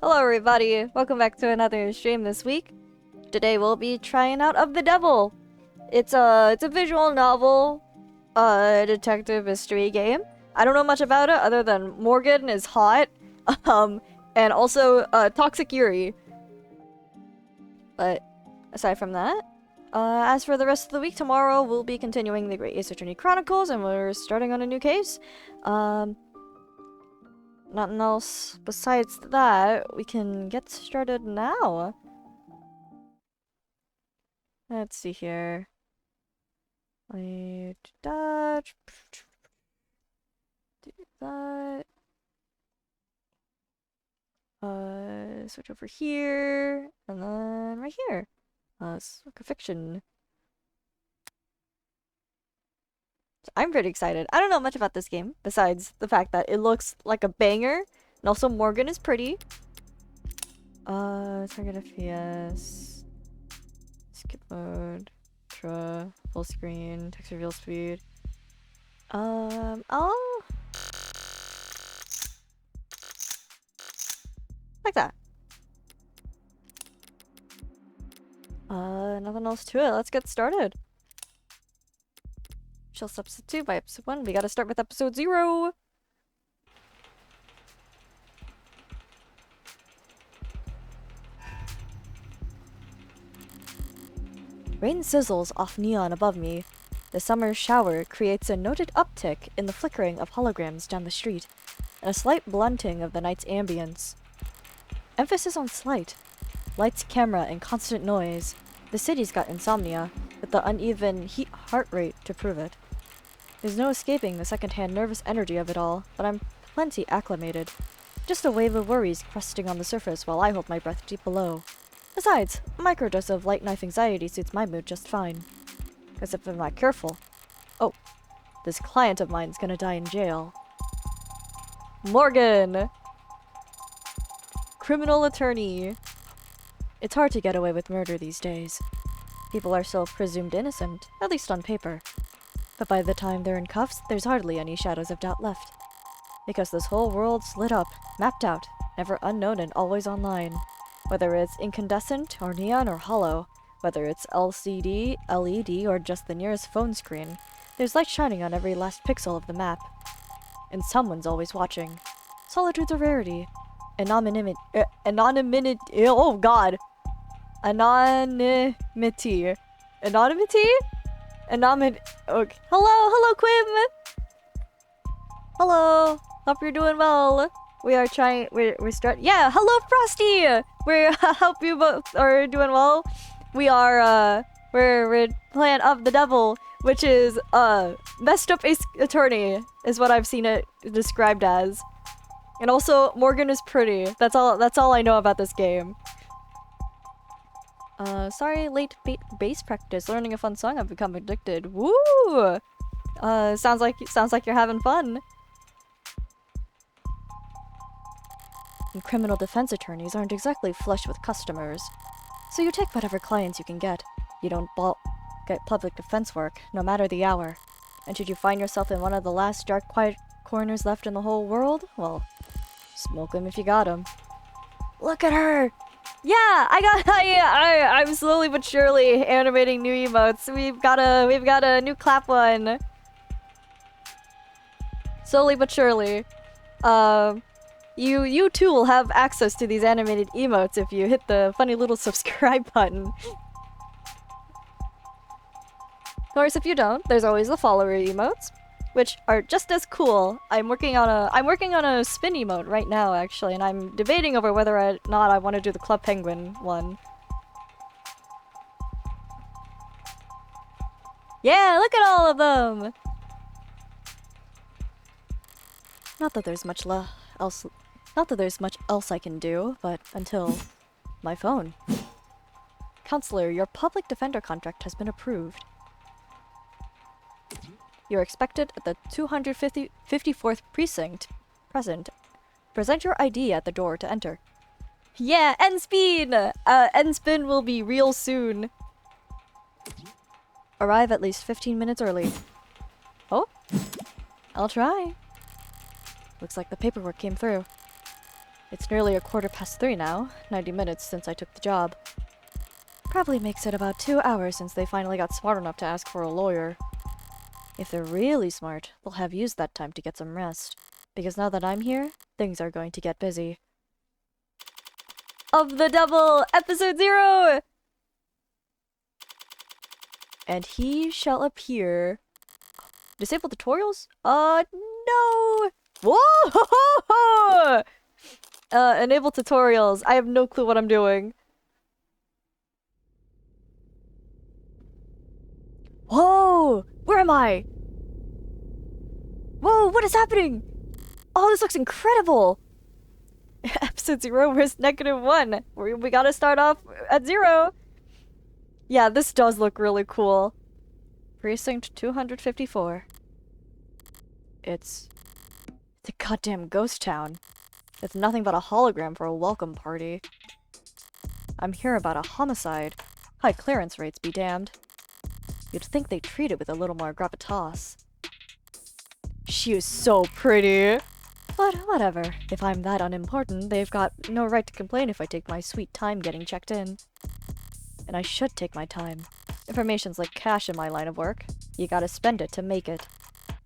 Hello everybody, welcome back to another stream this week. Today we'll be trying out Of the Devil. It's a visual novel, detective mystery game. I don't know much about it other than Morgan is hot, and also Toxic Yuri. But aside from that, as for the rest of the week, tomorrow we'll be continuing the Great Ace Attorney Chronicles, and we're starting on a new case. Nothing else besides that. We can get started now. Let's see here. Do that. switch over here, and then right here. Book of Fiction. So I'm pretty excited. I don't know much about this game, besides the fact that it looks like a banger, and also Morgan is pretty. Target FPS. Skip mode. Ultra. Full screen. Text reveal speed. Oh. Like that. Nothing else to it. Let's get started. Shell episode 2 by episode 1. We gotta start with episode 0. Rain sizzles off neon above me. The summer shower creates a noted uptick in the flickering of holograms down the street, and a slight blunting of the night's ambience. Emphasis on slight. Lights, camera, and constant noise. The city's got insomnia, with the uneven heart rate to prove it. There's no escaping the second-hand nervous energy of it all, but I'm plenty acclimated. Just a wave of worries crusting on the surface while I hold my breath deep below. Besides, a microdose of light knife anxiety suits my mood just fine. As if I'm not careful. Oh, this client of mine's gonna die in jail. Morgan! Criminal attorney. It's hard to get away with murder these days. People are still presumed innocent, at least on paper. But by the time they're in cuffs, there's hardly any shadows of doubt left. Because this whole world's lit up, mapped out, never unknown and always online. Whether it's incandescent, or neon, or hollow, whether it's LCD, LED, or just the nearest phone screen, there's light shining on every last pixel of the map. And someone's always watching. Solitude's a rarity. Anonymity. Oh god! Anonymity. Anonymity? Okay. Hello, Quim! Hello! Hope you're doing well. We're yeah, hello Frosty! Hope you both are doing well. We are, we're playing Of the Devil, which is, messed up attorney, is what I've seen it described as. And also, Morgan is pretty. That's all I know about this game. Sorry, late bass practice. Learning a fun song, I've become addicted. Woo! Sounds like you're having fun. And criminal defense attorneys aren't exactly flush with customers. So you take whatever clients you can get. You don't get public defense work, no matter the hour. And should you find yourself in one of the last dark, quiet corners left in the whole world, well, smoke them if you got them. Look at her! Yeah, I'm slowly but surely animating new emotes. We've got a new clap one. Slowly but surely. You too will have access to these animated emotes if you hit the funny little subscribe button. Of course, if you don't, there's always the follower emotes, which are just as cool. I'm working on a spin emote right now, actually, and I'm debating over whether or not I want to do the Club Penguin one. Yeah, look at all of them! Not that there's much else I can do, but until my phone. Counselor, your public defender contract has been approved. You're expected at the 254th precinct. Present your ID at the door to enter. Yeah, N-Spin! N-Spin will be real soon. Arrive at least 15 minutes early. Oh? I'll try. Looks like the paperwork came through. It's nearly 3:15 now, 90 minutes since I took the job. Probably makes it about 2 hours since they finally got smart enough to ask for a lawyer. If they're really smart, they'll have used that time to get some rest. Because now that I'm here, things are going to get busy. Of the Devil, Episode 0! And he shall appear... Disable tutorials? No! Whoa! Enable tutorials. I have no clue what I'm doing. Whoa! Where am I? Whoa, what is happening? Oh, this looks incredible! Episode 0 versus -1. We gotta start off at 0. Yeah, this does look really cool. Precinct 254. It's a goddamn ghost town. It's nothing but a hologram for a welcome party. I'm here about a homicide. High clearance rates be damned. You'd think they'd treat it with a little more gravitas. She is so pretty. But whatever. If I'm that unimportant, they've got no right to complain if I take my sweet time getting checked in. And I should take my time. Information's like cash in my line of work. You gotta spend it to make it.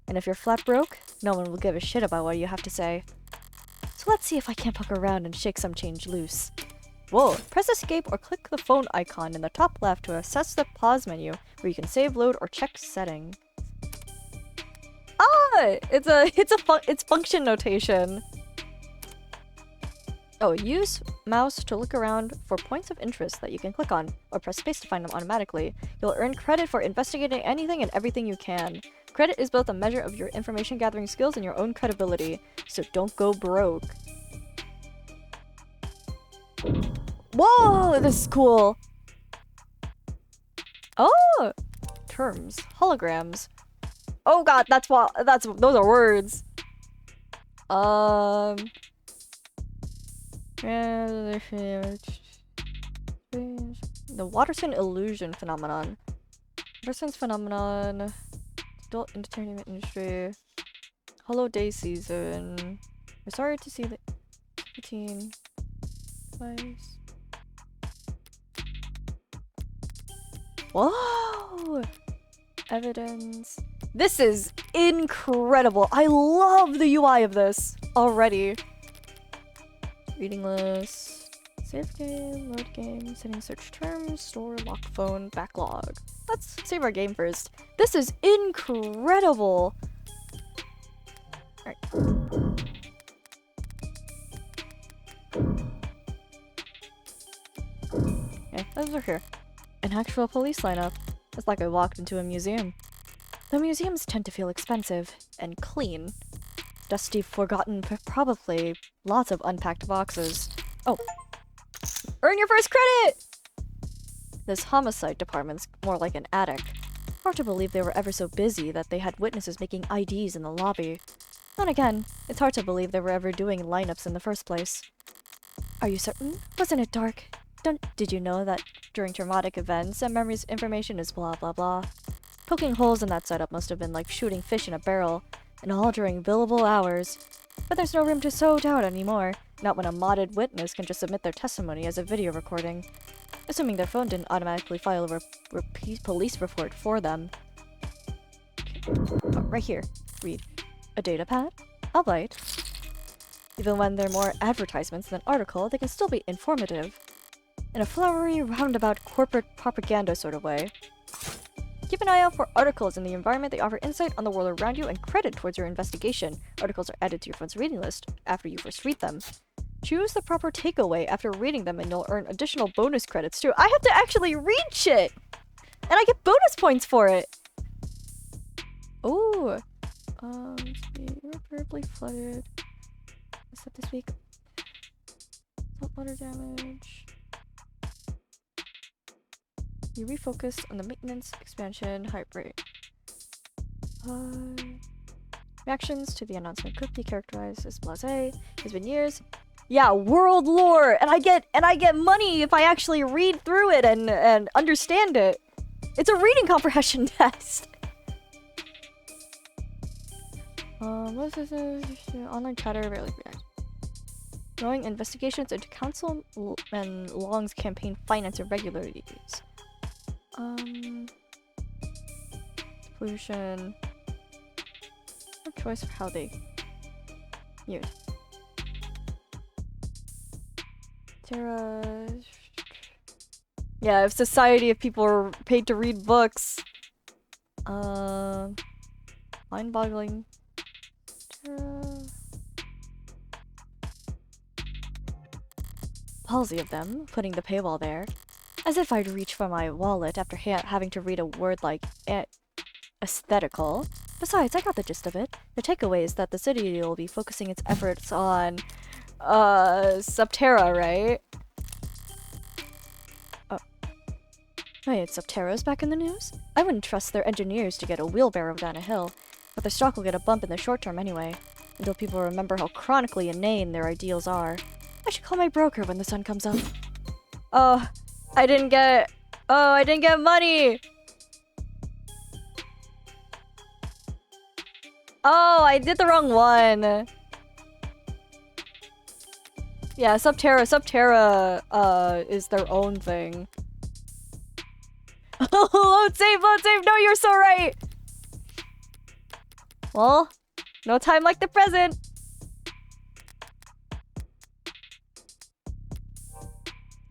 And if you're flat broke, no one will give a shit about what you have to say. So let's see if I can't poke around and shake some change loose. Whoa, press escape or click the phone icon in the top left to access the pause menu, where you can save, load, or check settings. Ah! It's function notation. Oh, use mouse to look around for points of interest that you can click on, or press space to find them automatically. You'll earn credit for investigating anything and everything you can. Credit is both a measure of your information gathering skills and your own credibility, so don't go broke. Whoa, this is cool. Oh, terms, holograms. Oh god, those are words. The Watterson illusion phenomenon. Watterson's phenomenon. Adult entertainment industry. Hollow Day season. We're sorry to see the routine. Twice. Whoa! Evidence. This is incredible. I love the UI of this already. Reading list. Save game, load game, setting search terms, store, lock phone, backlog. Let's save our game first. This is incredible. Alright. Okay, those are here. An actual police lineup. It's like I walked into a museum. The museums tend to feel expensive and clean. Dusty, forgotten, probably lots of unpacked boxes. Oh. Earn your first credit! This homicide department's more like an attic. Hard to believe they were ever so busy that they had witnesses making IDs in the lobby. Then again, it's hard to believe they were ever doing lineups in the first place. Are you certain? Wasn't it dark? Did you know that during traumatic events and memories information is blah blah blah? Poking holes in that setup must have been like shooting fish in a barrel, and all during billable hours. But there's no room to sow doubt anymore, not when a modded witness can just submit their testimony as a video recording. Assuming their phone didn't automatically file a police report for them. Oh, right here. Read. A data pad? I'll bite. Even when they're more advertisements than article, they can still be informative. In a flowery, roundabout corporate propaganda sort of way. Keep an eye out for articles in the environment. They offer insight on the world around you and credit towards your investigation. Articles are added to your phone's reading list after you first read them. Choose the proper takeaway after reading them and you'll earn additional bonus credits too. I have to actually read shit! And I get bonus points for it! Oh! Irreparably flooded. What's that this week? Saltwater damage. You refocused on the maintenance, expansion, heart rate. Reactions to the announcement could be characterized as blasé. It's been years. Yeah, world lore, and I get money if I actually read through it and understand it. It's a reading comprehension test. What is this? Online chatter rarely react. Throwing investigations into Council and Long's campaign finance irregularities. Pollution. No choice of how they use. Terra. Yeah, if society of people are paid to read books. Mind-boggling. Terra. Palsy of them, putting the paywall there. As if I'd reach for my wallet after having to read a word like aesthetical. Besides, I got the gist of it. The takeaway is that the city will be focusing its efforts on Subterra, right? Oh. Wait, Subterra's back in the news? I wouldn't trust their engineers to get a wheelbarrow down a hill, but their stock will get a bump in the short term anyway, until people remember how chronically inane their ideals are. I should call my broker when the sun comes up. Oh, I didn't get money! Oh, I did the wrong one. Yeah, Subterra, is their own thing. Load save! No, you're so right! Well, no time like the present.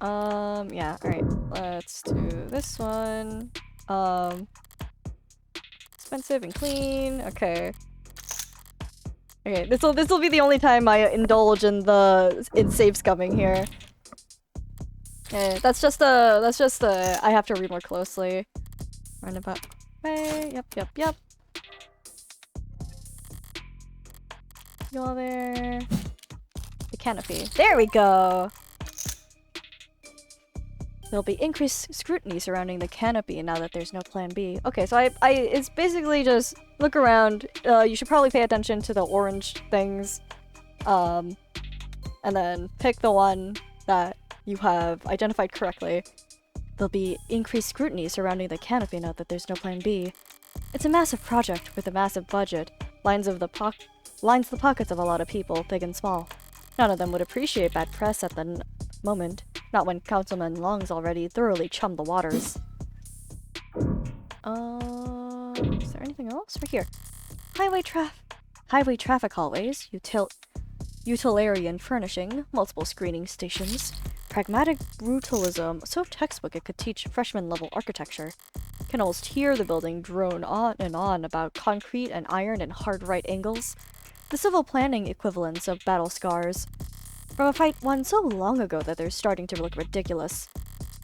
Yeah, alright. Let's do this one. Expensive and clean. Okay. Okay, this will be the only time I indulge in save scumming here. Okay, that's just I have to read more closely. Roundabout way. Yep. Go there. The canopy. There we go. There'll be increased scrutiny surrounding the canopy now that there's no plan B. Okay, so it's basically just look around. You should probably pay attention to the orange things. And then pick the one that you have identified correctly. There'll be increased scrutiny surrounding the canopy now that there's no plan B. It's a massive project with a massive budget. Lines the pockets of a lot of people, big and small. None of them would appreciate bad press at the moment. Not when Councilman Long's already thoroughly chummed the waters. Is there anything else? Right here. Highway traffic hallways, utilitarian furnishing, multiple screening stations, pragmatic brutalism, so textbook it could teach freshman-level architecture. Can almost hear the building drone on and on about concrete and iron and hard right angles. The civil planning equivalents of battle scars. From a fight won so long ago that they're starting to look ridiculous.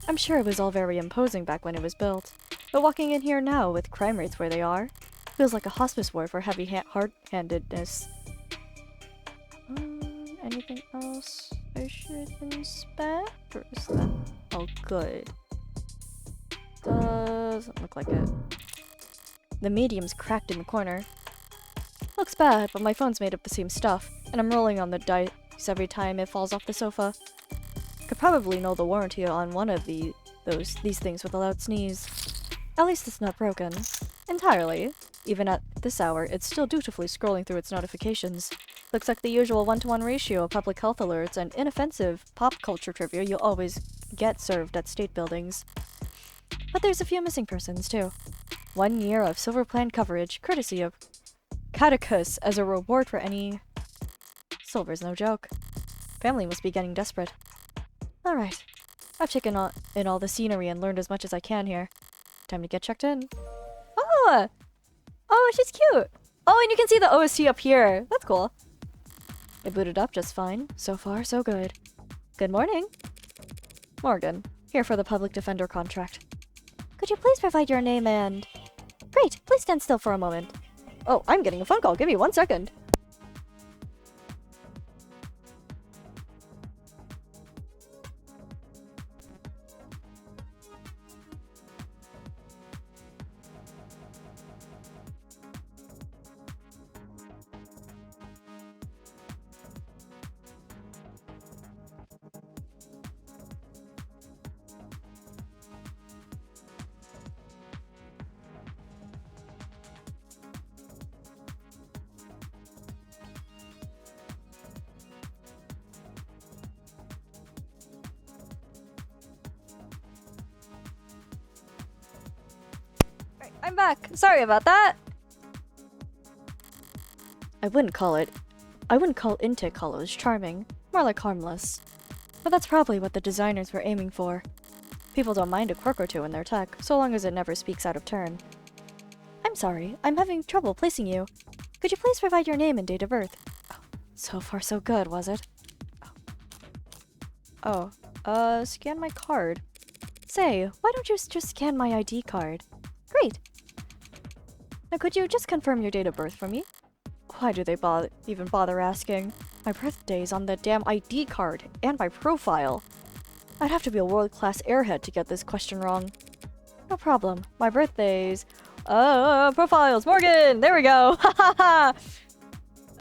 I'm sure it was all very imposing back when it was built, but walking in here now with crime rates where they are, feels like a hospice ward for heavy hard-handedness. Anything else I should inspect? Or is that all good? Doesn't look like it. The medium's cracked in the corner. Looks bad, but my phone's made of the same stuff, and I'm rolling on the dice every time it falls off the sofa. Could probably know the warranty on one of these things with a loud sneeze. At least it's not broken. Entirely. Even at this hour, it's still dutifully scrolling through its notifications. Looks like the usual 1-to-1 ratio of public health alerts and inoffensive pop culture trivia you'll always get served at state buildings. But there's a few missing persons, too. 1 year of Silver Plan coverage, courtesy of Catechus as a reward for any... Silver's no joke. Family must be getting desperate. Alright. I've taken in all the scenery and learned as much as I can here. Time to get checked in. Oh! Oh, she's cute! Oh, and you can see the OST up here. That's cool. It booted up just fine. So far, so good. Good morning. Morgan. Here for the public defender contract. Could you please provide your name and... Great! Please stand still for a moment. Oh, I'm getting a phone call. Give me 1 second. I'm back. Sorry about that. I wouldn't call intake hollows charming, more like harmless. But that's probably what the designers were aiming for. People don't mind a quirk or two in their tech, so long as it never speaks out of turn. I'm sorry, I'm having trouble placing you. Could you please provide your name and date of birth? Oh, so far so good, was it? Scan my card. Say, why don't you just scan my ID card? Great. Now could you just confirm your date of birth for me? Why do they even bother asking? My birthday's on the damn ID card and my profile. I'd have to be a world-class airhead to get this question wrong. No problem. My birthday's... profiles! Morgan! There we go! Ha ha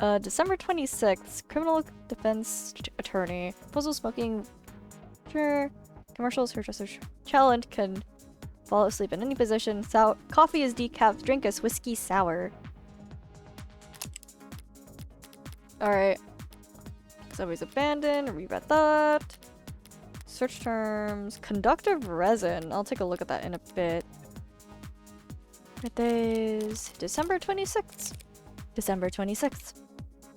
ha! December 26th. Criminal defense attorney. Puzzle smoking... Sure. Commercials, hairdressers. Challenge can fall asleep in any position. Coffee is decaf. Drink is whiskey sour. Alright. Subway's abandoned. Reread that. Search terms. Conductive resin. I'll take a look at that in a bit. Birthdays. December 26th. December 26th.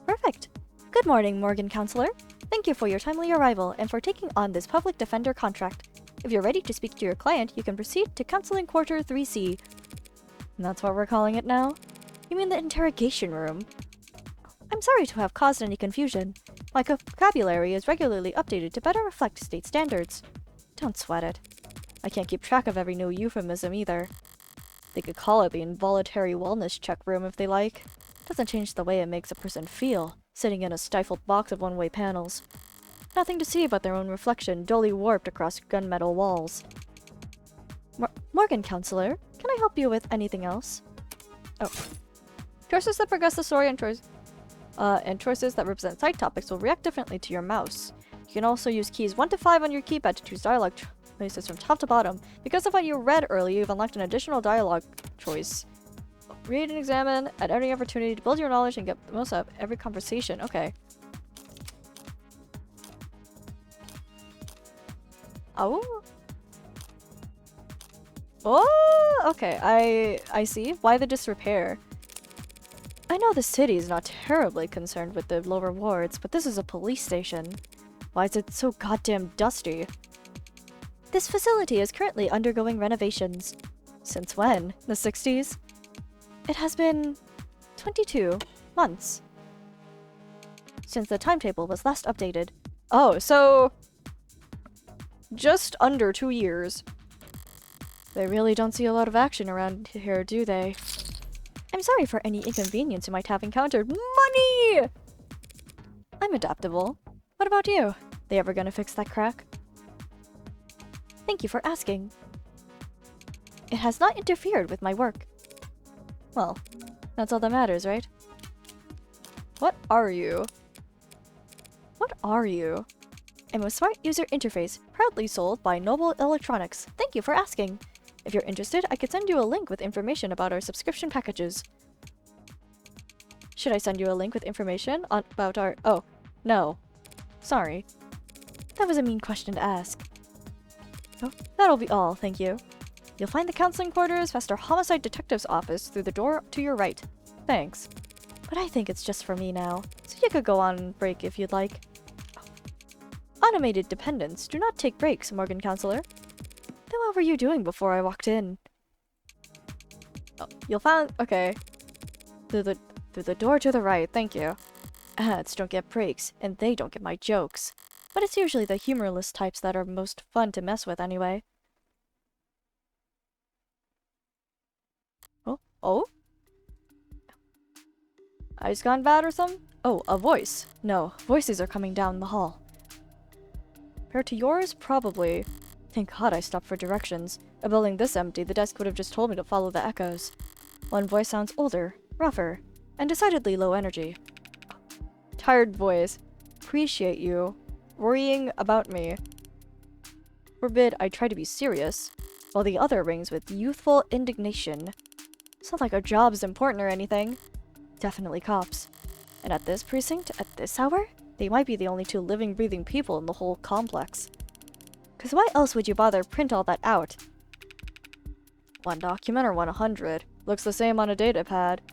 Perfect. Good morning, Morgan Counselor. Thank you for your timely arrival and for taking on this public defender contract. If you're ready to speak to your client, you can proceed to Counseling Quarter 3C. And that's what we're calling it now? You mean the interrogation room? I'm sorry to have caused any confusion. My vocabulary is regularly updated to better reflect state standards. Don't sweat it. I can't keep track of every new euphemism either. They could call it the involuntary wellness check room if they like. Doesn't change the way it makes a person feel, sitting in a stifled box of one-way panels. Nothing to see but their own reflection dully warped across gunmetal walls. Morgan Counselor, can I help you with anything else? Oh. Choices that progress the story and choices that represent side topics will react differently to your mouse. You can also use keys 1 to 5 on your keypad to choose dialogue choices from top to bottom. Because of what you read earlier, you've unlocked an additional dialogue choice. Read and examine at every opportunity to build your knowledge and get the most out of every conversation. Okay. Oh. Oh, okay. I see. Why the disrepair? I know the city is not terribly concerned with the lower wards, but this is a police station. Why is it so goddamn dusty? This facility is currently undergoing renovations. Since when? The 60s? It has been 22 months since the timetable was last updated. Oh, so just under 2 years. They really don't see a lot of action around here, do they? I'm sorry for any inconvenience you might have encountered. Money! I'm adaptable. What about you? They ever gonna fix that crack? Thank you for asking. It has not interfered with my work. Well, that's all that matters, right? What are you? What are you? I'm a smart user interface, proudly sold by Noble Electronics. Thank you for asking. If you're interested, I could send you a link with information about our subscription packages. Should I send you a link with information about our... Oh, no. Sorry. That was a mean question to ask. Oh, that'll be all, thank you. You'll find the counseling quarters past our homicide detective's office through the door to your right. Thanks. But I think it's just for me now, so you could go on break if you'd like. Oh. Automated dependents do not take breaks, Morgan Counselor. Then what were you doing before I walked in? Oh, you'll find... Okay. Through the door to the right, thank you. Ads don't get breaks, and they don't get my jokes. But it's usually the humorless types that are most fun to mess with anyway. Oh? Oh? Eyes gone bad or something? Oh, a voice. No, voices are coming down the hall. Compared to yours? Probably. Thank God I stopped for directions. A building this empty, the desk would have just told me to follow the echoes. One voice sounds older, rougher, and decidedly low energy. Tired voice. Appreciate you. Worrying about me. Forbid I try to be serious, while the other rings with youthful indignation. It's not like our job's important or anything. Definitely cops. And at this precinct, at this hour, they might be the only 2 living, breathing people in the whole complex. 'Cause why else would you bother print all that out? 1 document or 100? Looks the same on a data pad.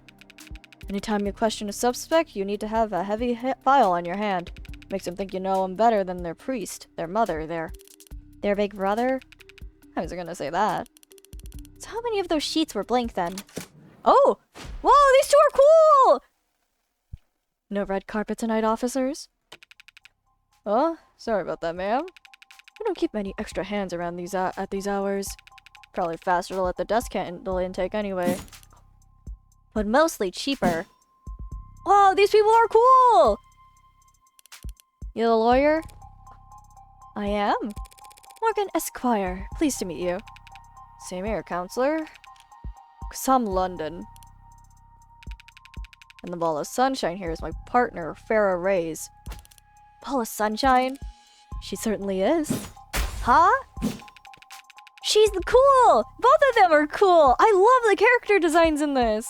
Anytime you question a suspect, you need to have a heavy file on your hand. Makes them think you know them better than their priest, their mother, their big brother. I was gonna say that. So how many of those sheets were blank then? Oh! Whoa, these 2 are cool! No red carpet tonight, officers? Oh, sorry about that, ma'am. We don't keep many extra hands around these at these hours. Probably faster to let the desk handle intake anyway. But mostly cheaper. Whoa, these people are cool! You the lawyer? I am. Morgan Esquire. Pleased to meet you. Same here, counselor. Some London. And the ball of sunshine here is my partner, Farrah Reyes. Ball of sunshine? She certainly is. Huh? She's cool! Both of them are cool! I love the character designs in this!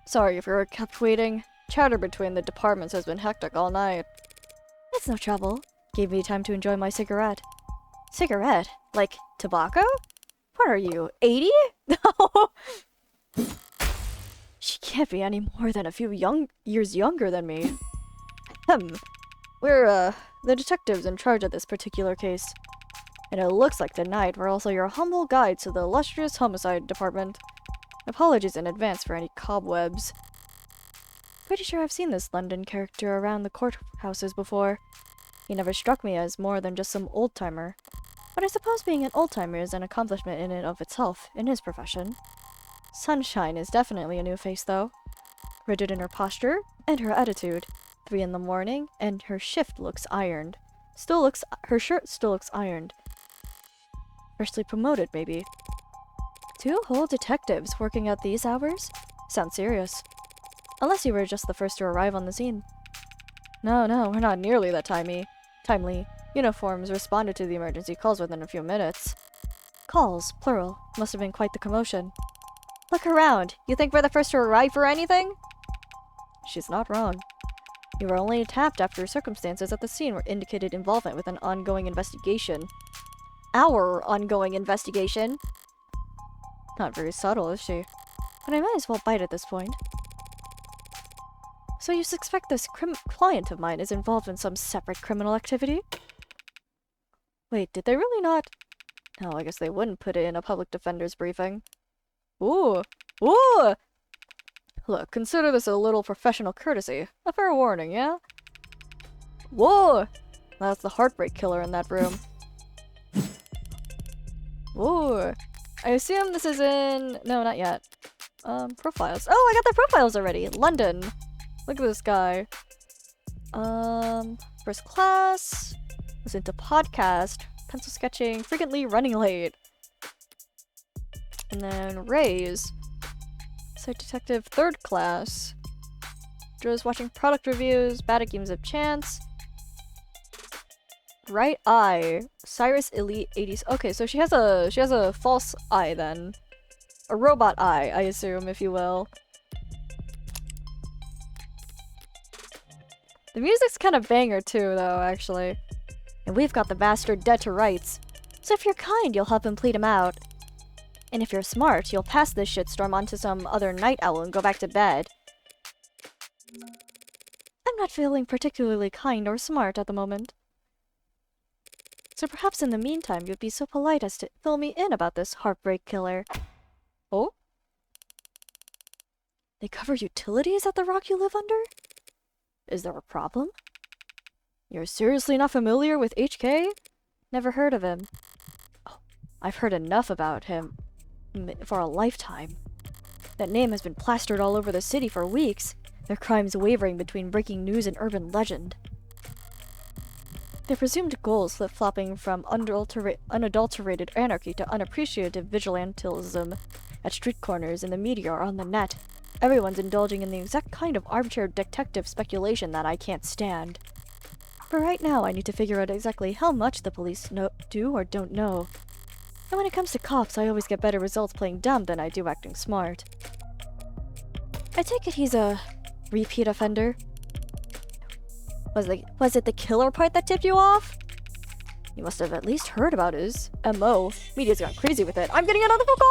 Sorry if you're kept waiting. Chatter between the departments has been hectic all night. It's no trouble. Gave me time to enjoy my cigarette. Cigarette? Like tobacco? What are you, 80? No! She can't be any more than a few years younger than me. We're, the detectives in charge of this particular case. And it looks like tonight we're also your humble guides to the illustrious homicide department. Apologies in advance for any cobwebs. Pretty sure I've seen this London character around the courthouses before. He never struck me as more than just some old-timer. But I suppose being an old-timer is an accomplishment in and of itself, in his profession. Sunshine is definitely a new face, though. Rigid in her posture and her attitude. 3 in the morning, and her shift looks ironed. Her shirt still looks ironed. Freshly promoted, maybe. 2 whole detectives working at these hours? Sounds serious. Unless you were just the first to arrive on the scene. No, we're not nearly that timely. Uniforms responded to the emergency calls within a few minutes. Calls, plural. Must have been quite the commotion. Look around. You think we're the first to arrive for anything? She's not wrong. You were only tapped after circumstances at the scene were indicated involvement with an ongoing investigation. Our ongoing investigation? Not very subtle, is she? But I might as well bite at this point. So you suspect this client of mine is involved in some separate criminal activity? Wait, did they really not? No, I guess they wouldn't put it in a public defender's briefing. Ooh! Look, consider this a little professional courtesy. A fair warning, yeah? Whoa! That's the heartbreak killer in that room. Whoa! I assume this is in... No, not yet. Profiles. Oh, I got the profiles already! London! Look at this guy. First class... Was into podcast, pencil sketching, frequently running late. And then Reyes. Site detective 3rd class. Joe's watching product reviews, bad at games of chance. Right eye. Cyrus Elite 80s. Okay, so she has a false eye then. A robot eye, I assume, if you will. The music's kind of banger too, though, actually. And we've got the bastard dead to rights. So if you're kind, you'll help him plead him out. And if you're smart, you'll pass this shitstorm onto some other night owl and go back to bed. I'm not feeling particularly kind or smart at the moment. So perhaps in the meantime, you'd be so polite as to fill me in about this heartbreak killer. Oh? They cover utilities at the rock you live under? Is there a problem? You're seriously not familiar with HK? Never heard of him. Oh, I've heard enough about him for a lifetime. That name has been plastered all over the city for weeks, their crimes wavering between breaking news and urban legend. Their presumed goals flip-flopping from unadulterated anarchy to unappreciative vigilantism at street corners and the media or on the net. Everyone's indulging in the exact kind of armchair detective speculation that I can't stand. But right now, I need to figure out exactly how much the police do or don't know. And when it comes to cops, I always get better results playing dumb than I do acting smart. I take it he's a repeat offender? Was it the killer part that tipped you off? You must have at least heard about his MO. Media's gone crazy with it. I'm getting another phone call!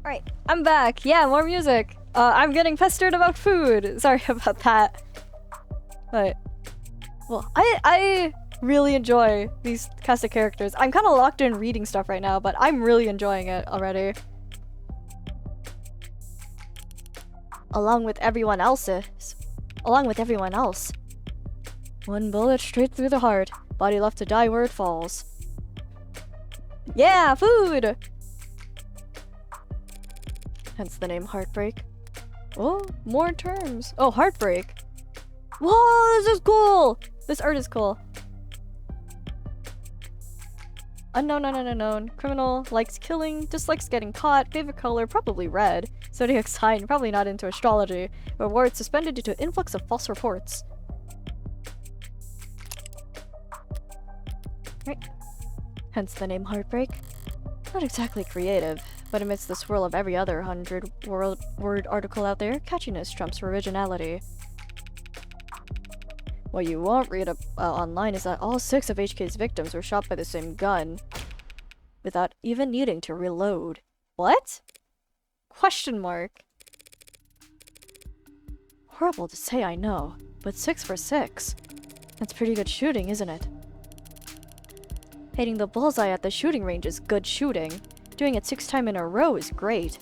Alright, I'm back. Yeah, more music. I'm getting pestered about food. Sorry about that. But, well, I really enjoy these cast of characters. I'm kind of locked in reading stuff right now, but I'm really enjoying it already. Along with everyone else. One bullet straight through the heart. Body left to die where it falls. Yeah, food! Hence the name Heartbreak. Oh, more terms. Oh, Heartbreak. Whoa, this is cool! This art is cool. Unknown. Criminal, likes killing, dislikes getting caught, favorite color, probably red. Zodiac sign, probably not into astrology. Reward suspended due to influx of false reports. Right. Hence the name Heartbreak. Not exactly creative, but amidst the swirl of every other 100-word article out there, catchiness trumps originality. What you won't read online is that all 6 of HK's victims were shot by the same gun, without even needing to reload. What? Question mark. Horrible to say, I know, but 6 for 6. That's pretty good shooting, isn't it? Hitting the bullseye at the shooting range is good shooting. Doing it 6 times in a row is great.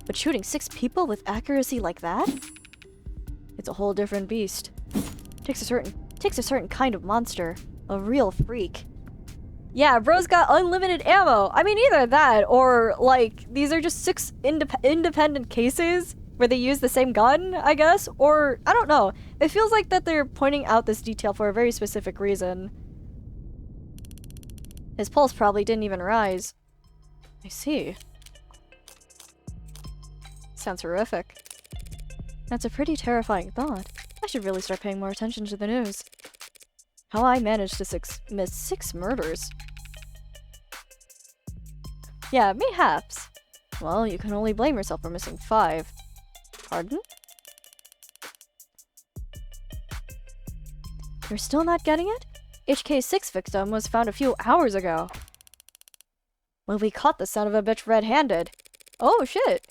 But shooting 6 people with accuracy like that? It's a whole different beast. Takes a certain kind of monster. A real freak. Yeah, bro's got unlimited ammo. I mean, either that or, like, these are just 6 independent cases where they use the same gun, I guess? Or, I don't know. It feels like that they're pointing out this detail for a very specific reason. His pulse probably didn't even rise. I see. Sounds horrific. That's a pretty terrifying thought. I should really start paying more attention to the news. How I managed to miss 6 murders. Yeah, mayhaps. Well, you can only blame yourself for missing 5. Pardon? You're still not getting it? HK's 6th victim was found a few hours ago. Well, we caught the son of a bitch red-handed. Oh, shit.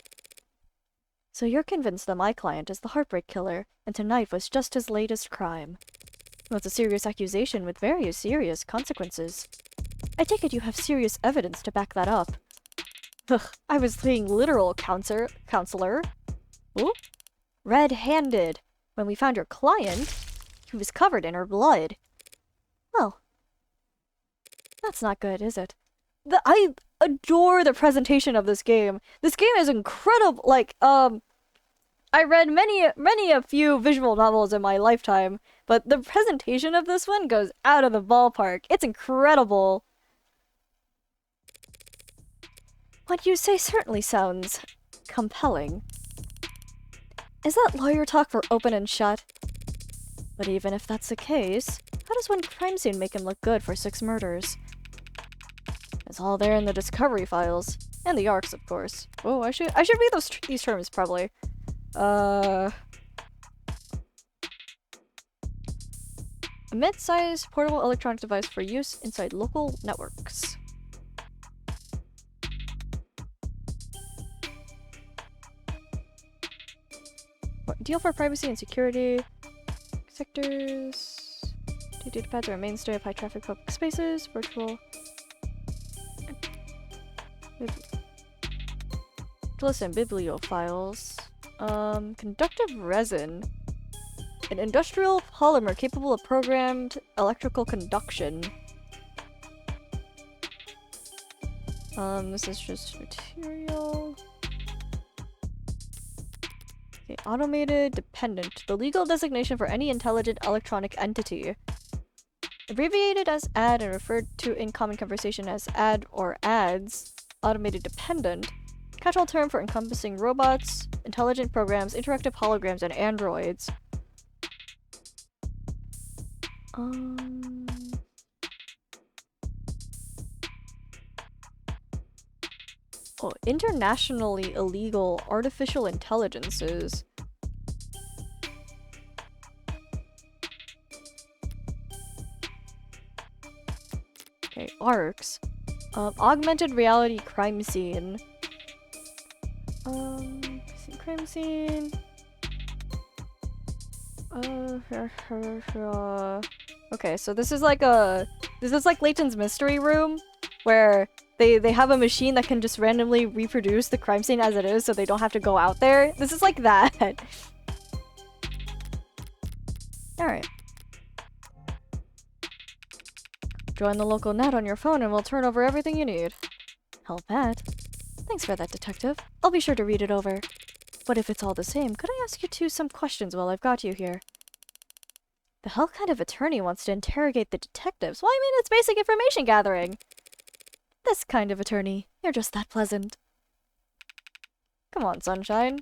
So you're convinced that my client is the Heartbreak Killer, and tonight was just his latest crime. Well, it's a serious accusation with very serious consequences. I take it you have serious evidence to back that up. Ugh, I was being literal, counselor. Ooh. Red-handed. When we found your client, he was covered in her blood. Well, that's not good, is it? I adore the presentation of this game. This game is incredible. Like, I read many a few visual novels in my lifetime, but the presentation of this one goes out of the ballpark. It's incredible. What you say certainly sounds compelling. Is that lawyer talk for open and shut? But even if that's the case, how does one crime scene make him look good for 6 murders? It's all there in the discovery files. And the ARCs, of course. Oh, I should read these terms, probably. A mid-sized portable electronic device for use inside local networks. Deal for privacy and security. Sectors. Data pads are a mainstay of high-traffic public spaces. Virtual. Listen, bibliophiles. Conductive resin. An industrial polymer capable of programmed electrical conduction. This is just material. Okay, automated dependent. The legal designation for any intelligent electronic entity. Abbreviated as AD and referred to in common conversation as AD or ADS. Automated dependent. Catch-all term for encompassing robots, intelligent programs, interactive holograms, and androids. Oh, internationally illegal artificial intelligences. Okay, ARCs. Augmented reality crime scene. Crime scene. Okay, so this is like a This is like Layton's mystery room, where they have a machine that can just randomly reproduce the crime scene as it is, so they don't have to go out there. This is like that. Alright. Join the local net on your phone and we'll turn over everything you need. Hell, Pat. Thanks for that, detective. I'll be sure to read it over. But if it's all the same, could I ask you some questions while I've got you here? The hell kind of attorney wants to interrogate the detectives? Well, I mean, it's basic information gathering. This kind of attorney. You're just that pleasant. Come on, sunshine.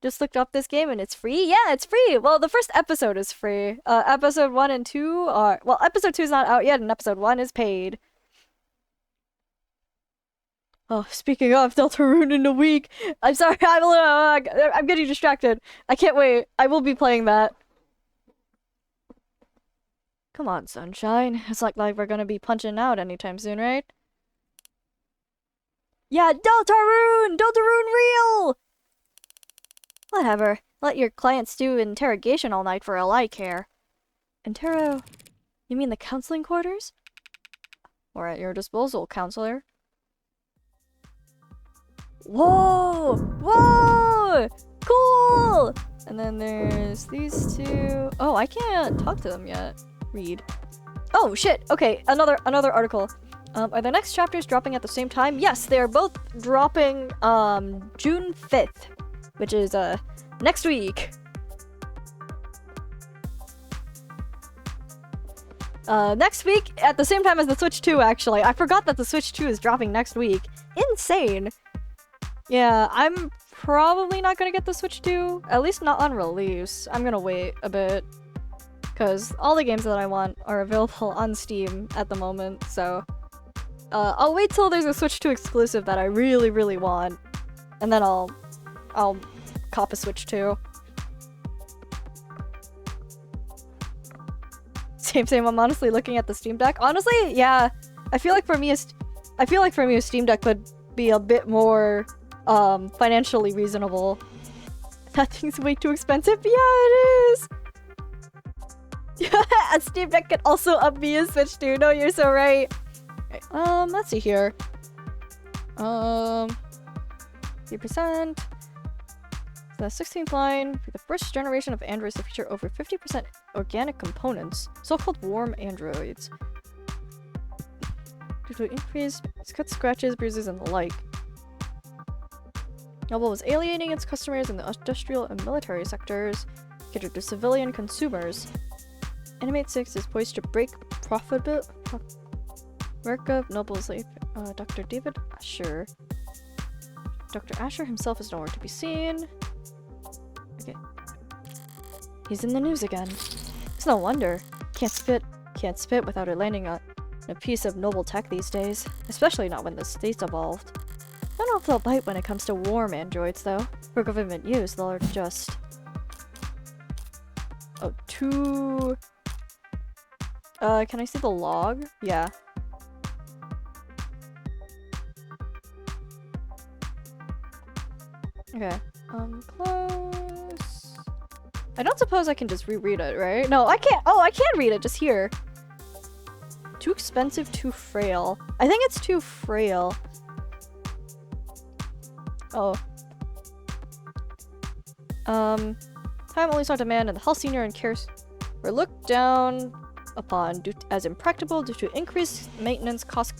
Just looked up this game and it's free? Yeah, it's free! Well, the first episode is free. Episode 1 and 2 are... Well, episode 2 is not out yet and episode 1 is paid. Oh, speaking of Deltarune in a week. I'm sorry, I'm getting distracted. I can't wait. I will be playing that. Come on, sunshine. It's like we're gonna be punching out anytime soon, right? Yeah, Deltarune! Deltarune real! Whatever. Let your clients do interrogation all night for all I care. Intero... You mean the counseling quarters? Or at your disposal, counselor. Whoa! Whoa! Cool! And then there's these two... Oh, I can't talk to them yet. Read. Oh, shit! Okay, another article. Are the next chapters dropping at the same time? Yes, they are both dropping, June 5th. Which is, next week. Next week at the same time as the Switch 2, actually. I forgot that the Switch 2 is dropping next week. Insane! Yeah, I'm probably not gonna get the Switch 2. At least not on release. I'm gonna wait a bit. Because all the games that I want are available on Steam at the moment, so... I'll wait till there's a Switch 2 exclusive that I really, really want. And then I'll cop a Switch 2. Same, I'm honestly looking at the Steam Deck. Honestly, yeah. I feel like for me a Steam Deck could be a bit more financially reasonable. That thing's way too expensive. Yeah, it is. A Steam Deck could also up me a Switch 2. No, you're so right. Okay, let's see here. 3%. The 16th line, for the first generation of androids to feature over 50% organic components, so-called warm androids. Due to increased cuts, scratches, bruises, and the like. Noble was alienating its customers in the industrial and military sectors, catered to civilian consumers. Animate 6 is poised to break profitable work of Noble's late Dr. David Asher. Dr. Asher himself is nowhere to be seen. Okay. He's in the news again. It's no wonder. Can't spit without it landing on a piece of noble tech these days. Especially not when the state's evolved. I don't know if they'll bite when it comes to warm androids, though. For government use, they'll just... Oh, two... can I see the log? Yeah. Okay. Close. I don't suppose I can just reread it, right? No, I can't. Oh, I can read it just here. Too expensive, too frail. I think it's too frail. Oh. Time only sought demand and the health senior and cares were looked down upon as impractical due to increased maintenance cuts,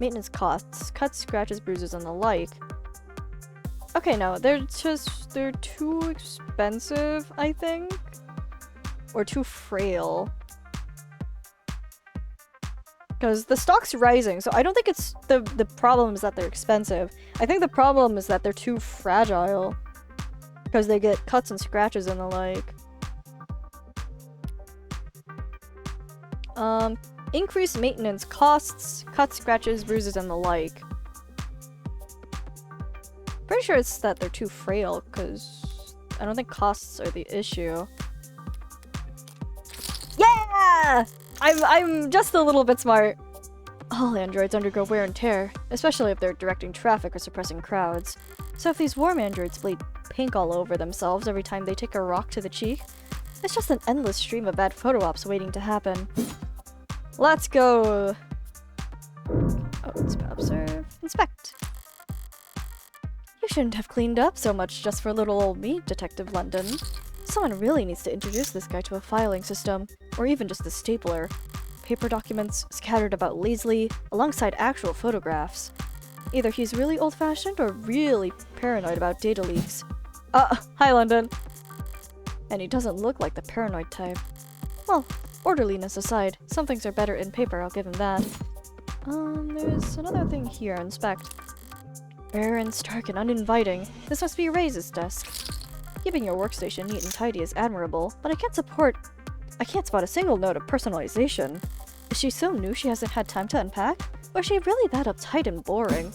maintenance costs, cuts, scratches, bruises, and the like. Okay, no, they're too expensive, I think. Or too frail. Because the stock's rising, so I don't think it's the problem is that they're expensive. I think the problem is that they're too fragile. Because they get cuts and scratches and the like. Increased maintenance costs, cuts, scratches, bruises, and the like. Pretty sure it's that they're too frail, because I don't think costs are the issue. Yeah! I'm just a little bit smart. All androids undergo wear and tear, especially if they're directing traffic or suppressing crowds. So if these warm androids bleed pink all over themselves every time they take a rock to the cheek, It's just an endless stream of bad photo ops waiting to happen. Let's go! Oh, observe. Inspect. You shouldn't have cleaned up so much just for little old me, Detective London. Someone really needs to introduce this guy to a filing system, or even just a stapler. Paper documents scattered about lazily, alongside actual photographs. Either he's really old-fashioned or really paranoid about data leaks. Hi London! And he doesn't look like the paranoid type. Well, orderliness aside, some things are better in paper, I'll give him that. There's another thing here, inspect. Bare and stark and uninviting. This must be Ray's desk. Keeping your workstation neat and tidy is admirable, but I can't spot a single note of personalization. Is she so new she hasn't had time to unpack? Or is she really that uptight and boring?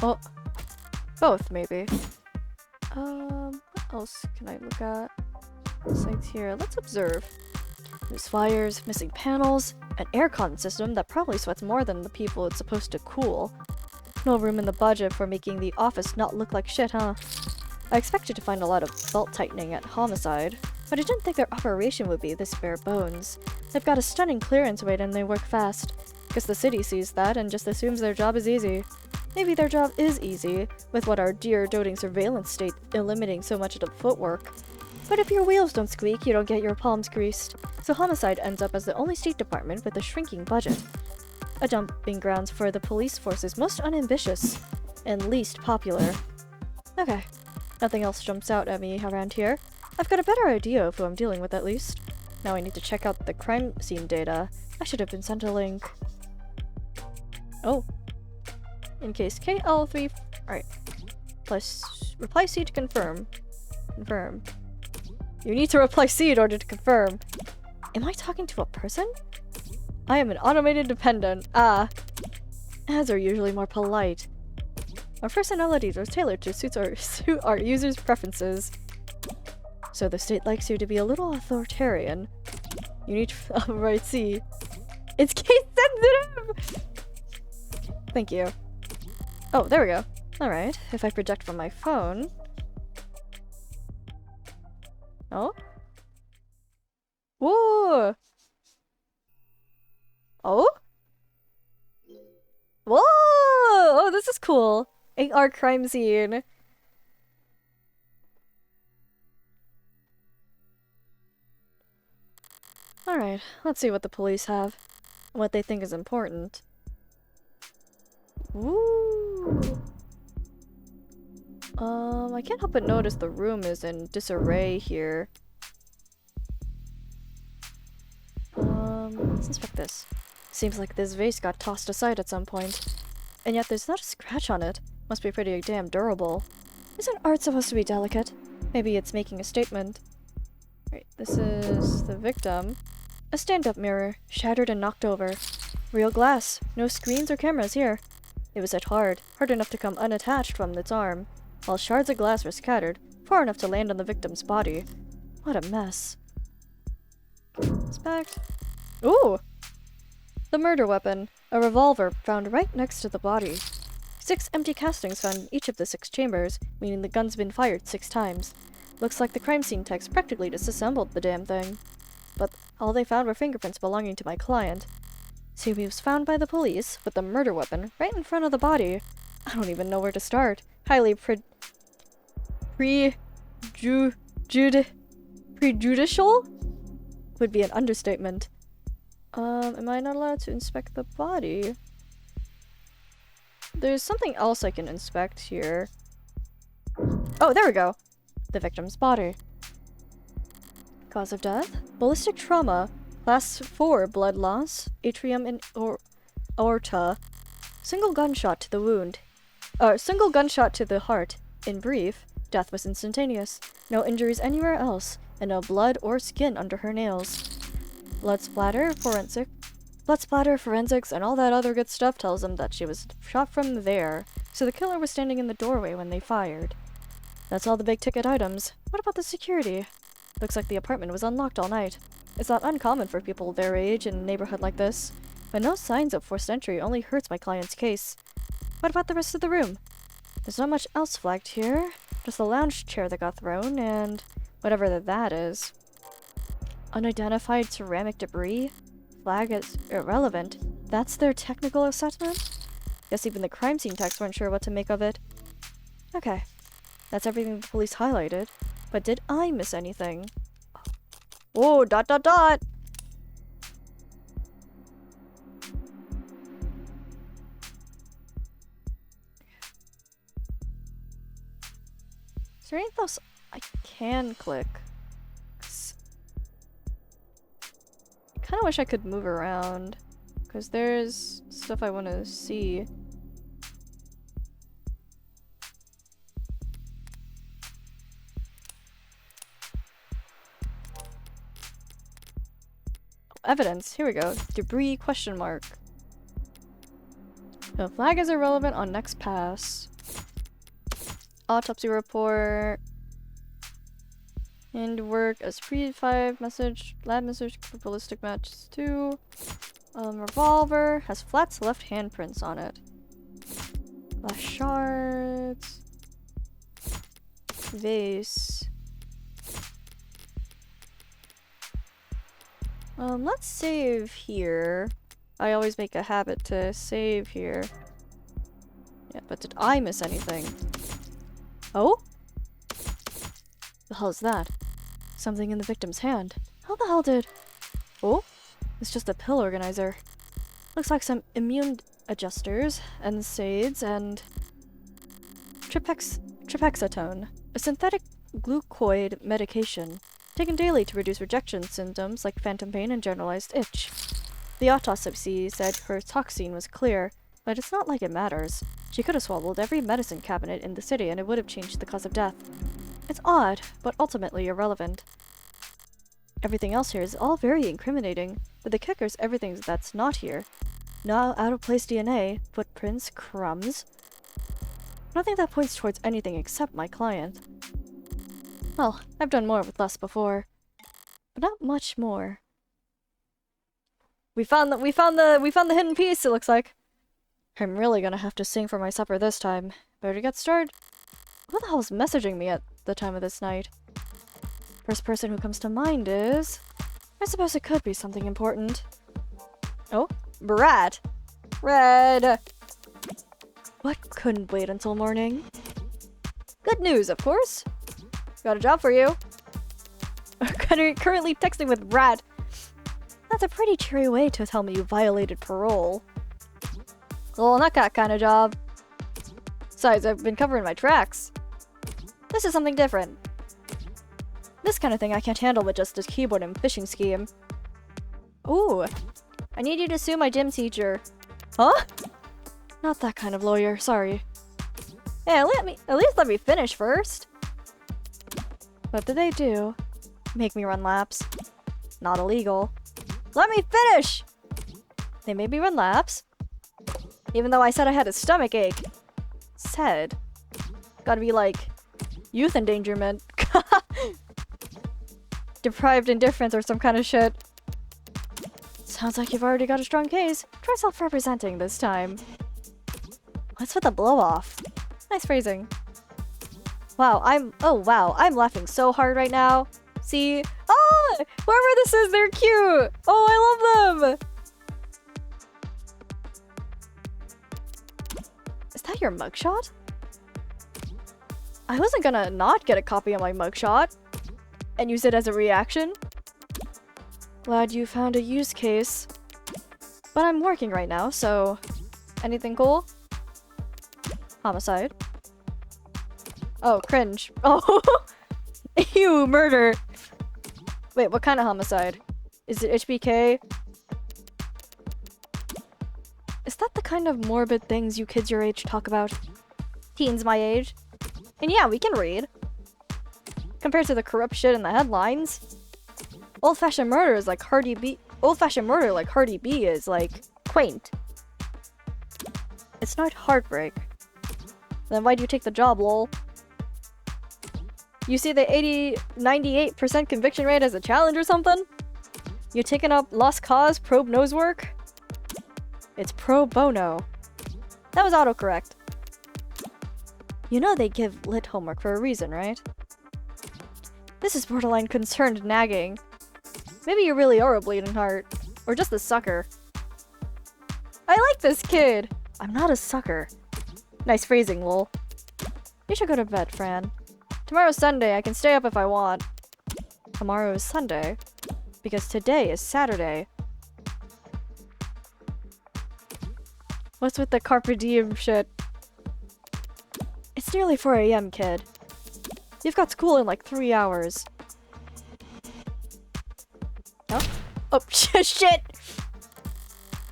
Well, both, maybe. What else can I look at? Sites here. Let's observe. There's fires, missing panels, an aircon system that probably sweats more than the people it's supposed to cool. No room in the budget for making the office not look like shit, huh? I expected to find a lot of belt tightening at Homicide, but I didn't think their operation would be this bare bones. They've got a stunning clearance rate and they work fast. Guess the city sees that and just assumes their job is easy. Maybe their job is easy, with what our dear doting surveillance state eliminating so much of the footwork. But if your wheels don't squeak, you don't get your palms greased. So Homicide ends up as the only state department with a shrinking budget. A dumping grounds for the police force's most unambitious and least popular. Okay, nothing else jumps out at me around here. I've got a better idea of who I'm dealing with at least. Now I need to check out the crime scene data. I should have been sent a link. Oh. In case KL3... Alright. Plus, reply C to confirm. Confirm. You need to reply C in order to confirm. Am I talking to a person? I am an automated dependent. Ads are usually more polite. Our personalities are tailored to suit our users' preferences. So the state likes you to be a little authoritarian. You need to right, C. It's case sensitive! Thank you. Oh, there we go. Alright, if I project from my phone... Oh? Whoa! Oh? Whoa! Oh, this is cool. AR crime scene. Alright, let's see what the police have. What they think is important. Ooh. I can't help but notice the room is in disarray here. Let's inspect this. Seems like this vase got tossed aside at some point. And yet there's not a scratch on it. Must be pretty damn durable. Isn't art supposed to be delicate? Maybe it's making a statement. Right, this is the victim. A stand-up mirror, shattered and knocked over. Real glass, no screens or cameras here. It was hit hard enough to come unattached from its arm, while shards of glass were scattered, far enough to land on the victim's body. What a mess. Inspect. Ooh! The murder weapon, a revolver found right next to the body. 6 empty castings found in each of the 6 chambers, meaning the gun's been fired 6 times. Looks like the crime scene techs practically disassembled the damn thing. But all they found were fingerprints belonging to my client. See, he was found by the police with the murder weapon right in front of the body. I don't even know where to start. Highly prejudicial would be an understatement. Am I not allowed to inspect the body? There's something else I can inspect here. Oh, there we go. The victim's body. Cause of death? Ballistic trauma. Class 4 blood loss. Atrium and aorta. Single gunshot to the wound. Single gunshot to the heart. In brief, death was instantaneous. No injuries anywhere else, and no blood or skin under her nails. Blood splatter, forensics, and all that other good stuff tells them that she was shot from there, so the killer was standing in the doorway when they fired. That's all the big ticket items. What about the security? Looks like the apartment was unlocked all night. It's not uncommon for people their age in a neighborhood like this, but no signs of forced entry only hurts my client's case. What about the rest of the room? There's not much else flagged here. Just the lounge chair that got thrown, and Whatever that is. Unidentified ceramic debris? Flag is irrelevant. That's their technical assessment? Guess even the crime scene techs weren't sure what to make of it. Okay. That's everything the police highlighted. But did I miss anything? Oh, dot dot dot! Is there anything else I can click? I kind of wish I could move around. Because there's stuff I want to see. Evidence. Here we go. Debris question mark. The flag is irrelevant on next pass. Autopsy report. And work as pre-5 message. Lab message for ballistic matches 2. Revolver has flat left handprints on it. Glass shards. Vase. Let's save here. I always make a habit to save here. Yeah, but did I miss anything? Oh? The hell is that? Something in the victim's hand. How the hell did... Oh? It's just a pill organizer. Looks like some immune adjusters, and NSAIDs, and... Tripexatone. A synthetic glucoid medication. Taken daily to reduce rejection symptoms like phantom pain and generalized itch. The autopsy said her toxin was clear, but it's not like it matters. She could have swallowed every medicine cabinet in the city and it would have changed the cause of death. It's odd, but ultimately irrelevant. Everything else here is all very incriminating, but the kicker's everything that's not here. No out-of-place DNA, footprints, crumbs. Nothing that points towards anything except my client. Well, I've done more with less before, but not much more. We found the hidden piece, it looks like. I'm really gonna have to sing for my supper this time. Better get started. Who the hell's messaging me at the time of this night? First person who comes to mind is... I suppose it could be something important. Oh, Brat. Red. What couldn't wait until morning? Good news, of course. Got a job for you. Currently texting with Brad. That's a pretty cheery way to tell me you violated parole. Well, not that kind of job. Besides, I've been covering my tracks. This is something different. This kind of thing I can't handle with just a keyboard and phishing scheme. Ooh. I need you to sue my gym teacher. Huh? Not that kind of lawyer, sorry. Hey, at least let me finish first. What did they do? Make me run laps. Not illegal. Let me finish! They made me run laps. Even though I said I had a stomach ache. Said. Gotta be like... youth endangerment. Deprived indifference or some kind of shit. Sounds like you've already got a strong case. Try self-representing this time. What's with the blow-off? Nice phrasing. Wow, I'm laughing so hard right now. See? Oh! Whoever this is, they're cute! Oh, I love them! Is that your mugshot? I wasn't gonna not get a copy of my mugshot and use it as a reaction. Glad you found a use case. But I'm working right now, so... anything cool? Homicide. Oh, cringe. Oh! Ew, murder! Wait, what kind of homicide? Is it HBK? Is that the kind of morbid things you kids your age talk about? Teens my age? And yeah, we can read. Compared to the corrupt shit in the headlines. Old-fashioned murder like Cardi B is, like, quaint. It's not heartbreak. Then why'd you take the job, lol? You see the 98% conviction rate as a challenge or something? You taking up lost cause probe nose work? It's pro bono. That was autocorrect. You know they give lit homework for a reason, right? This is borderline concerned nagging. Maybe you really are a bleeding heart. Or just a sucker. I like this kid! I'm not a sucker. Nice phrasing, lol. You should go to bed, Fran. Tomorrow's Sunday, I can stay up if I want. Tomorrow is Sunday. Because today is Saturday. What's with the carpe diem shit? It's nearly 4 AM, kid. You've got school in like 3 hours. Huh? Oh, shit!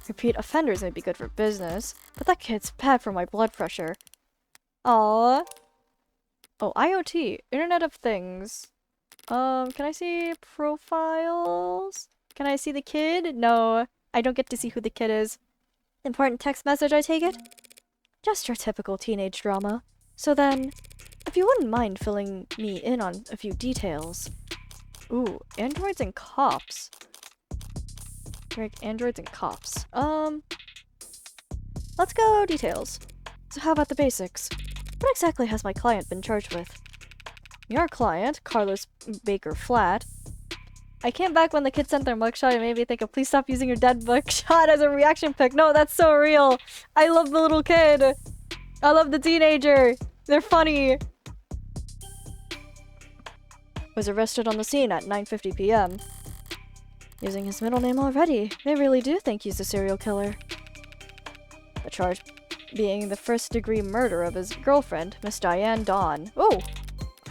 Repeat offenders may be good for business, but that kid's bad for my blood pressure. Aww. Oh, IoT. Internet of Things. Can I see profiles? Can I see the kid? No, I don't get to see who the kid is. Important text message, I take it? Just your typical teenage drama. So then, if you wouldn't mind filling me in on a few details. Ooh, androids and cops. Like androids and cops. Let's go details. So how about the basics? What exactly has my client been charged with? Your client, Carlos Baker Flat. I came back when the kid sent their mugshot and made me think of please stop using your dead mugshot as a reaction pic. No, that's so real. I love the little kid. I love the teenager. They're funny. Was arrested on the scene at 9:50 p.m. Using his middle name already. They really do think he's a serial killer. The charge being the first-degree murder of his girlfriend, Miss Diane Dawn. Oh!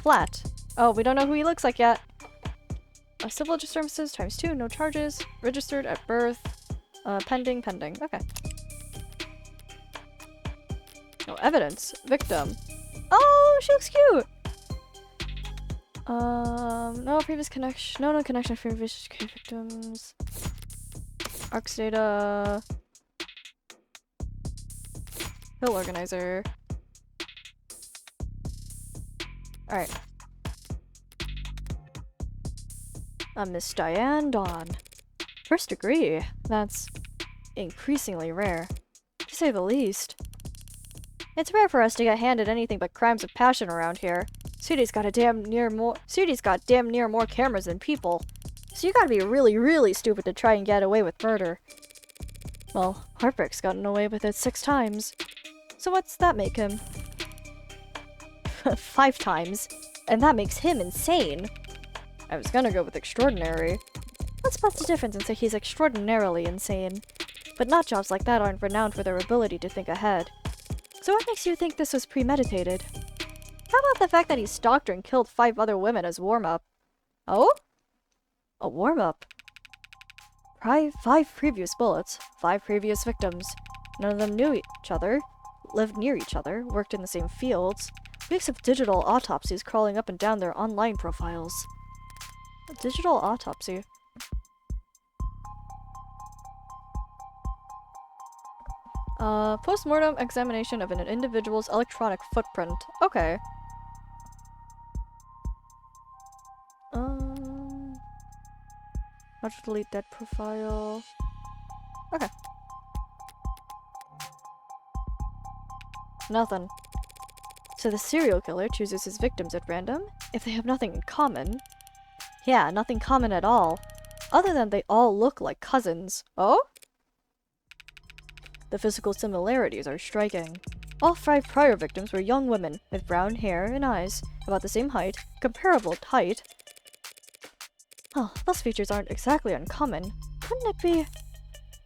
Flat. Oh, we don't know who he looks like yet. Civil disturbances ×2, no charges. Registered at birth. Pending. Okay. No evidence. Victim. Oh, she looks cute! No previous connection. No connection for previous victims. ARCS data. Pill organizer. Alright. Miss Diane Dawn. First degree. That's increasingly rare, to say the least. It's rare for us to get handed anything but crimes of passion around here. City's got damn near more cameras than people. So you gotta be really, really stupid to try and get away with murder. Well, Heartbreak's gotten away with it 6 times. So what's that make him? 5 times. And that makes him insane. I was gonna go with extraordinary. Let's spot the difference and say he's extraordinarily insane. But nut jobs like that aren't renowned for their ability to think ahead. So what makes you think this was premeditated? How about the fact that he stalked her and killed 5 other women as warm-up? Oh? A warm-up? 5 previous bullets, 5 previous victims. None of them knew each other, lived near each other, worked in the same fields. Weeks of digital autopsies crawling up and down their online profiles. A digital autopsy? Post-mortem examination of an individual's electronic footprint. Okay. How to delete that profile. Okay. Nothing. So the serial killer chooses his victims at random if they have nothing in common. Yeah, nothing common at all. Other than they all look like cousins. Oh? The physical similarities are striking. All 5 prior victims were young women with brown hair and eyes, about the same height, comparable height. Oh, those features aren't exactly uncommon. Couldn't it be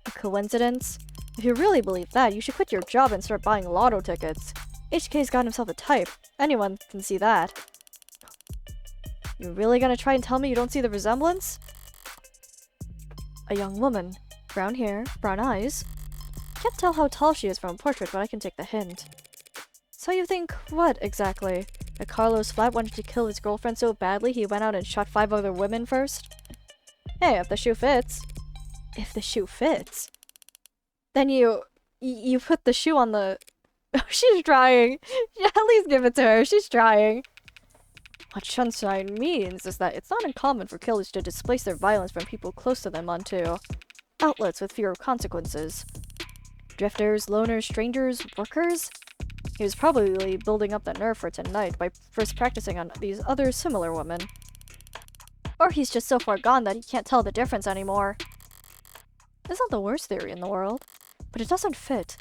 a coincidence? If you really believe that, you should quit your job and start buying lotto tickets. HK's got himself a type. Anyone can see that. You really gonna try and tell me you don't see the resemblance? A young woman. Brown hair, brown eyes. Can't tell how tall she is from a portrait, but I can take the hint. So you think what, exactly? That Carlos Flat wanted to kill his girlfriend so badly he went out and shot 5 other women first? Hey, if the shoe fits. If the shoe fits? Then you put the shoe on the... Oh, she's trying. Yeah, at least give it to her. She's trying. What Sunshine means is that it's not uncommon for killers to displace their violence from people close to them onto outlets with fewer consequences. Drifters, loners, strangers, workers? He was probably building up that nerve for tonight by first practicing on these other similar women. Or he's just so far gone that he can't tell the difference anymore. This isn't the worst theory in the world, but it doesn't fit.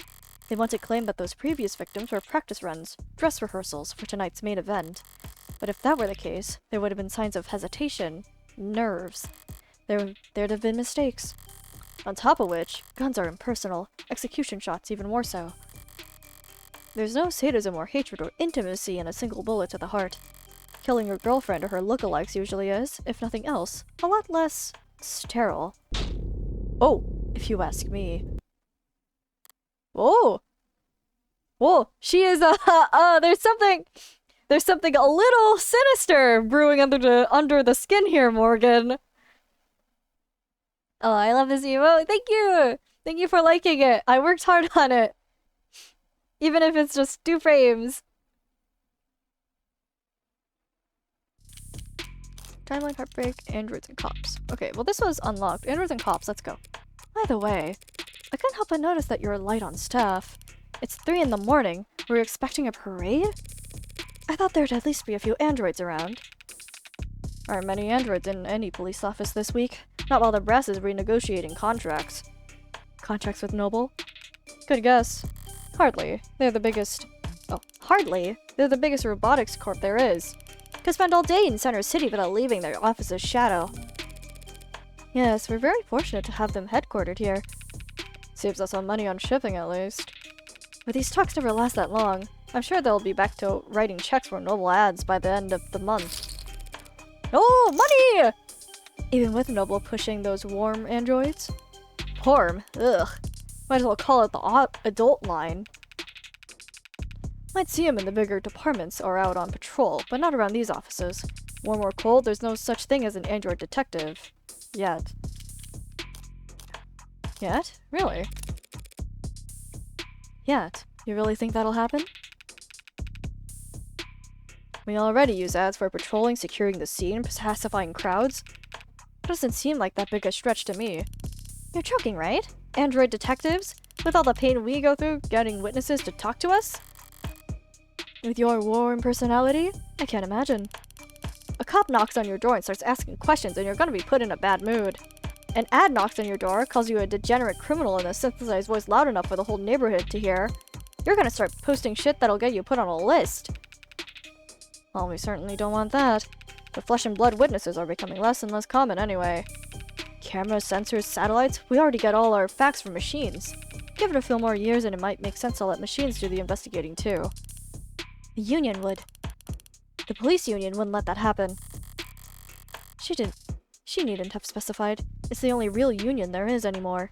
They want to claim that those previous victims were practice runs, dress rehearsals for tonight's main event. But if that were the case, there would have been signs of hesitation, nerves. There'd have been mistakes. On top of which, guns are impersonal, execution shots even more so. There's no sadism or hatred or intimacy in a single bullet to the heart. Killing your girlfriend or her lookalikes usually is, if nothing else, a lot less sterile. Oh, if you ask me. Whoa! Whoa, she is, there's something a little sinister brewing under the skin here, Morgan. Oh, I love this emote. Thank you! Thank you for liking it. I worked hard on it. Even if it's just 2 frames. Timeline, Heartbreak, Androids, and Cops. Okay, well this was unlocked. Androids and Cops, let's go. By the way, I couldn't help but notice that you're light on staff. It's 3 in the morning. Were you expecting a parade? I thought there'd at least be a few androids around. Aren't many androids in any police office this week. Not while the brass is renegotiating contracts. Contracts with Noble? Good guess. Hardly. They're the biggest... Oh, hardly? They're the biggest robotics corp there is. Could spend all day in Center City without leaving their office's shadow. Yes, we're very fortunate to have them headquartered here. Saves us some money on shipping at least. But these talks never last that long. I'm sure they'll be back to writing checks for Noble ads by the end of the month. Oh, money! Even with Noble pushing those warm androids? Warm? Ugh. Might as well call it the adult line. Might see him in the bigger departments or out on patrol, but not around these offices. Warm or cold, there's no such thing as an android detective. Yet. Yet? Really? Yet. You really think that'll happen? We already use ads for patrolling, securing the scene, pacifying crowds. Doesn't seem like that big a stretch to me. You're joking, right? Android detectives? With all the pain we go through getting witnesses to talk to us? With your warm personality? I can't imagine. A cop knocks on your door and starts asking questions and you're gonna be put in a bad mood. An ad knocks on your door, calls you a degenerate criminal in a synthesized voice loud enough for the whole neighborhood to hear. You're gonna start posting shit that'll get you put on a list. Well, we certainly don't want that. The flesh and blood witnesses are becoming less and less common anyway. Cameras, sensors, satellites, we already get all our facts from machines. Give it a few more years and it might make sense to let machines do the investigating too. The union would. The police union wouldn't let that happen. She needn't have specified. It's the only real union there is anymore.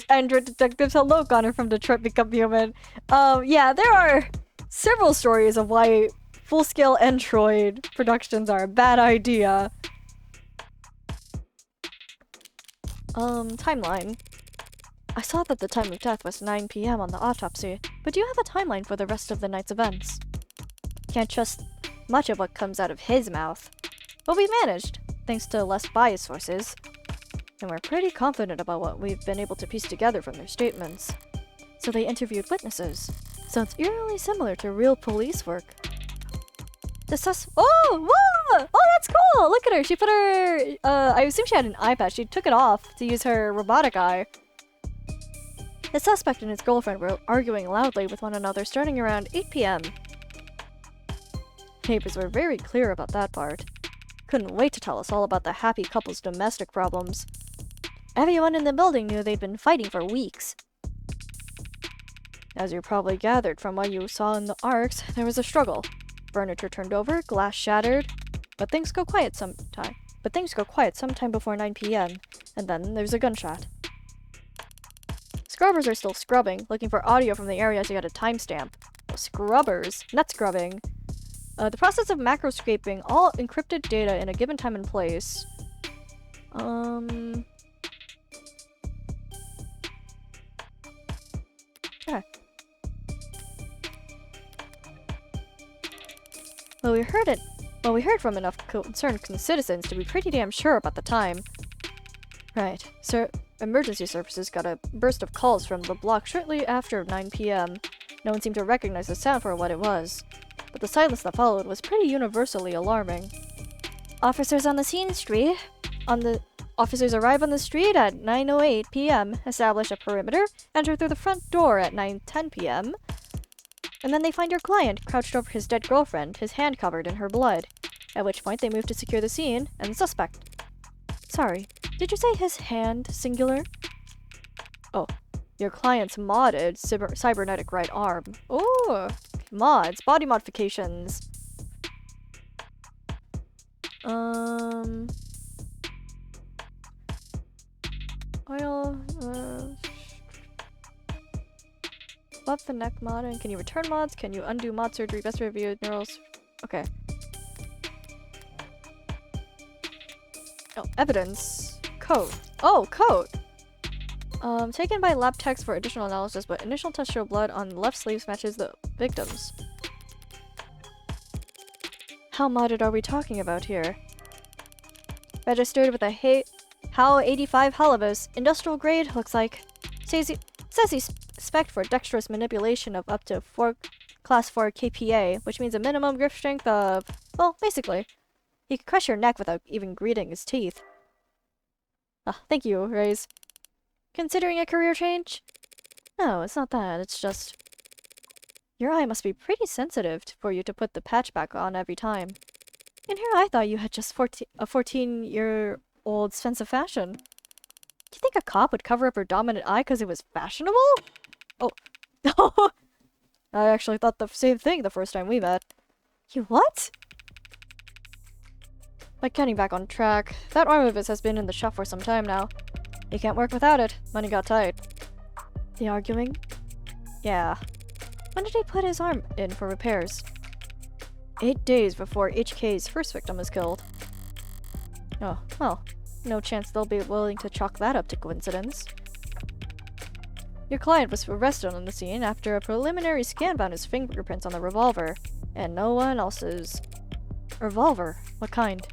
Android detectives, hello, Connor from Detroit Become Human. Yeah, there are several stories of why full-scale Android productions are a bad idea. Timeline. I saw that the time of death was 9 p.m. on the autopsy, but do you have a timeline for the rest of the night's events? Can't trust much of what comes out of his mouth. But we managed, thanks to less biased sources. And we're pretty confident about what we've been able to piece together from their statements. So they interviewed witnesses. Sounds eerily similar to real police work. Oh, whoa! Oh, that's cool! Look at her! She put her... I assume she had an eye patch. She took it off to use her robotic eye. The suspect and his girlfriend were arguing loudly with one another starting around 8 p.m. Neighbors were very clear about that part. Couldn't wait to tell us all about the happy couple's domestic problems. Everyone in the building knew they'd been fighting for weeks. As you probably gathered from what you saw in the arcs, there was a struggle. Furniture turned over, glass shattered, but things go quiet sometime before 9 p.m., and then there's a gunshot. Scrubbers are still scrubbing, looking for audio from the area to get a timestamp. Scrubbers, not scrubbing. The process of macro scraping all encrypted data in a given time and place. Yeah. Well, we heard from enough concerned citizens to be pretty damn sure about the time. Right. Emergency services got a burst of calls from the block shortly after 9 p.m. No one seemed to recognize the sound for what it was. But the silence that followed was pretty universally alarming. Officers on the scene street. Officers arrive on the street at 9:08 p.m., establish a perimeter, enter through the front door at 9:10 p.m., and then they find your client crouched over his dead girlfriend, his hand covered in her blood. At which point they move to secure the scene and the suspect. Sorry, did you say his hand, singular? Oh, your client's modded cybernetic right arm. Oh, mods, body modifications. Oil, buff the neck mod, and can you return mods? Can you undo mod surgery? Best review, neurals. Okay. Oh, evidence. Code. Oh, code! Taken by lab techs for additional analysis, but initial tests show blood on the left sleeves matches the victim's. How modded are we talking about here? Registered with a HAL 85 Halibus. Industrial grade, looks like. Says he's spec'd for dexterous manipulation of up to Class 4 KPA, which means a minimum grip strength of, well, basically. He could crush your neck without even grating his teeth. Ah, thank you, Raze. Considering a career change? No, it's not that, it's just... Your eye must be pretty sensitive for you to put the patch back on every time. In here I thought you had just a 14-year-old sense of fashion. Do you think a cop would cover up her dominant eye because it was fashionable? Oh. I actually thought the same thing the first time we met. You what? Like getting back on track. That arm of his has been in the shop for some time now. He can't work without it. Money got tight. The arguing? Yeah. When did he put his arm in for repairs? 8 days before HK's first victim was killed. Oh, well. No chance they'll be willing to chalk that up to coincidence. Your client was arrested on the scene after a preliminary scan found his fingerprints on the revolver. And no one else's. Revolver? What kind?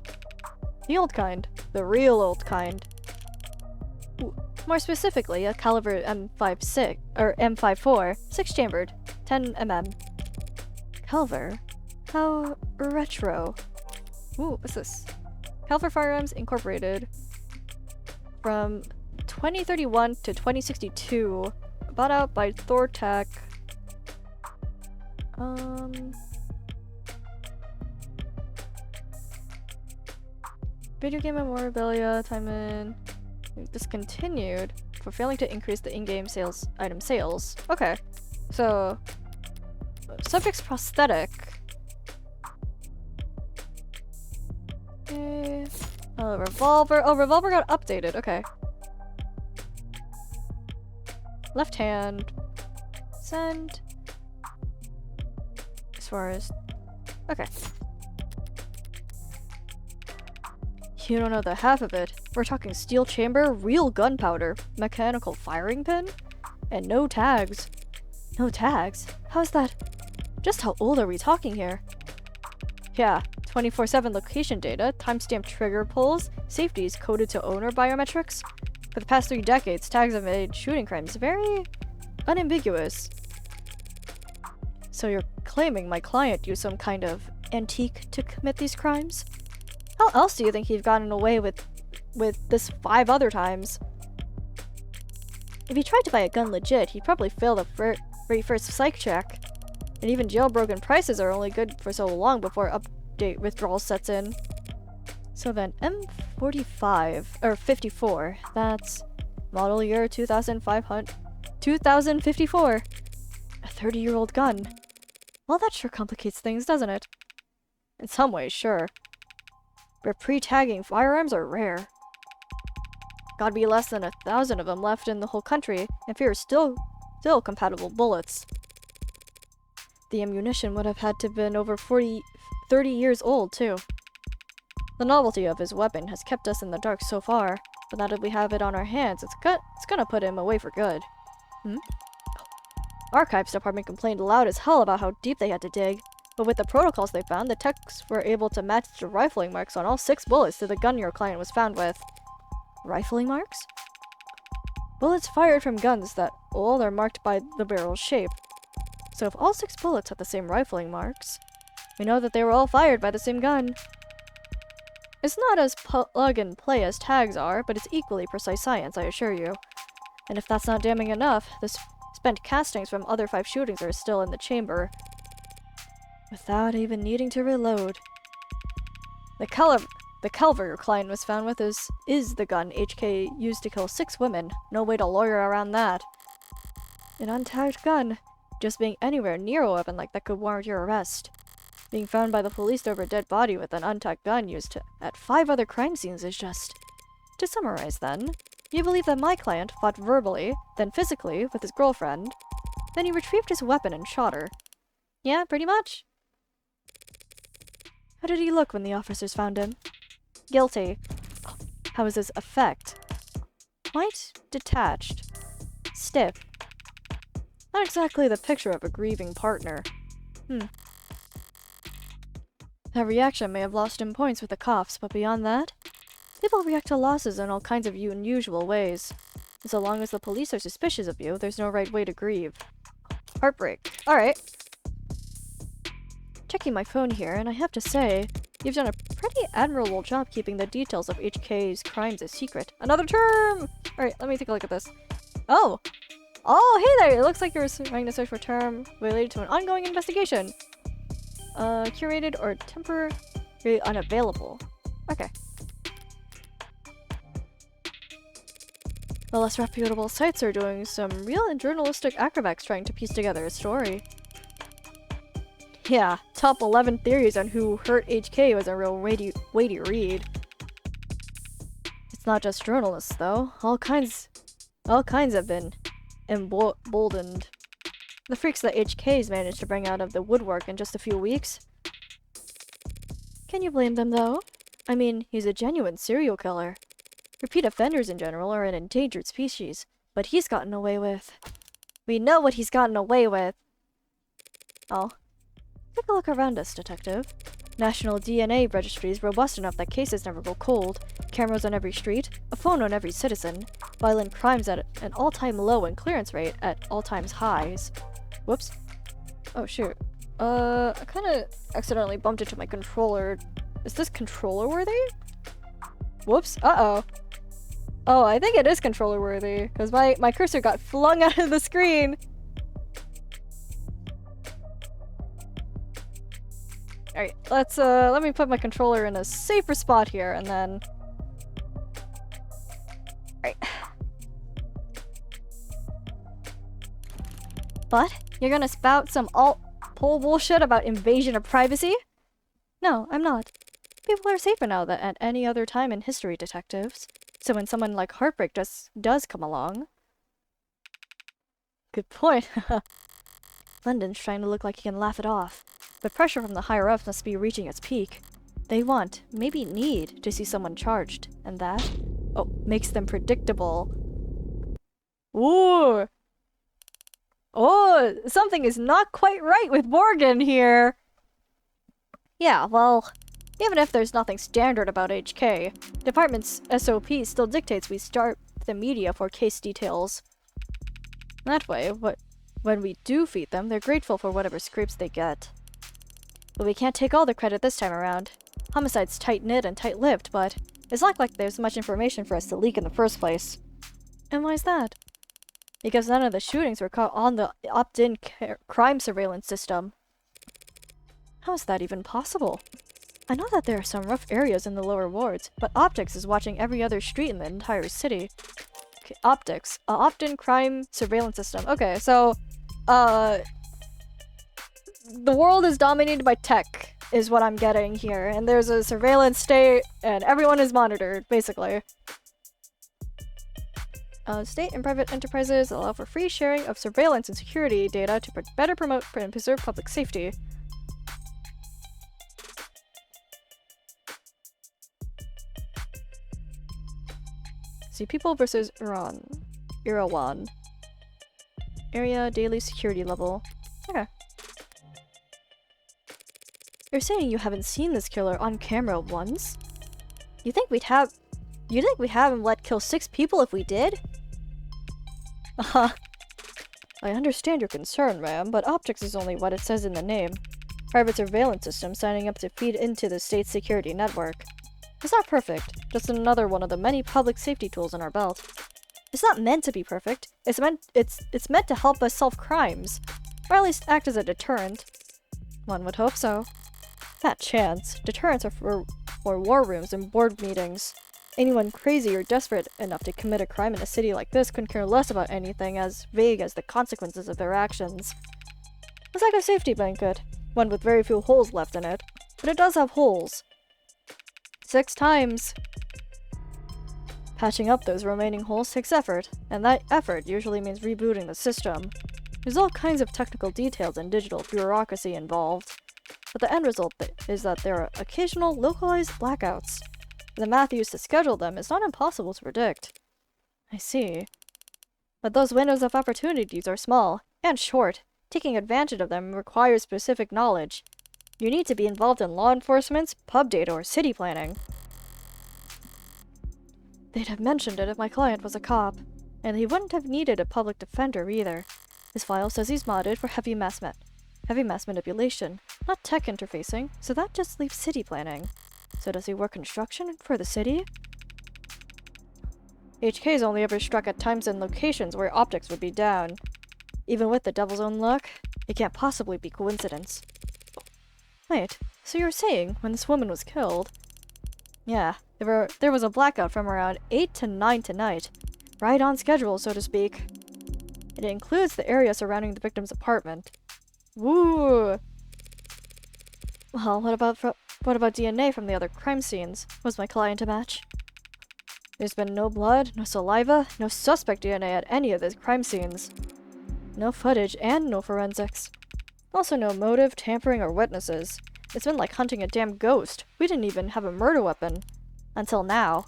The old kind. The real old kind. Ooh. More specifically, a caliber M56 or M54, 6-chambered, 10 mm. Calver? How retro. Ooh, what's this? Calver Firearms Incorporated. From 2031 to 2062. Bought out by Thortec. Video game memorabilia, time in. Discontinued for failing to increase the in-game item sales. Okay. So subject's prosthetic. Okay. Oh, revolver. Oh, revolver got updated. Okay. Left hand. Send. As far as... Okay. You don't know the half of it. We're talking steel chamber, real gunpowder, mechanical firing pin, and no tags. No tags? How's that? Just how old are we talking here? Yeah, 24/7 location data, timestamp trigger pulls, safeties coded to owner biometrics. For the past 3 decades, tags have made shooting crimes very unambiguous. So you're claiming my client used some kind of antique to commit these crimes? How else do you think he'd gotten away with this 5 other times? If he tried to buy a gun legit, he'd probably fail the very first psych check. And even jailbroken prices are only good for so long before update withdrawal sets in. So then M45 or 54, that's model year 2054. A 30-year-old gun. Well, that sure complicates things, doesn't it? In some ways, sure. But pre-tagging firearms are rare. Gotta be less than 1,000 of them left in the whole country, and fewer still compatible bullets. The ammunition would have had to have been over 30 years old, too. The novelty of his weapon has kept us in the dark so far, but now that we have it on our hands, it's gonna put him away for good. Archives department complained loud as hell about how deep they had to dig. But with the protocols they found, the techs were able to match the rifling marks on all 6 bullets to the gun your client was found with. Rifling marks? Bullets fired from guns that old are marked by the barrel's shape. So if all 6 bullets had the same rifling marks, we know that they were all fired by the same gun. It's not as plug and play as tags are, but it's equally precise science, I assure you. And if that's not damning enough, the spent castings from other 5 shootings are still in the chamber, without even needing to reload. The caliber your client was found with is the gun HK used to kill 6 women. No way to lawyer around that. An untagged gun. Just being anywhere near a weapon like that could warrant your arrest. Being found by the police over a dead body with an untagged gun used at 5 other crime scenes is just... To summarize then, you believe that my client fought verbally, then physically, with his girlfriend, then he retrieved his weapon and shot her. Yeah, pretty much. How did he look when the officers found him? Guilty. How was his effect? Quite detached. Stiff. Not exactly the picture of a grieving partner. That reaction may have lost him points with the cops, but beyond that, people react to losses in all kinds of unusual ways. And so long as the police are suspicious of you, there's no right way to grieve. Heartbreak. Alright. Checking my phone here, and I have to say, you've done a pretty admirable job keeping the details of HK's crimes a secret. Another term! Alright, let me take a look at this. Oh! Oh, hey there! It looks like you're trying to search for a term related to an ongoing investigation. Curated or temporarily unavailable. Okay. The less reputable sites are doing some real journalistic acrobats trying to piece together a story. Yeah, top 11 theories on who hurt HK was a real weighty read. It's not just journalists, though. All kinds have been emboldened. The freaks that HK's managed to bring out of the woodwork in just a few weeks. Can you blame them, though? I mean, he's a genuine serial killer. Repeat offenders in general are an endangered species, but he's gotten away with... We know what he's gotten away with! Oh. Take a look around us, Detective. National DNA registry is robust enough that cases never go cold. Cameras on every street, a phone on every citizen, violent crimes at an all-time low and clearance rate at all-time highs. Whoops. Oh, shoot. I kinda accidentally bumped into my controller. Is this controller worthy? Whoops. Uh-oh. Oh, I think it is controller worthy, because my cursor got flung out of the screen. Alright, let me put my controller in a safer spot here, and then... Alright. What? You're gonna spout some alt-pole bullshit about invasion of privacy? No, I'm not. People are safer now than at any other time in history, detectives. So when someone like Heartbreak does come along... Good point. London's trying to look like he can laugh it off. But pressure from the higher-ups must be reaching its peak. They want, maybe need, to see someone charged. And that? Oh, makes them predictable. Ooh! Oh, something is not quite right with Morgan here! Yeah, well, even if there's nothing standard about HK, Department's SOP still dictates we start the media for case details. That way, when we do feed them, they're grateful for whatever scrapes they get. But we can't take all the credit this time around. Homicide's tight-knit and tight-lipped, but it's not like there's much information for us to leak in the first place. And why's that? Because none of the shootings were caught on the opt-in crime surveillance system. How is that even possible? I know that there are some rough areas in the lower wards, but Optics is watching every other street in the entire city. Okay, Optics. Opt-in crime surveillance system. Okay, so, the world is dominated by tech, is what I'm getting here. And there's a surveillance state, and everyone is monitored, basically. State and private enterprises allow for free sharing of surveillance and security data to better promote and preserve public safety. See, People versus Erawan. Area daily security level. Okay. You're saying you haven't seen this killer on camera once? You think we'd have him let kill 6 people if we did? I understand your concern, ma'am, but Optics is only what it says in the name. Private surveillance system signing up to feed into the state's security network. It's not perfect, just another one of the many public safety tools in our belt. It's not meant to be perfect. It's meant to help us solve crimes, or at least act as a deterrent. One would hope so. Fat chance. Deterrents are for war rooms and board meetings. Anyone crazy or desperate enough to commit a crime in a city like this couldn't care less about anything as vague as the consequences of their actions. It's like a safety blanket, one with very few holes left in it, but it does have holes. 6 times. Patching up those remaining holes takes effort, and that effort usually means rebooting the system. There's all kinds of technical details and digital bureaucracy involved, but the end result is that there are occasional localized blackouts. The math used to schedule them is not impossible to predict. I see. But those windows of opportunities are small and short. Taking advantage of them requires specific knowledge. You need to be involved in law enforcement, pub data, or city planning. They'd have mentioned it if my client was a cop, and he wouldn't have needed a public defender either. His file says he's modded for heavy mass manipulation, not tech interfacing, so that just leaves city planning. So does he work construction for the city? HK's only ever struck at times and locations where optics would be down. Even with the devil's own luck, it can't possibly be coincidence. Wait, so you're saying when this woman was killed? Yeah, there was a blackout from around 8 to 9 tonight. Right on schedule, so to speak. It includes the area surrounding the victim's apartment. Woo! Well, what about DNA from the other crime scenes? Was my client a match? There's been no blood, no saliva, no suspect DNA at any of these crime scenes. No footage and no forensics. Also no motive, tampering, or witnesses. It's been like hunting a damn ghost. We didn't even have a murder weapon. Until now.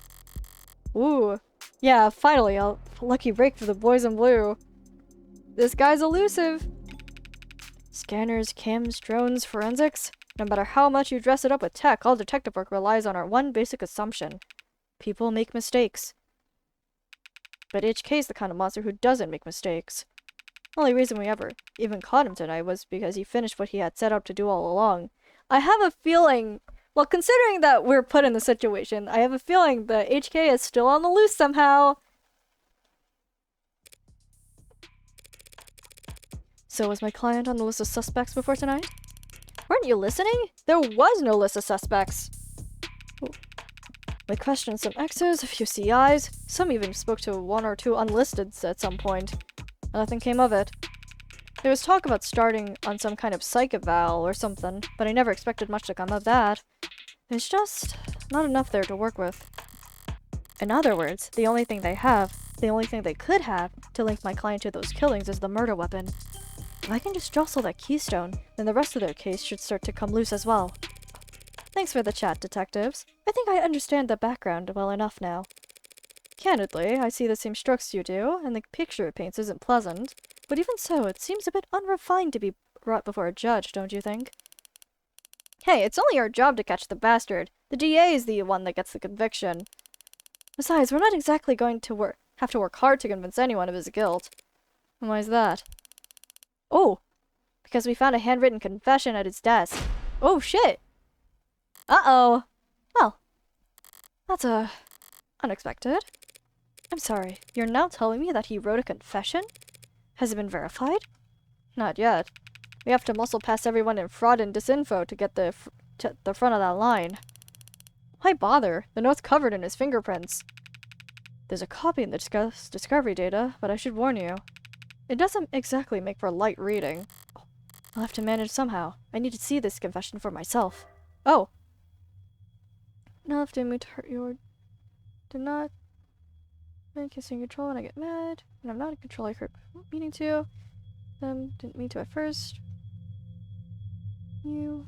Ooh. Yeah, finally, a lucky break for the boys in blue. This guy's elusive. Scanners, cams, drones, forensics. No matter how much you dress it up with tech, all detective work relies on our one basic assumption. People make mistakes. But HK's the kind of monster who doesn't make mistakes. The only reason we ever even caught him tonight was because he finished what he had set out to do all along. I have a feeling, well, considering that we're put in the situation, I have a feeling that HK is still on the loose somehow. So was my client on the list of suspects before tonight? Weren't you listening? There was no list of suspects. Ooh. We questioned some X's, a few CIs, some even spoke to 1 or 2 unlisteds at some point. Nothing came of it. There was talk about starting on some kind of psych eval or something, but I never expected much to come of that. There's just not enough there to work with. In other words, the only thing they could have, to link my client to those killings is the murder weapon. If I can just jostle that keystone, then the rest of their case should start to come loose as well. Thanks for the chat, detectives. I think I understand the background well enough now. Candidly, I see the same strokes you do, and the picture it paints isn't pleasant. But even so, it seems a bit unrefined to be brought before a judge, don't you think? Hey, it's only our job to catch the bastard. The DA is the one that gets the conviction. Besides, we're not exactly going to have to work hard to convince anyone of his guilt. And why is that? Oh! Because we found a handwritten confession at his desk. Oh, shit! Uh-oh! Well, that's, unexpected. I'm sorry, you're now telling me that he wrote a confession? Has it been verified? Not yet. We have to muscle past everyone in fraud and disinfo to get the front of that line. Why bother? The note's covered in his fingerprints. There's a copy in the discovery data, but I should warn you. It doesn't exactly make for light reading. I'll have to manage somehow. I need to see this confession for myself. Oh! Enough didn't mean to hurt you or did not. I'm kissing control when I get mad. When I'm not in control, I hurt meaning to. Didn't mean to at first. You.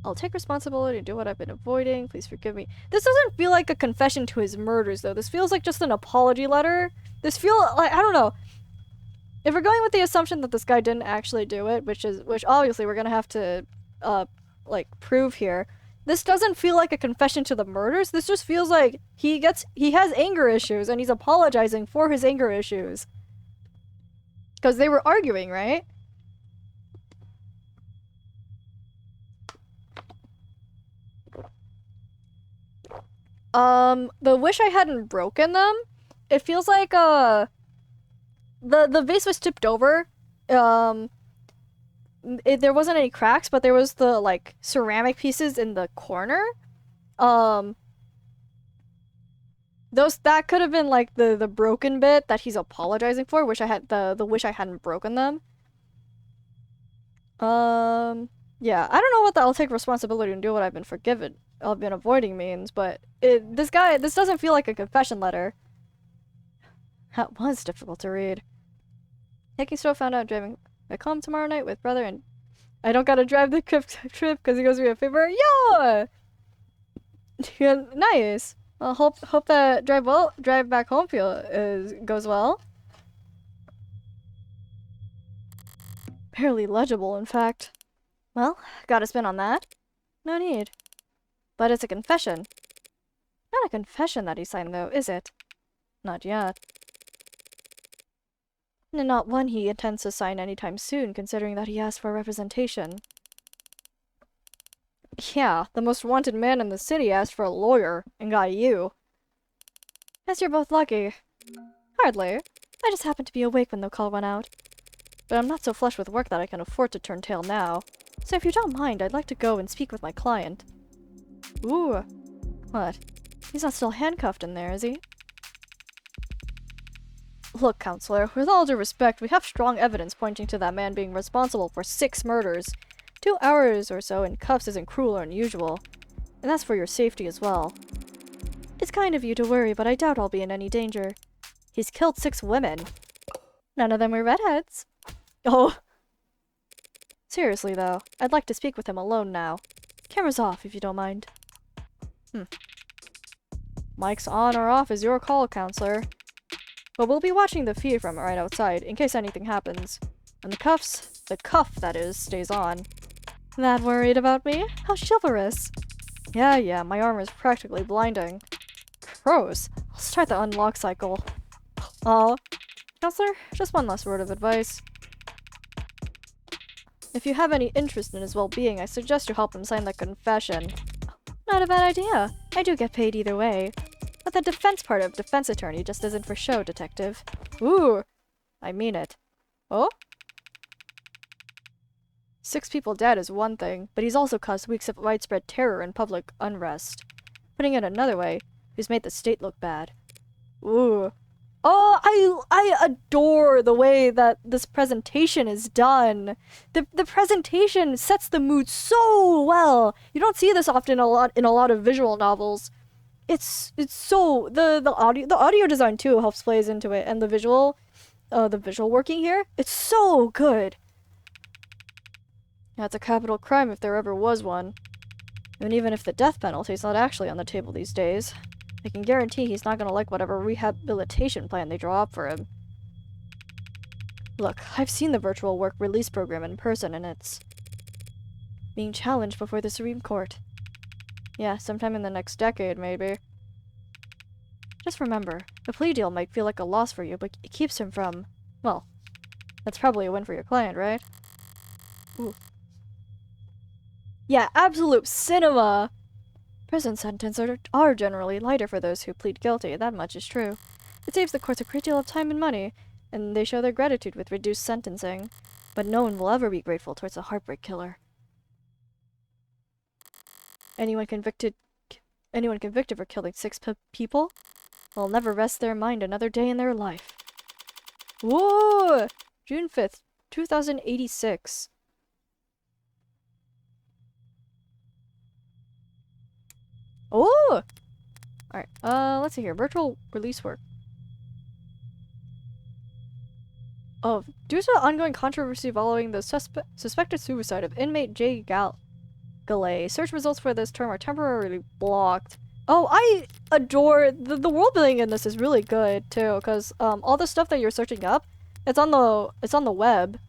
I'll take responsibility and do what I've been avoiding. Please forgive me. This doesn't feel like a confession to his murders, though. This feels like just an apology letter. This feels like, I don't know. If we're going with the assumption that this guy didn't actually do it, which obviously we're gonna have to, like, prove here. This doesn't feel like a confession to the murders. This just feels like he has anger issues and he's apologizing for his anger issues. Because they were arguing, right? The wish I hadn't broken them. It feels like the vase was tipped over. There wasn't any cracks, but there was the like ceramic pieces in the corner. Um, those that could have been like the broken bit that he's apologizing for. Wish I had the wish I hadn't broken them. Yeah, I don't know what the I'll take responsibility and do what I've been forgiven. I've been avoiding means, but this doesn't feel like a confession letter. That was difficult to read. Taking Stowe found out driving back home tomorrow night with brother, and I don't gotta drive the trip because he goes to me a favor. Yeah! Yeah, nice. Well, hope that drive back home goes well. Barely legible, in fact. Well, gotta spin on that. No need. But it's a confession. Not a confession that he signed, though, is it? Not yet. And not one he intends to sign anytime soon, considering that he asked for representation. Yeah, the most wanted man in the city asked for a lawyer, and got you. Guess you're both lucky. Hardly. I just happened to be awake when the call went out. But I'm not so flush with work that I can afford to turn tail now. So if you don't mind, I'd like to go and speak with my client. Ooh. What? He's not still handcuffed in there, is he? Look, counselor, with all due respect, we have strong evidence pointing to that man being responsible for 6 murders. 2 hours or so in cuffs isn't cruel or unusual. And that's for your safety as well. It's kind of you to worry, but I doubt I'll be in any danger. He's killed 6 women. None of them were redheads. Oh. Seriously, though, I'd like to speak with him alone now. Camera's off, if you don't mind. Mic's on or off is your call, counselor. But we'll be watching the feed from right outside, in case anything happens. And the cuff, that is, stays on. That worried about me? How chivalrous. Yeah, my armor's practically blinding. Gross. I'll start the unlock cycle. Oh. Counselor, just one last word of advice. If you have any interest in his well-being, I suggest you help him sign the confession. Not a bad idea. I do get paid either way. But the defense part of defense attorney just isn't for show, detective. Ooh! I mean it. Oh? 6 people dead is one thing, but he's also caused weeks of widespread terror and public unrest. Putting it another way, he's made the state look bad. Ooh. Oh, I adore the way that this presentation is done. The presentation sets the mood so well. You don't see this often in a lot of visual novels. It's so the audio design too helps plays into it, and the visual working here, it's so good. That's a capital crime if there ever was one. And even if the death penalty is not actually on the table these days, I can guarantee he's not gonna like whatever rehabilitation plan they draw up for him. Look, I've seen the virtual work release program in person, and it's being challenged before the Supreme Court. Yeah, sometime in the next decade, maybe. Just remember, the plea deal might feel like a loss for you, but it keeps him from... Well, that's probably a win for your client, right? Ooh. Yeah, absolute cinema! Prison sentences are generally lighter for those who plead guilty, that much is true. It saves the courts a great deal of time and money, and they show their gratitude with reduced sentencing. But no one will ever be grateful towards a heartbreak killer. Anyone convicted for killing 6 people will never rest their mind another day in their life. Whoa! June 5th, 2086. Oh! Alright, let's see here. Virtual release work. Oh, due to ongoing controversy following the suspected suicide of inmate Jay Galay, search results for this term are temporarily blocked. Oh, I adore the world building in this is really good too, because all the stuff that you're searching up, it's on the web.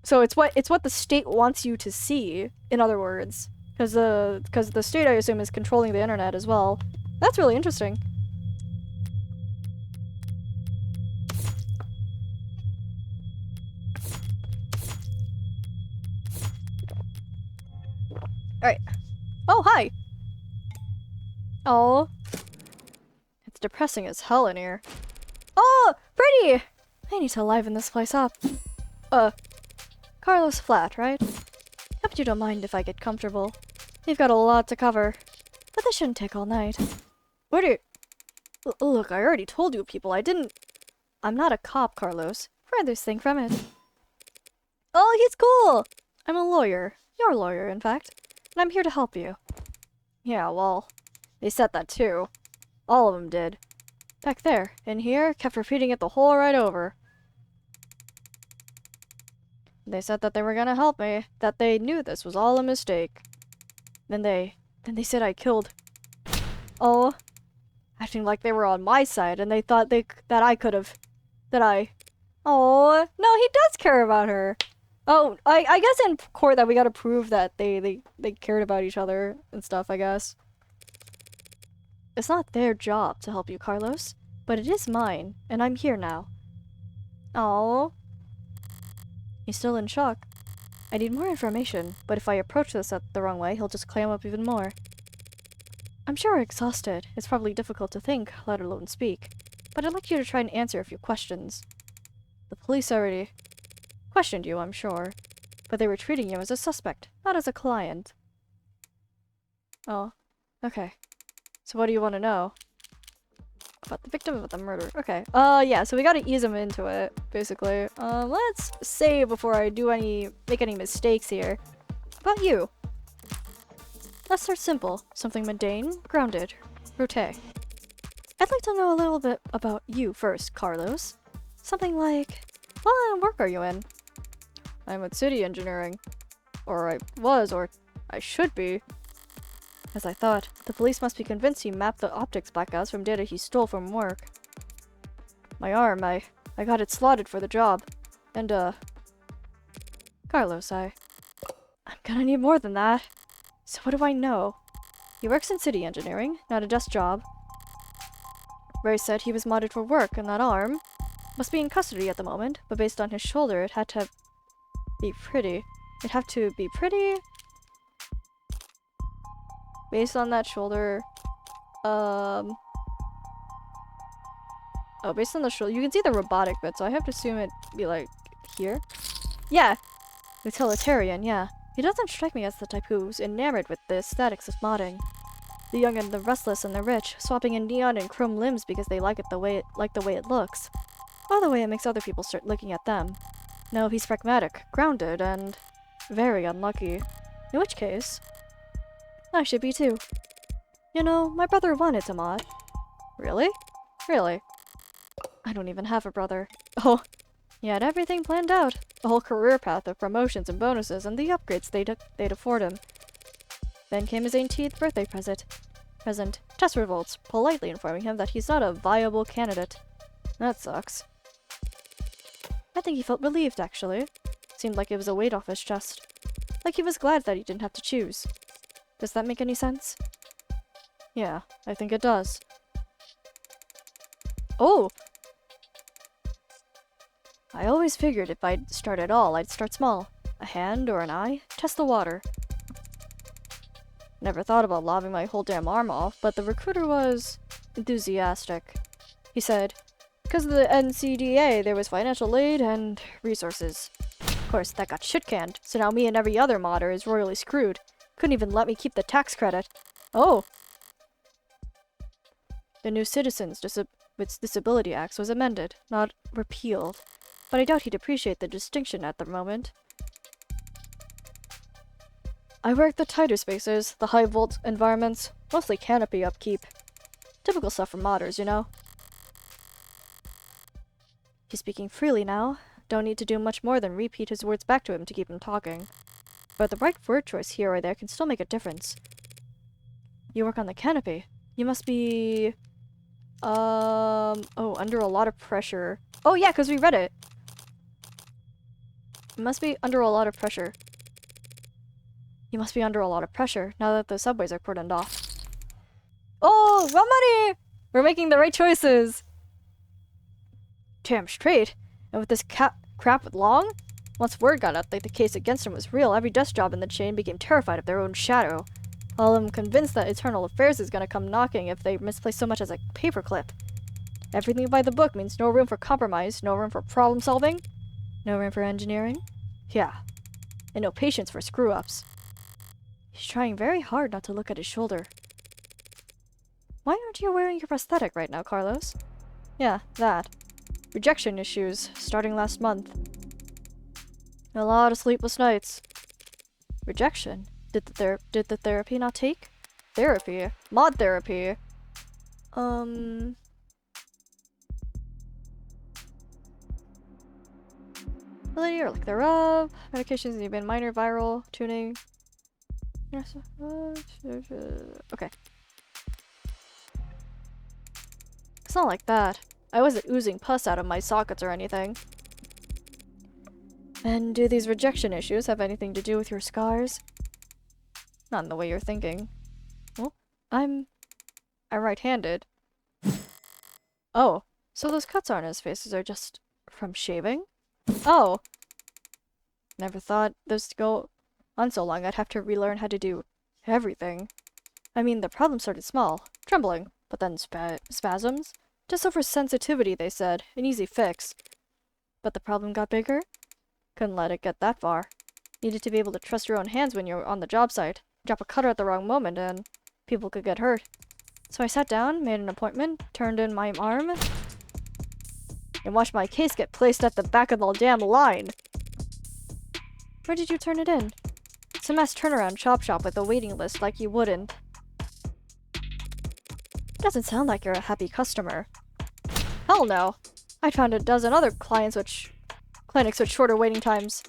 So it's what the state wants you to see, in other words. Because the state, I assume, is controlling the internet as well. That's really interesting. Alright. Oh, hi! Oh. It's depressing as hell in here. Oh, pretty! I need to liven this place up. Carlos Flat, right? Hope you don't mind if I get comfortable. We've got a lot to cover. But this shouldn't take all night. What are you... Look, I already told you people, I'm not a cop, Carlos. Furthest thing from it. Oh, he's cool! I'm a lawyer. Your lawyer, in fact. And I'm here to help you. Yeah, well, they said that too. All of them did. Back there, in here, kept repeating it the whole ride over. They said that they were gonna help me, that they knew this was all a mistake. Then they said I killed... Oh, acting like they were on my side, and they thought that I could've... Oh, no, he does care about her. Oh, I guess in court that we gotta prove that they cared about each other and stuff, I guess. It's not their job to help you, Carlos, but it is mine, and I'm here now. Oh. He's still in shock. I need more information, but if I approach this the wrong way, he'll just clam up even more. I'm sure you're exhausted. It's probably difficult to think, let alone speak. But I'd like you to try and answer a few questions. The police already questioned you, I'm sure. But they were treating you as a suspect, not as a client. Oh, okay. So what do you want to know? About the victim of the murder. Okay. Yeah, so we gotta ease him into it, basically. Let's say before I make any mistakes here. About you. Let's start simple. Something mundane, grounded, routine. I'd like to know a little bit about you first, Carlos. Something like, what line of work are you in? I'm at City Engineering. Or I was, or I should be. As I thought, the police must be convinced he mapped the optics blackouts from data he stole from work. My arm, I got it slotted for the job. And, Carlos, I'm gonna need more than that. So what do I know? He works in City Engineering, not a desk job. Ray said he was modded for work, and that arm must be in custody at the moment, but based on his shoulder, it had to be pretty. It'd have to be pretty... Based on that shoulder, oh, based on the shoulder, you can see the robotic bit, so I have to assume it'd be like here. Yeah, utilitarian. Yeah, he doesn't strike me as the type who's enamored with the aesthetics of modding. The young and the restless and the rich, swapping in neon and chrome limbs because they like the way it looks, or the way it makes other people start looking at them. No, he's pragmatic, grounded, and very unlucky. In which case, I should be too. You know, my brother wanted to mod. Really? Really? I don't even have a brother. Oh, he had everything planned out. A whole career path of promotions and bonuses and the upgrades they'd afford him. Then came his 18th birthday present. Test results, politely informing him that he's not a viable candidate. That sucks. I think he felt relieved, actually. Seemed like it was a weight off his chest. Like he was glad that he didn't have to choose. Does that make any sense? Yeah, I think it does. Oh! I always figured if I'd start at all, I'd start small. A hand or an eye, test the water. Never thought about lobbing my whole damn arm off, but the recruiter was enthusiastic. He said, because of the NCDA, there was financial aid and resources. Of course, that got shit-canned, so now me and every other modder is royally screwed. Couldn't even let me keep the tax credit. Oh! The new Citizens with Disability Act was amended, not repealed. But I doubt he'd appreciate the distinction at the moment. I work the tighter spaces, the high-volt environments, mostly canopy upkeep. Typical stuff for modders, you know? He's speaking freely now. Don't need to do much more than repeat his words back to him to keep him talking. But the right word choice here or there can still make a difference. You work on the canopy. You must be... oh, under a lot of pressure. Oh yeah, because we read it. You must be under a lot of pressure. You must be under a lot of pressure now that the subways are cordoned off. Oh, money! We're making the right choices! Damn straight. And with this crap with Long? Once word got out that the case against him was real, every desk job in the chain became terrified of their own shadow. I'm convinced that Eternal Affairs is gonna come knocking if they misplace so much as a paperclip. Everything by the book means no room for compromise, no room for problem solving, no room for engineering. Yeah. And no patience for screw-ups. He's trying very hard not to look at his shoulder. Why aren't you wearing your prosthetic right now, Carlos? Yeah, that. Rejection issues, starting last month. A lot of sleepless nights. Rejection? Did the therapy not take? Therapy? Mod therapy? Ability or lack thereof. Medications need been minor viral tuning. Okay. It's not like that. I wasn't oozing pus out of my sockets or anything. And do these rejection issues have anything to do with your scars? Not in the way you're thinking. Well, I'm right-handed. Oh, so those cuts on his faces are just from shaving? Oh! Never thought those to go on so long I'd have to relearn how to do everything. I mean, the problem started small, trembling, but then spasms? Just oversensitivity, they said. An easy fix. But the problem got bigger? Couldn't let it get that far. Needed to be able to trust your own hands when you're on the job site. Drop a cutter at the wrong moment and people could get hurt. So I sat down, made an appointment, turned in my arm, and watched my case get placed at the back of the damn line. Where did you turn it in? Some ass turnaround chop shop with a waiting list like you wouldn't. Doesn't sound like you're a happy customer. Hell no. I found a dozen other clinics with shorter waiting times.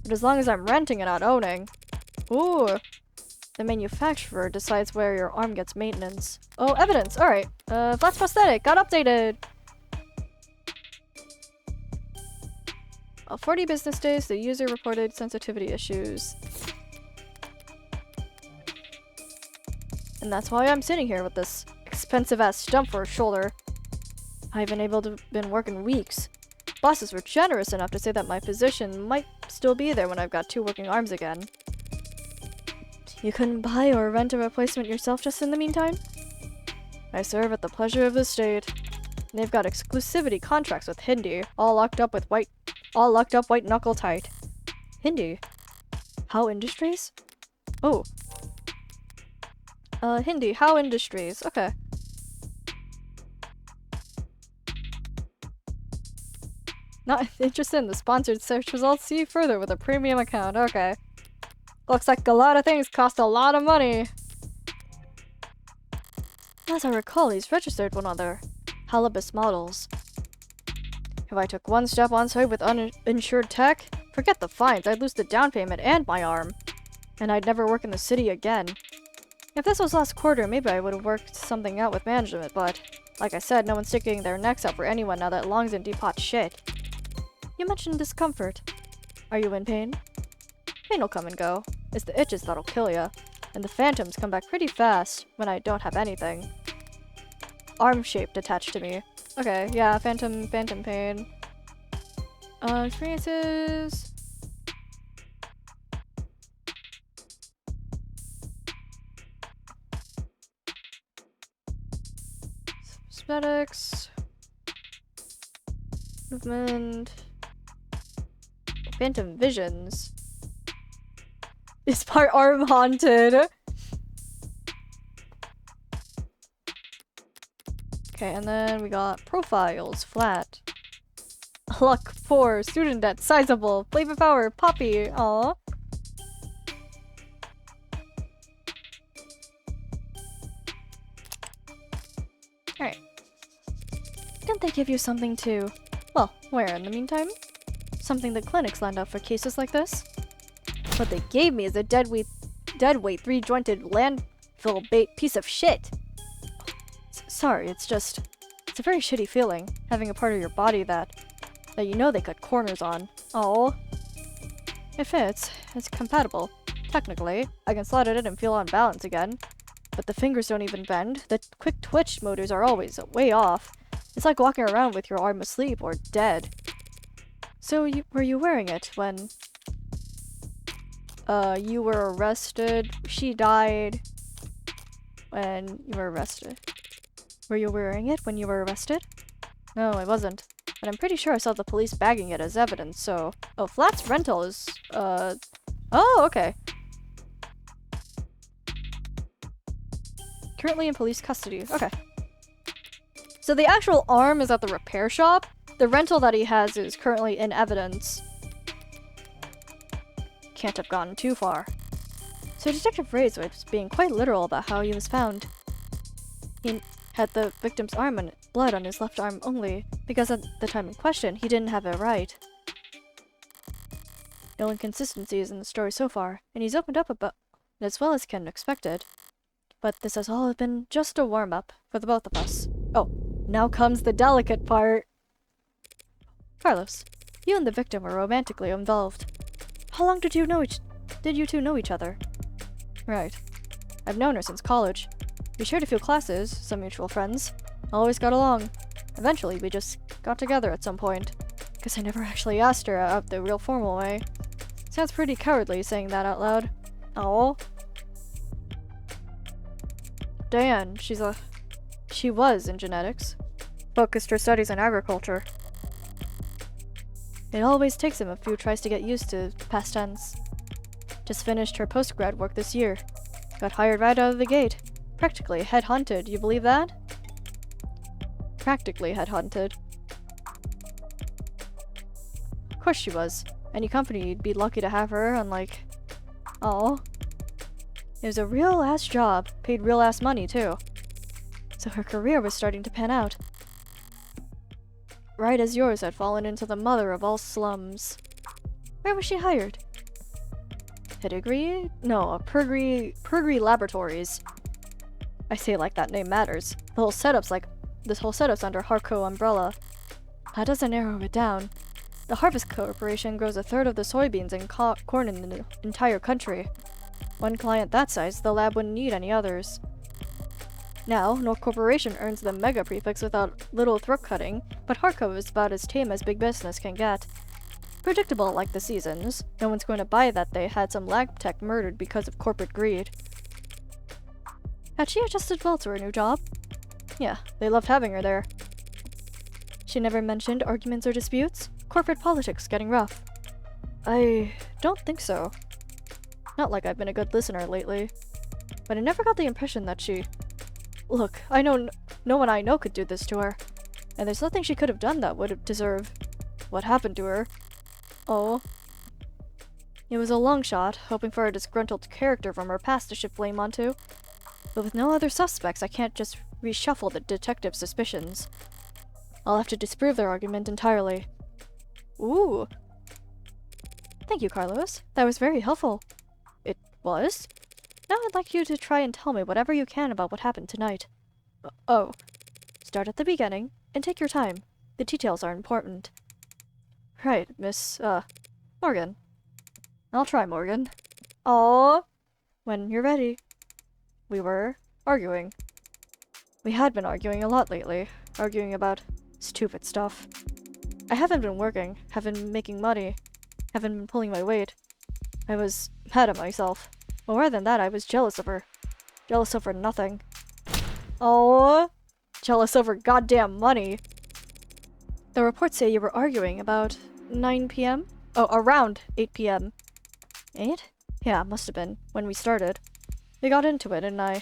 But as long as I'm renting and not owning. Ooh. The manufacturer decides where your arm gets maintenance. Oh, evidence! Alright. Flash prosthetic got updated! 40 business days, the user reported sensitivity issues. And that's why I'm sitting here with this expensive-ass stump for a shoulder. I've been working weeks. Bosses were generous enough to say that my position might still be there when I've got 2 working arms again. You couldn't buy or rent a replacement yourself just in the meantime? I serve at the pleasure of the state. They've got exclusivity contracts with Hindi, all locked up white knuckle tight. Hindi? How Industries? Oh. Hindi, How Industries. Okay. Not interested in the sponsored search results? See further with a premium account. Okay. Looks like a lot of things cost a lot of money. As I recall, he's registered one other. Halibus Models. If I took one step on site with uninsured tech, forget the fines, I'd lose the down payment and my arm. And I'd never work in the city again. If this was last quarter, maybe I would have worked something out with management, but like I said, no one's sticking their necks out for anyone now that Long's in deep hot shit. You mentioned discomfort. Are you in pain? Pain will come and go. It's the itches that'll kill ya. And the phantoms come back pretty fast when I don't have anything. Arm-shaped attached to me. Okay, yeah, phantom pain. Experiences... Cosmetics... Movement... Phantom visions... Is part arm haunted? Okay, and then we got profiles, flat. Luck 4, student debt, sizable, flavor power, poppy, aw. Alright. Didn't they give you something to, well, wear in the meantime? Something the clinics lend out for cases like this? What they gave me is a deadweight 3-jointed landfill bait piece of shit. Sorry, it's a very shitty feeling, having a part of your body that you know they cut corners on. Oh. It fits. It's compatible. Technically, I can slide it in and feel on balance again. But the fingers don't even bend. The quick twitch motors are always way off. It's like walking around with your arm asleep or dead. So were you wearing it when... You were arrested. She died when you were arrested. Were you wearing it when you were arrested? No, I wasn't. But I'm pretty sure I saw the police bagging it as evidence, so... Oh, Flat's rental is, Oh, okay. Currently in police custody. Okay. So the actual arm is at the repair shop. The rental that he has is currently in evidence. Can't have gone too far. So Detective Reyes was being quite literal about how he was found. He had the victim's arm and blood on his left arm only, because at the time in question, he didn't have it right. No inconsistencies in the story so far, and he's opened up about it as well as can expected. But this has all been just a warm-up for the both of us. Oh, now comes the delicate part. Carlos, you and the victim were romantically involved. How long did you two know each other? Right. I've known her since college. We shared a few classes, some mutual friends. Always got along. Eventually, we just got together at some point. Guess I never actually asked her out the real formal way. Sounds pretty cowardly saying that out loud. Oh. Diane, she was in genetics. Focused her studies on agriculture. It always takes him a few tries to get used to past tense. Just finished her post-grad work this year. Got hired right out of the gate. Practically headhunted, you believe that? Practically headhunted. Of course she was. Any company'd be lucky to have her, unlike... Oh. It was a real-ass job. Paid real-ass money, too. So her career was starting to pan out. Right as yours had fallen into the mother of all slums. Where was she hired? Pedigree? No, Pergree Laboratories. I say it like that name matters. This whole setup's under Harco umbrella. That doesn't narrow it down. The Harvest Corporation grows a third of the soybeans and corn in the entire country. One client that size, the lab wouldn't need any others. Now, North Corporation earns the mega prefix without little throat cutting, but Harco is about as tame as big business can get. Predictable like the seasons. No one's going to buy that they had some lab tech murdered because of corporate greed. Had she adjusted well to her new job? Yeah, they loved having her there. She never mentioned arguments or disputes? Corporate politics getting rough? I don't think so. Not like I've been a good listener lately. But I never got the impression that she... Look, I know no one I know could do this to her. And there's nothing she could have done that would deserve what happened to her. Oh. It was a long shot, hoping for a disgruntled character from her past to shift blame onto. But with no other suspects, I can't just reshuffle the detective's suspicions. I'll have to disprove their argument entirely. Ooh. Thank you, Carlos. That was very helpful. It was? Now I'd like you to try and tell me whatever you can about what happened tonight. Oh. Start at the beginning, and take your time. The details are important. Right, Miss, Morgan. I'll try, Morgan. Aww. When you're ready. We were arguing. We had been arguing a lot lately. Arguing about stupid stuff. I haven't been working, haven't been making money, haven't been pulling my weight. I was mad at myself. More than that, I was jealous of her. Jealous over nothing. Oh, jealous over goddamn money. The reports say you were arguing about 9 p.m.? Oh, around 8 p.m. 8? Yeah, must have been, when we started. We got into it, and I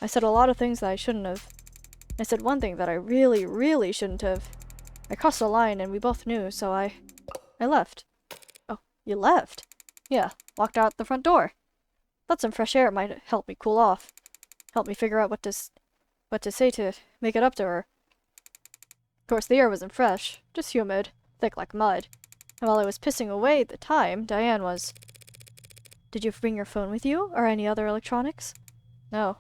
said a lot of things that I shouldn't have. I said one thing that I really, really shouldn't have. I crossed a line, and we both knew, so I left. Oh, you left? Yeah, walked out the front door. Thought some fresh air might help me cool off. Help me figure out what to say to make it up to her. Of course, the air wasn't fresh, just humid, thick like mud. And while I was pissing away at the time, Diane was... Did you bring your phone with you, or any other electronics? No.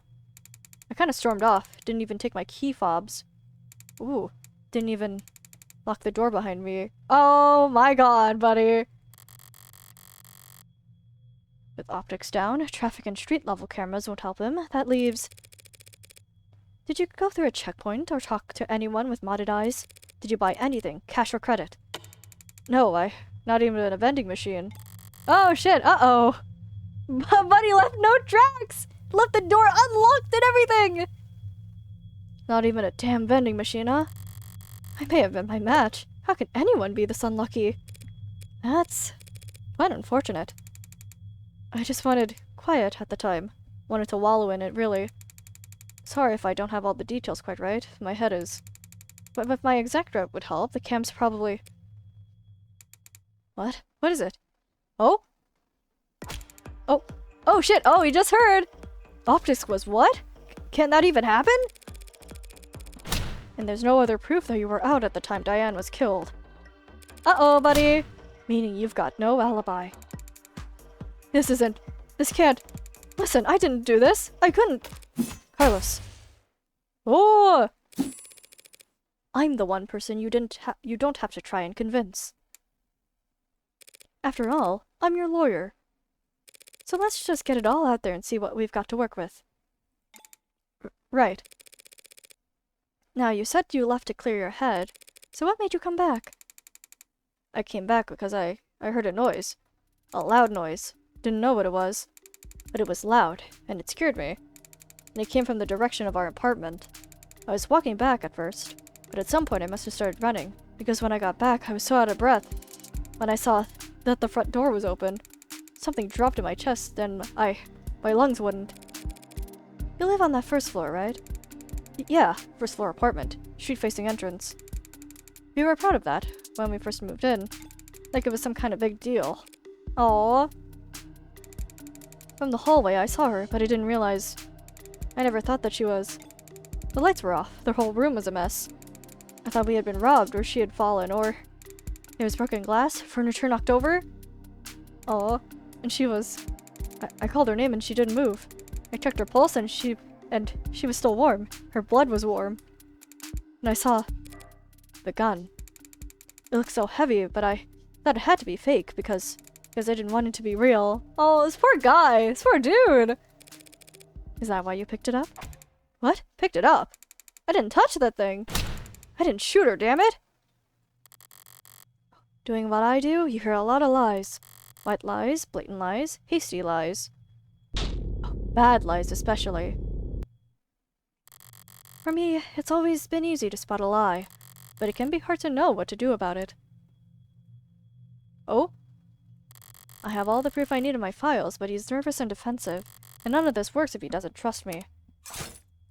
I kinda stormed off, didn't even take my key fobs. Ooh, didn't even lock the door behind me. Oh my god, buddy! With optics down, traffic and street level cameras won't help him. That leaves... Did you go through a checkpoint or talk to anyone with modded eyes? Did you buy anything, cash or credit? No, not even a vending machine. Oh shit, uh-oh! Buddy left no tracks! Left the door unlocked and everything! Not even a damn vending machine, huh? I may have been my match. How can anyone be this unlucky? That's quite unfortunate. I just wanted quiet at the time. Wanted to wallow in it, really. Sorry if I don't have all the details quite right. My head is... But if my exact route would help, the camp's probably... What? What is it? Oh? Oh. Oh shit! Oh, he just heard! Optics was what? Can that even happen? And there's no other proof that you were out at the time Diane was killed. Uh-oh, buddy! Meaning you've got no alibi. This can't... Listen, I didn't do this! I couldn't... Carlos. Oh! I'm the one person you don't have to try and convince. After all, I'm your lawyer. So let's just get it all out there and see what we've got to work with. Right. Now, you said you left to clear your head, so what made you come back? I came back because I heard a noise. A loud noise. Didn't know what it was. But it was loud, and it scared me. And it came from the direction of our apartment. I was walking back at first, but at some point I must have started running, because when I got back I was so out of breath. When I saw that the front door was open, something dropped in my chest, and my lungs wouldn't. You live on that first floor, right? Yeah, first floor apartment, street-facing entrance. We were proud of that when we first moved in, like it was some kind of big deal. Aww. From the hallway I saw her, but I didn't realize. I never thought that she was. The lights were off, the whole room was a mess. I thought we had been robbed, or she had fallen, or there was broken glass, furniture knocked over. Aww. And she was... I called her name and she didn't move. I checked her pulse and she was still warm. Her blood was warm. And I saw... the gun. It looked so heavy, but I thought it had to be fake because I didn't want it to be real. Oh, this poor guy! This poor dude! Is that why you picked it up? What? Picked it up? I didn't touch that thing! I didn't shoot her, damn it! Doing what I do, you hear a lot of lies. White lies, blatant lies, hasty lies. Bad lies, especially. For me, it's always been easy to spot a lie, but it can be hard to know what to do about it. Oh? I have all the proof I need in my files, but he's nervous and defensive, and none of this works if he doesn't trust me.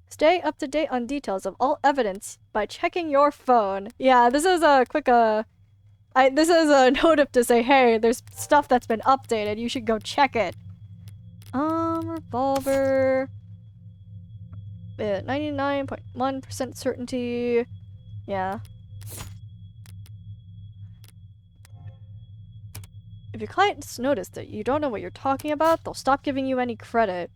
Stay up to date on details of all evidence by checking your phone. Yeah, this is a quick, this is a note up to say, hey, there's stuff that's been updated, you should go check it. Revolver... 99.1% certainty... Yeah. If your clients notice that you don't know what you're talking about, they'll stop giving you any credit.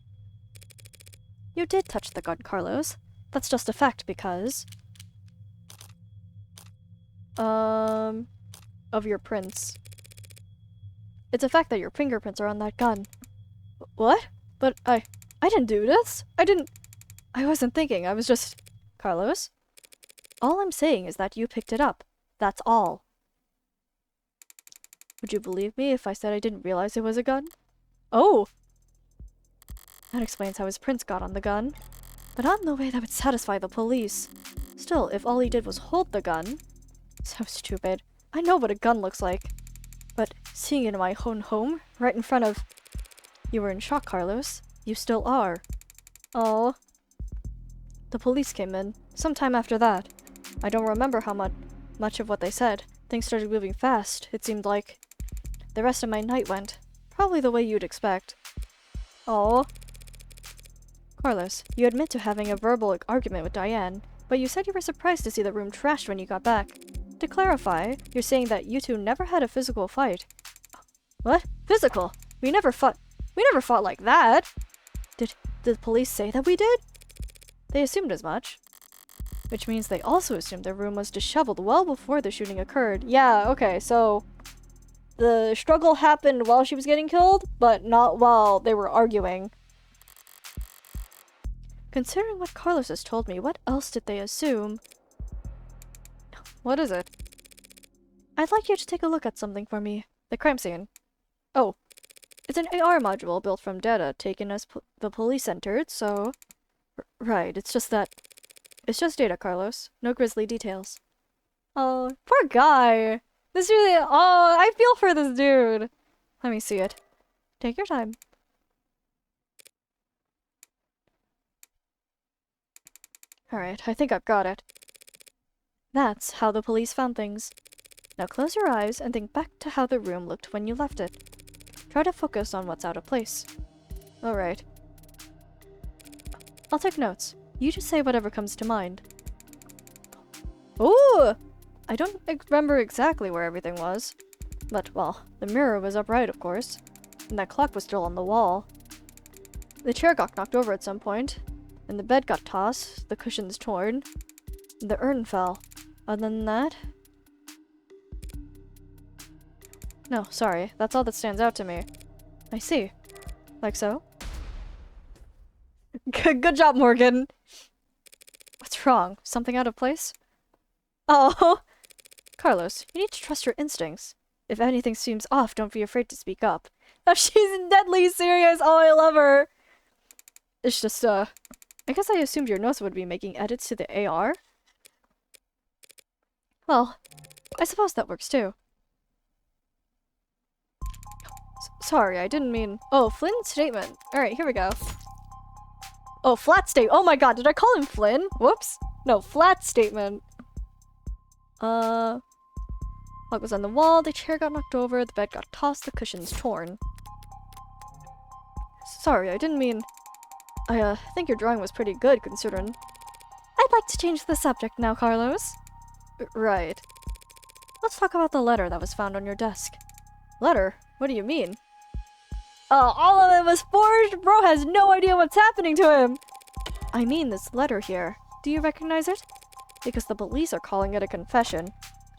You did touch the gun, Carlos. That's just a fact because... of your prints. It's a fact that your fingerprints are on that gun. What? But I didn't do this. I wasn't thinking. I was just... Carlos? All I'm saying is that you picked it up. That's all. Would you believe me if I said I didn't realize it was a gun? Oh! That explains how his prints got on the gun. But not in the way that would satisfy the police. Still, if all he did was hold the gun... So stupid. I know what a gun looks like. But seeing it in my own home, right in front of... You were in shock, Carlos. You still are. Oh. The police came in, sometime after that. I don't remember how much of what they said. Things started moving fast, it seemed like. The rest of my night went. Probably the way you'd expect. Oh. Carlos, you admit to having a verbal argument with Diane, but you said you were surprised to see the room trashed when you got back. To clarify, you're saying that you two never had a physical fight. What? Physical? We never fought like that! Did the police say that we did? They assumed as much. Which means they also assumed their room was disheveled well before the shooting occurred. Yeah, okay, so... The struggle happened while she was getting killed, but not while they were arguing. Considering what Carlos has told me, what else did they assume? What is it? I'd like you to take a look at something for me. The crime scene. Oh. It's an AR module built from data taken as the police entered, so... Right, it's just data, Carlos. No grisly details. Oh, poor guy. This really... Oh, I feel for this dude. Let me see it. Take your time. Alright, I think I've got it. That's how the police found things. Now close your eyes and think back to how the room looked when you left it. Try to focus on what's out of place. Alright. I'll take notes. You just say whatever comes to mind. Ooh! I don't remember exactly where everything was. But, well, the mirror was upright, of course. And that clock was still on the wall. The chair got knocked over at some point. And the bed got tossed, the cushions torn. And the urn fell. Other than that... No, sorry. That's all that stands out to me. I see. Like so? Good job, Morgan! What's wrong? Something out of place? Oh! Carlos, you need to trust your instincts. If anything seems off, don't be afraid to speak up. Oh, she's deadly serious! Oh, I love her! It's just, I guess I assumed your notes would be making edits to the AR? Well, I suppose that works too. Sorry, I didn't mean... Oh, Flynn's statement. Alright, here we go. Oh, flat state. Oh my god, did I call him Flynn? Whoops. No, flat statement. What was on the wall? The chair got knocked over, the bed got tossed, the cushions torn. Sorry, I didn't mean... I think your drawing was pretty good, considering... I'd like to change the subject now, Carlos. Right. Let's talk about the letter that was found on your desk. Letter? What do you mean? All of it was forged? Bro has no idea what's happening to him! I mean this letter here. Do you recognize it? Because the police are calling it a confession.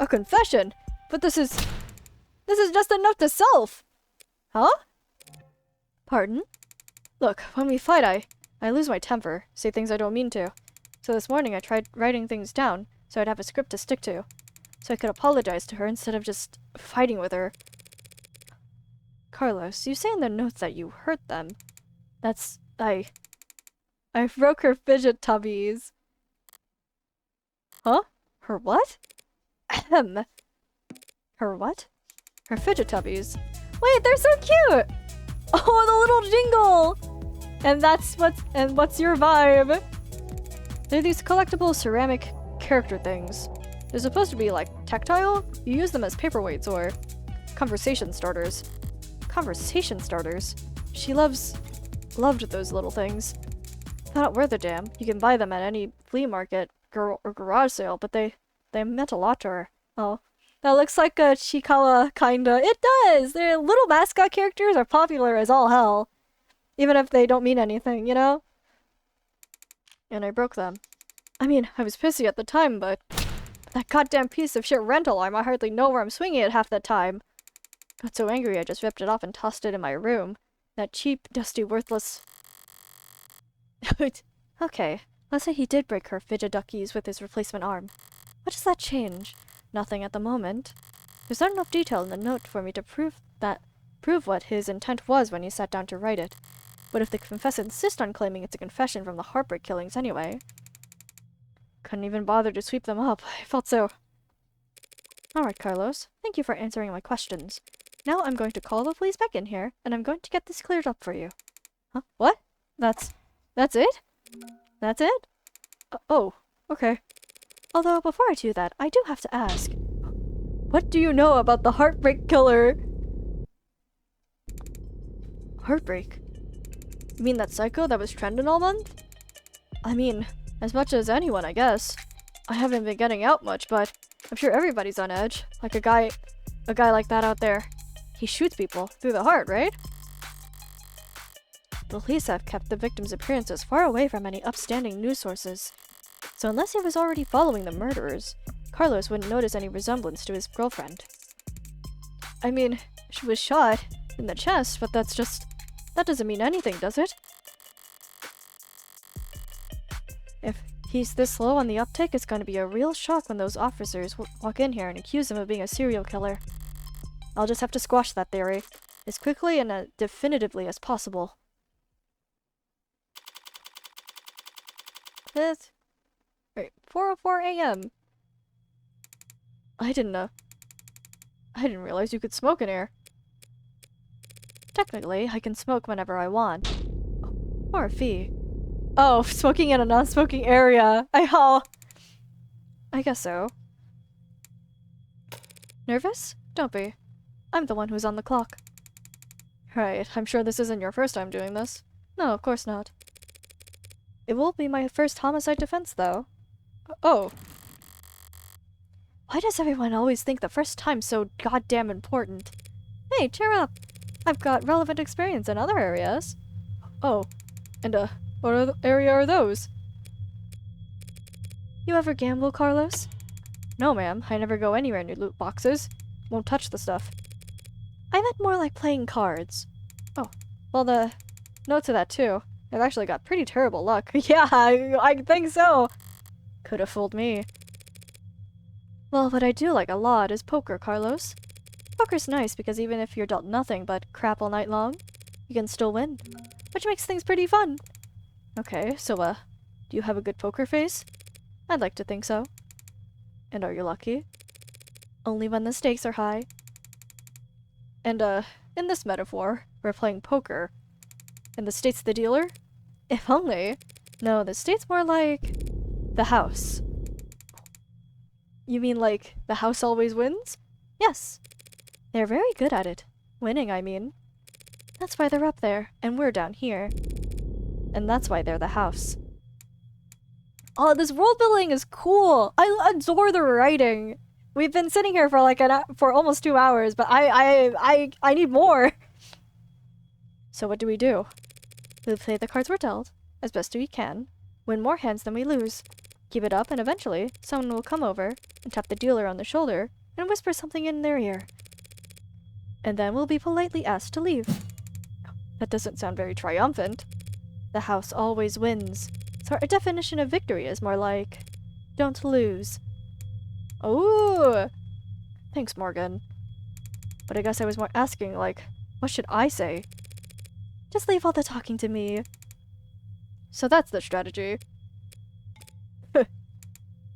A confession? But this is just a note to self! Huh? Pardon? Look, when we fight, I lose my temper, say things I don't mean to. So this morning I tried writing things down, so I'd have a script to stick to. So I could apologize to her instead of just fighting with her. Carlos, you say in the notes that you hurt them. I broke her fidget tubbies. Huh? Her what? Ahem. Her what? Her fidget tubbies. Wait, they're so cute! Oh, the little jingle! And what's your vibe? They're these collectible ceramic character things. They're supposed to be like tactile. You use them as paperweights or conversation starters. Conversation starters? She loved those little things. They're not worth a damn. You can buy them at any flea market or garage sale, but they meant a lot to her. Oh. That looks like a Chikawa kinda. It does! Their little mascot characters are popular as all hell. Even if they don't mean anything, you know? And I broke them. I mean, I was pissy at the time, but that goddamn piece of shit rental arm, I hardly know where I'm swinging it half the time. Got so angry I just ripped it off and tossed it in my room. That cheap, dusty, worthless... Okay, let's say he did break her fidget duckies with his replacement arm. What does that change? Nothing at the moment. There's not enough detail in the note for me to prove what his intent was when he sat down to write it. But if the confessor insists on claiming it's a confession from the Heartbreak killings anyway... Couldn't even bother to sweep them up. I felt so... Alright, Carlos. Thank you for answering my questions. Now I'm going to call the police back in here, and I'm going to get this cleared up for you. Huh? What? That's it? That's it? Oh, okay. Although, before I do that, I do have to ask. What do you know about the Heartbreak killer? Heartbreak? You mean that psycho that was trending all month? I mean, as much as anyone, I guess. I haven't been getting out much, but I'm sure everybody's on edge. Like a guy like that out there. He shoots people through the heart, right? The police have kept the victim's appearances far away from any upstanding news sources. So unless he was already following the murderers, Carlos wouldn't notice any resemblance to his girlfriend. I mean, she was shot in the chest, but that doesn't mean anything, does it? If he's this slow on the uptake, it's going to be a real shock when those officers walk in here and accuse him of being a serial killer. I'll just have to squash that theory. as quickly and definitively as possible. Wait, 4:04 a.m. I didn't realize you could smoke in here. Technically, I can smoke whenever I want. Or a fee. Oh, smoking in a non-smoking area. I guess so. Nervous? Don't be. I'm the one who's on the clock. Right, I'm sure this isn't your first time doing this. No, of course not. It will be my first homicide defense, though. Oh. Why does everyone always think the first time's so goddamn important? Hey, cheer up! I've got relevant experience in other areas. Oh. And, what area are those? You ever gamble, Carlos? No, ma'am. I never go anywhere near loot boxes. Won't touch the stuff. I meant more like playing cards. Oh. Well, note to that, too. I've actually got pretty terrible luck. Yeah, I think so. Could have fooled me. Well, what I do like a lot is poker, Carlos. Poker's nice because even if you're dealt nothing but crap all night long, you can still win. Which makes things pretty fun. Okay, so, do you have a good poker face? I'd like to think so. And are you lucky? Only when the stakes are high. And, in this metaphor, we're playing poker. And the state's the dealer? If only. No, the state's more like the house. You mean like the house always wins? Yes. They're very good at it. Winning, I mean. That's why they're up there, and we're down here. And that's why they're the house. Oh, this world building is cool! I adore the writing! We've been sitting here for like for almost 2 hours, but I need more! So what do? We'll play the cards we're dealt, as best we can, win more hands than we lose. Keep it up, and eventually, someone will come over and tap the dealer on the shoulder and whisper something in their ear. And then we'll be politely asked to leave. That doesn't sound very triumphant. The house always wins, so our definition of victory is more like, don't lose. Oh! Thanks, Morgan. But I guess I was more asking, like, what should I say? Just leave all the talking to me. So that's the strategy.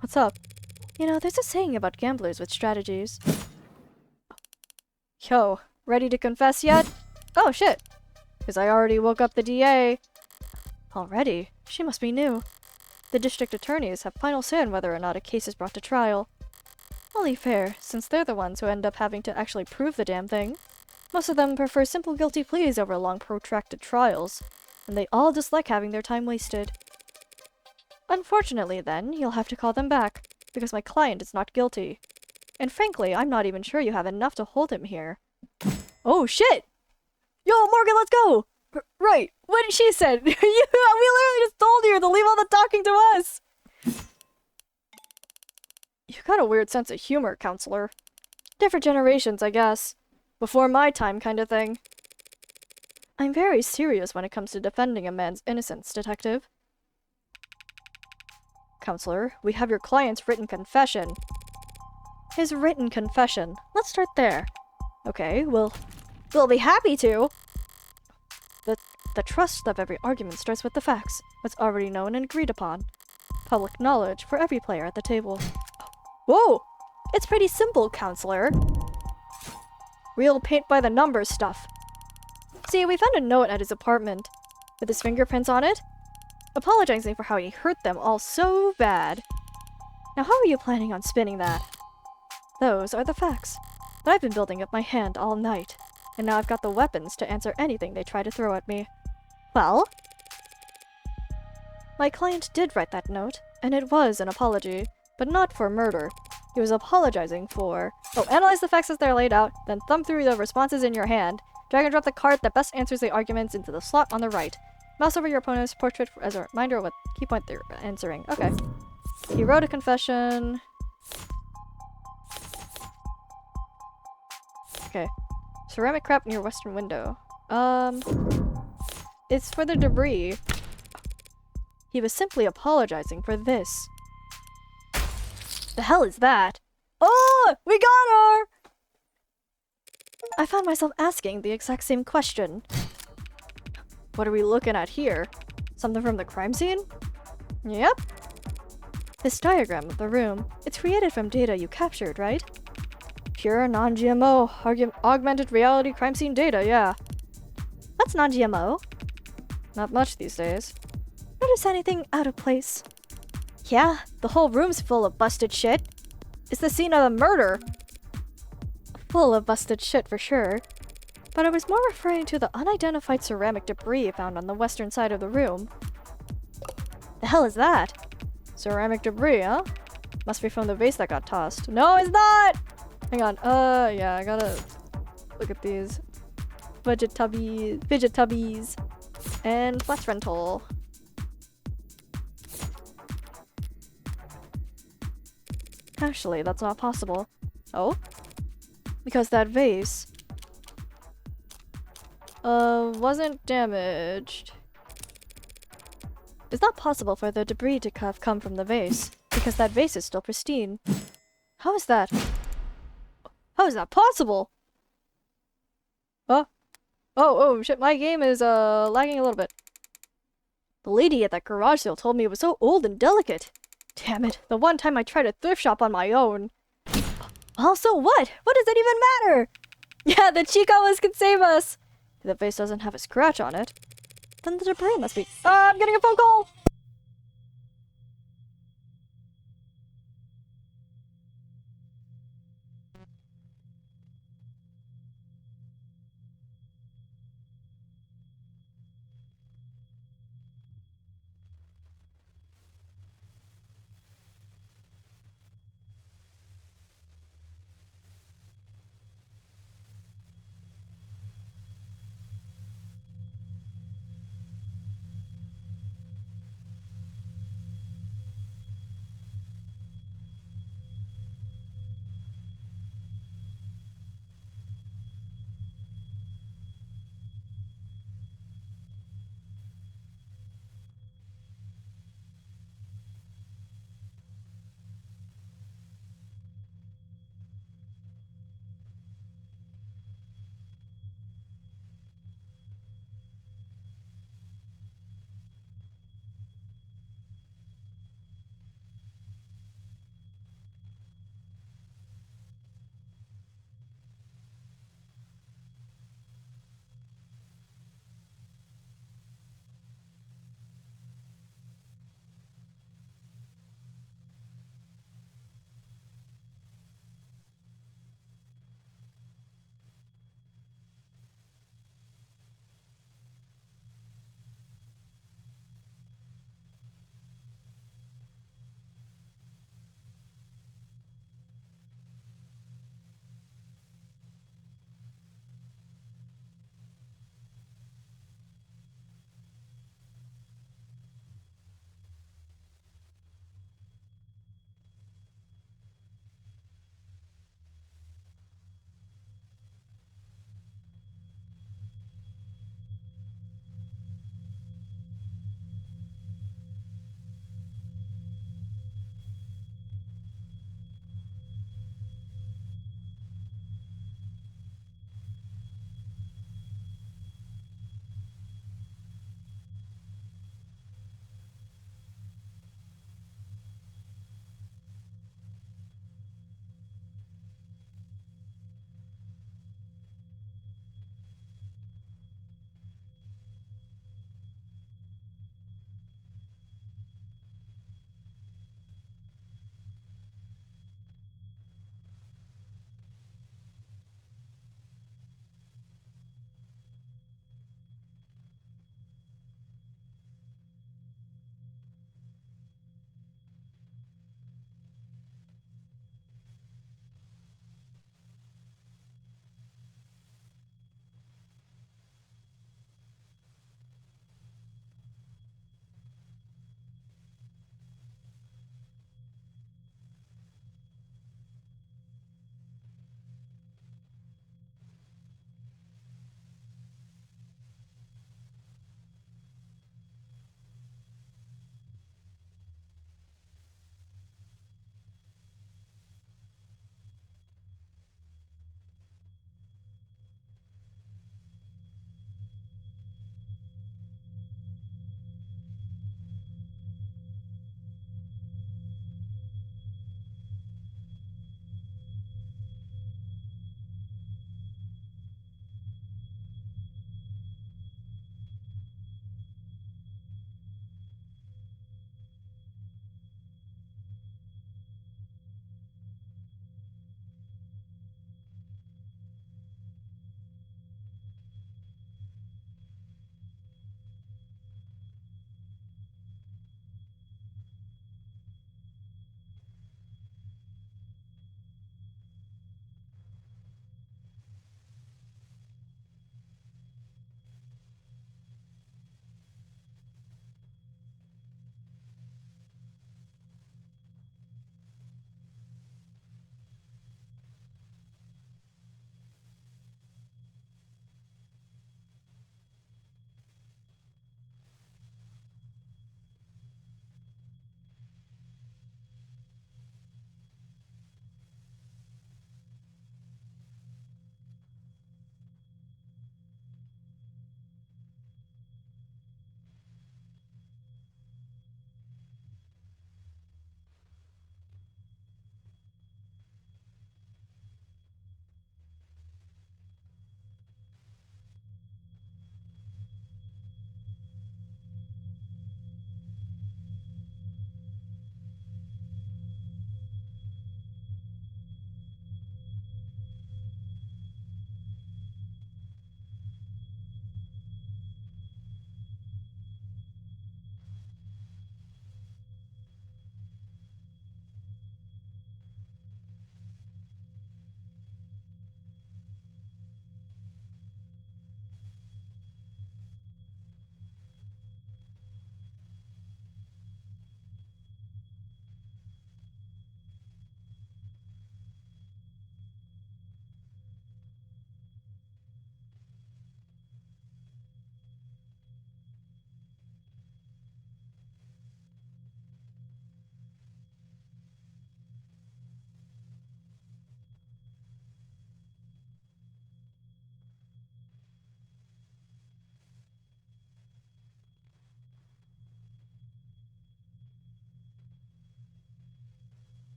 What's up? You know, there's a saying about gamblers with strategies. Yo, ready to confess yet? Oh, shit. Because I already woke up the DA. Already? She must be new. The district attorneys have final say on whether or not a case is brought to trial. Only fair, since they're the ones who end up having to actually prove the damn thing. Most of them prefer simple guilty pleas over long protracted trials, and they all dislike having their time wasted. Unfortunately, then, you'll have to call them back, because my client is not guilty. And frankly, I'm not even sure you have enough to hold him here. Oh, shit! Yo, Morgan, let's go! Right, what did she said? We literally just told you to leave all the talking to us! You got a weird sense of humor, counselor. Different generations, I guess. Before my time kind of thing. I'm very serious when it comes to defending a man's innocence, detective. Counselor, we have your client's written confession. His written confession. Let's start there. Okay, we'll be happy to. The trust of every argument starts with the facts, what's already known and agreed upon. Public knowledge for every player at the table. Whoa! It's pretty simple, counselor. Real paint by the numbers stuff. See, we found a note at his apartment, with his fingerprints on it, apologizing for how he hurt them all so bad. Now how are you planning on spinning that? Those are the facts. But I've been building up my hand all night, and now I've got the weapons to answer anything they try to throw at me. Well? My client did write that note, and it was an apology, but not for murder. He was apologizing for... Oh, analyze the facts as they're laid out, then thumb through the responses in your hand. Drag and drop the card that best answers the arguments into the slot on the right. Mouse over your opponent's portrait as a reminder of what key point they're answering. Okay. He wrote a confession. Okay. Ceramic crap near western window. It's for the debris. He was simply apologizing for this. The hell is that? Oh! We got her! I found myself asking the exact same question. What are we looking at here? Something from the crime scene? Yep. This diagram of the room, it's created from data you captured, right? Pure non-GMO augmented reality crime scene data, yeah. What's non-GMO? Not much these days. Notice anything out of place? Yeah, the whole room's full of busted shit. It's the scene of the murder. Full of busted shit for sure. But I was more referring to the unidentified ceramic debris found on the western side of the room. The hell is that? Ceramic debris, huh? Must be from the vase that got tossed. No, it's not! Hang on, yeah, I gotta look at these. Fidget tubbies, and flex rental. Actually, that's not possible. Oh? Because that vase wasn't damaged. It's not possible for the debris to have come from the vase, because that vase is still pristine. How is that? How is that possible? Huh? Oh shit, my game is lagging a little bit. The lady at that garage sale told me it was so old and delicate. Damn it, the one time I tried a thrift shop on my own. Also, what? What does it even matter? Yeah, the Chicamas can save us! If the vase doesn't have a scratch on it, then the debris must be— I'm getting a phone call!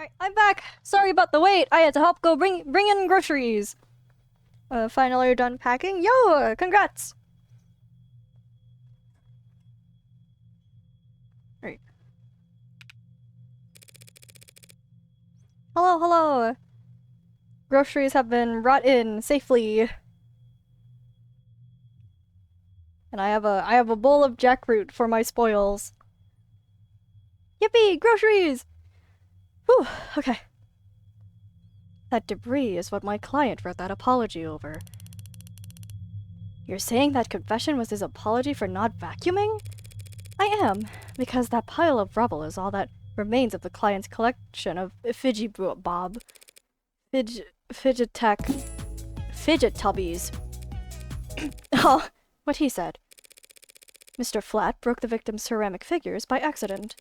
Alright, I'm back. Sorry about the wait. I had to help go bring in groceries. Finally done packing. Yo, congrats. Alright. Hello, hello. Groceries have been brought in safely. And I have a bowl of jackfruit for my spoils. Yippee! Groceries! Whew, okay. That debris is what my client wrote that apology over. You're saying that confession was his apology for not vacuuming? I am, because that pile of rubble is all that remains of the client's collection of fidget tubbies. Oh, what he said. Mr. Flat broke the victim's ceramic figures by accident,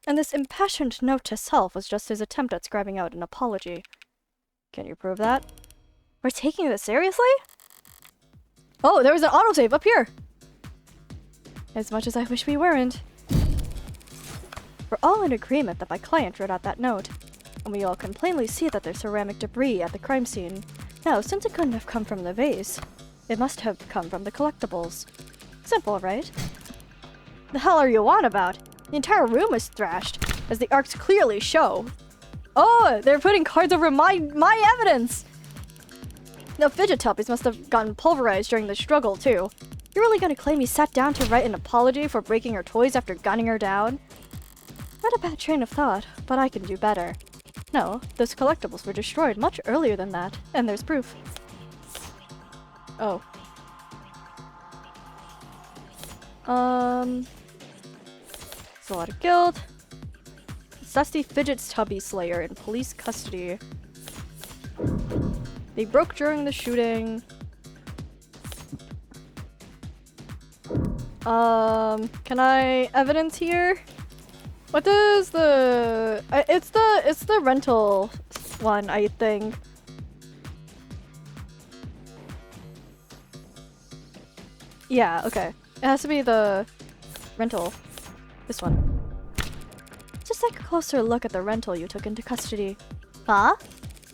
and this impassioned note to self was just his attempt at scribing out an apology. Can you prove that? We're taking this seriously? Oh, there was an autosave up here! As much as I wish we weren't. We're all in agreement that my client wrote out that note, and we all can plainly see that there's ceramic debris at the crime scene. Now, since it couldn't have come from the vase, it must have come from the collectibles. Simple, right? The hell are you on about? The entire room is thrashed, as the arcs clearly show. Oh, they're putting cards over my evidence! The fidget tubbies must have gotten pulverized during the struggle, too. You're really gonna claim he sat down to write an apology for breaking her toys after gunning her down? Not a bad train of thought, but I can do better. No, those collectibles were destroyed much earlier than that, and there's proof. Oh. It's a lot of guilt. Dusty Fidget Tubby Slayer in police custody. They broke during the shooting. Can I evidence here? What is the... it's the rental one, I think. Yeah, okay. It has to be the rental. This one. Just take a closer look at the rental you took into custody. Huh?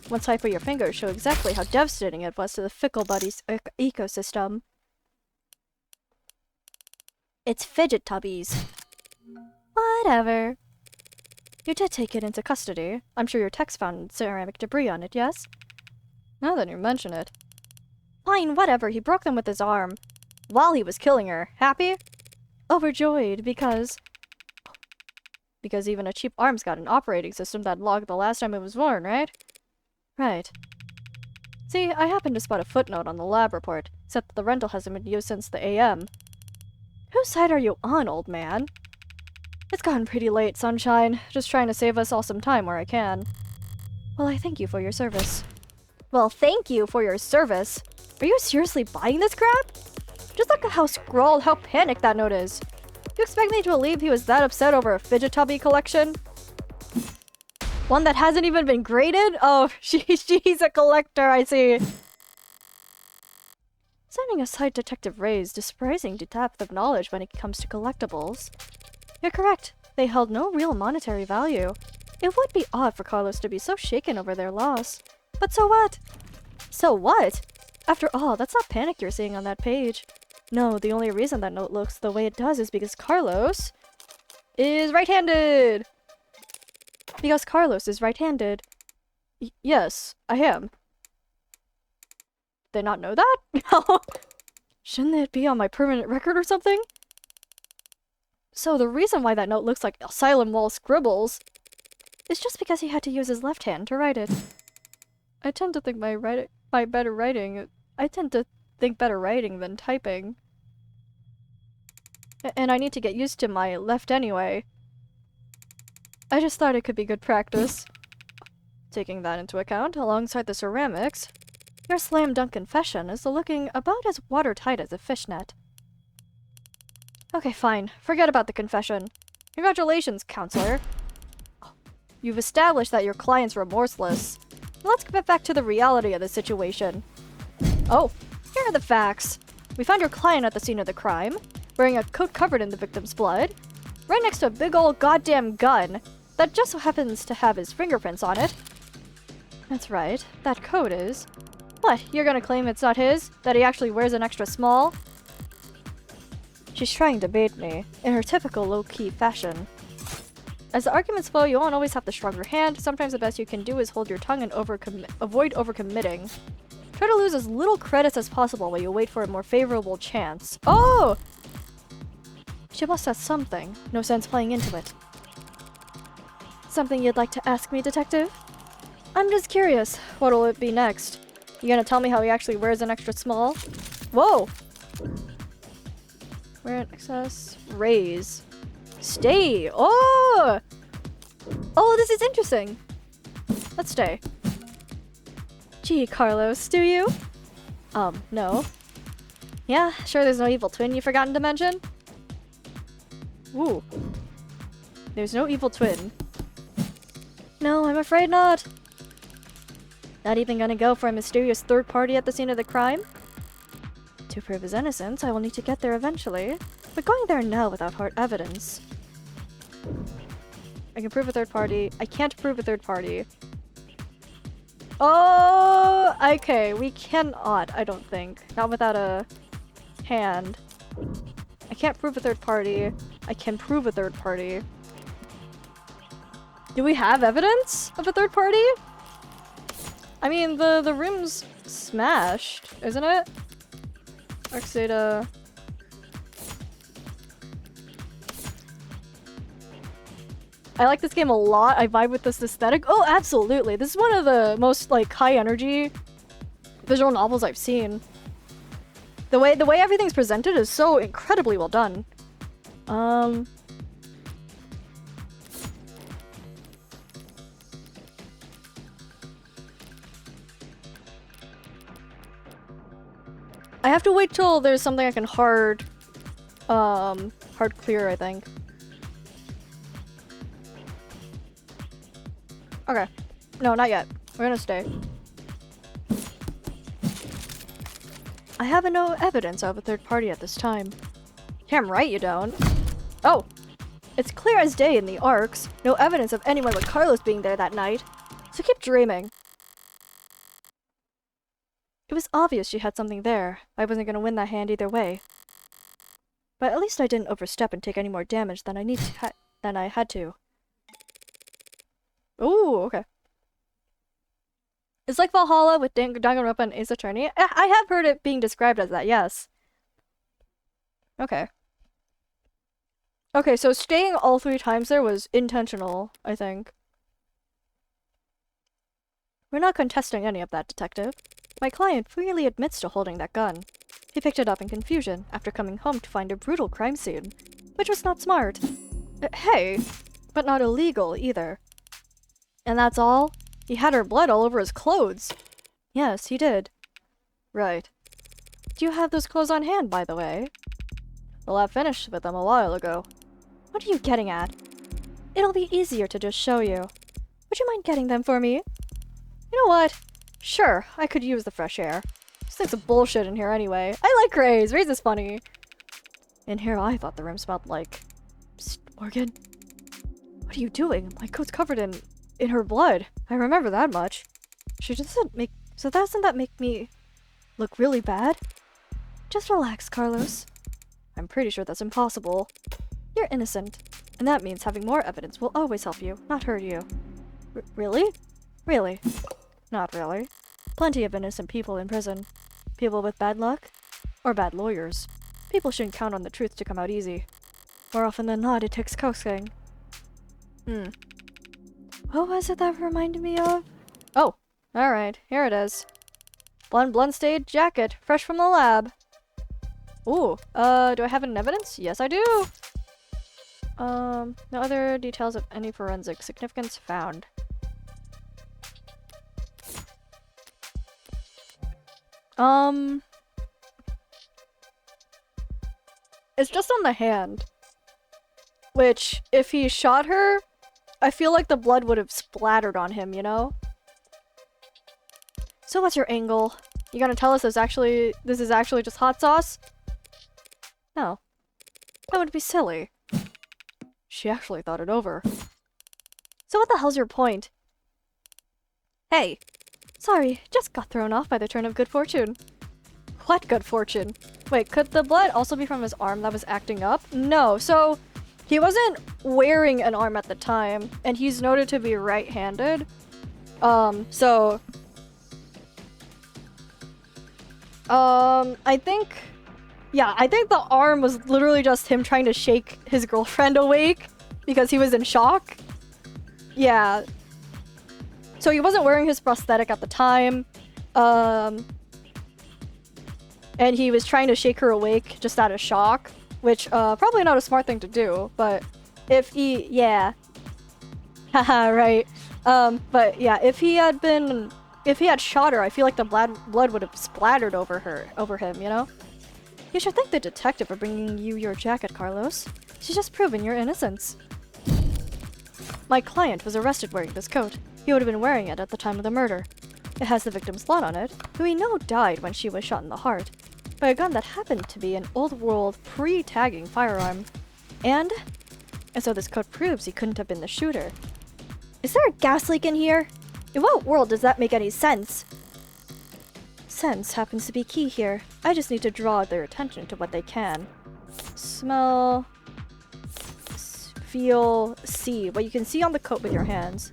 One swipe of your fingers show exactly how devastating it was to the Fickle Buddies ecosystem. It's fidget tubbies. Whatever. You did take it into custody. I'm sure your text found ceramic debris on it, yes? Now that you mention it. Fine, whatever. He broke them with his arm. While he was killing her. Happy? Overjoyed, because even a cheap arm's got an operating system that logged the last time it was worn, right? Right. See, I happened to spot a footnote on the lab report, except that the rental hasn't been used since the AM. Whose side are you on, old man? It's gotten pretty late, sunshine. Just trying to save us all some time where I can. Well, I thank you for your service. Well, thank you for your service? Are you seriously buying this crap? Just look at how scrawled, how panicked that note is. You expect me to believe he was that upset over a fidget tubby collection? One that hasn't even been graded? Oh, she's a collector, I see. Setting aside Detective Ray's surprising depth of knowledge when it comes to collectibles. You're correct. They held no real monetary value. It would be odd for Carlos to be so shaken over their loss. But so what? So what? After all, that's not panic you're seeing on that page. No, the only reason that note looks the way it does is because Carlos is right-handed. Because Carlos is right-handed. Yes, I am. Did they not know that? No. Shouldn't it be on my permanent record or something? So the reason why that note looks like Asylum Wall scribbles is just because he had to use his left hand to write it. I tend to think better writing than typing. And I need to get used to my left anyway. I just thought it could be good practice. Taking that into account, alongside the ceramics, your slam dunk confession is looking about as watertight as a fishnet. Okay, fine. Forget about the confession. Congratulations, counselor. You've established that your client's remorseless. Let's get back to the reality of the situation. Oh, here are the facts. We found your client at the scene of the crime, wearing a coat covered in the victim's blood, right next to a big old goddamn gun. that just so happens to have his fingerprints on it. That's right, that coat is. What, you're gonna claim it's not his? That he actually wears an extra small? She's trying to bait me, in her typical low-key fashion. As the arguments flow, you won't always have the stronger hand. Sometimes the best you can do is hold your tongue and avoid overcommitting. Try to lose as little credits as possible while you wait for a more favorable chance. Oh! She must have something. No sense playing into it. Something you'd like to ask me, Detective? I'm just curious. What'll it be next? You gonna tell me how he actually wears an extra small? Whoa! Wear an excess. Raise. Stay! Oh! Oh, this is interesting. Let's stay. Gee, Carlos, do you? No. Yeah, sure there's no evil twin you've forgotten to mention? Ooh. There's no evil twin. No, I'm afraid not. Not even gonna go for a mysterious third party at the scene of the crime? To prove his innocence, I will need to get there eventually. But going there now without hard evidence. I can prove a third party. I can't prove a third party. Oh, okay. We cannot, I don't think. Not without a hand. I can't prove a third party. I can prove a third party. Do we have evidence of a third party? I mean, the room's smashed, isn't it? Arxada. I like this game a lot. I vibe with this aesthetic. Oh, absolutely. This is one of the most, like, high-energy visual novels I've seen. The way everything's presented is so incredibly well done. I have to wait till there's something I can hard clear, I think. Okay. No, not yet. We're gonna stay. I have no evidence of a third party at this time. Damn right you don't. Oh! It's clear as day in the arcs. No evidence of anyone but Carlos being there that night. So keep dreaming. It was obvious she had something there. I wasn't gonna win that hand either way. But at least I didn't overstep and take any more damage than I had to. Ooh, okay. It's like Valhalla with Danganronpa and Ace Attorney. I have heard it being described as that, yes. Okay. Okay, so staying all 3 times there was intentional, I think. We're not contesting any of that, Detective. My client freely admits to holding that gun. He picked it up in confusion after coming home to find a brutal crime scene, which was not smart. Hey, but not illegal either. And that's all? He had her blood all over his clothes. Yes, he did. Right. Do you have those clothes on hand, by the way? The lab finished with them a while ago. What are you getting at? It'll be easier to just show you. Would you mind getting them for me? You know what? Sure, I could use the fresh air. This thing's of bullshit in here anyway. I like Raze. Raze is funny. In here, I thought the room smelled like... Psst, Morgan. What are you doing? My coat's covered in her blood. I remember that much. So doesn't that make me look really bad? Just relax, Carlos. I'm pretty sure that's impossible. You're innocent, and that means having more evidence will always help you, not hurt you. Really? Really? Not really. Plenty of innocent people in prison. People with bad luck, or bad lawyers. People shouldn't count on the truth to come out easy. More often than not, it takes coaxing. What was it that reminded me of? Oh, alright, here it is. Blunstade jacket, fresh from the lab. Ooh, do I have any evidence? Yes, I do! No other details of any forensic significance found. It's just on the hand. Which, if he shot her, I feel like the blood would have splattered on him, you know? So what's your angle? You gonna tell us this is actually just hot sauce? No. That would be silly. She actually thought it over. So what the hell's your point? Hey. Sorry, just got thrown off by the turn of good fortune. What good fortune? Wait, could the blood also be from his arm that was acting up? No, so he wasn't wearing an arm at the time, and he's noted to be right-handed. I think the arm was literally just him trying to shake his girlfriend awake because he was in shock. Yeah. So he wasn't wearing his prosthetic at the time. And he was trying to shake her awake just out of shock, which, probably not a smart thing to do, but if he, yeah. Haha, right. But yeah, if he had shot her, I feel like the blood would have splattered over him, you know? You should thank the detective for bringing you your jacket, Carlos. She's just proven your innocence. My client was arrested wearing this coat. He would have been wearing it at the time of the murder. It has the victim's blood on it, who we know died when she was shot in the heart, by a gun that happened to be an old-world, pre-tagging firearm. And so this coat proves he couldn't have been the shooter. Is there a gas leak in here? In what world does that make any sense? Sense happens to be key here. I just need to draw their attention to what they can. Smell, feel, see. What you can see on the coat with your hands.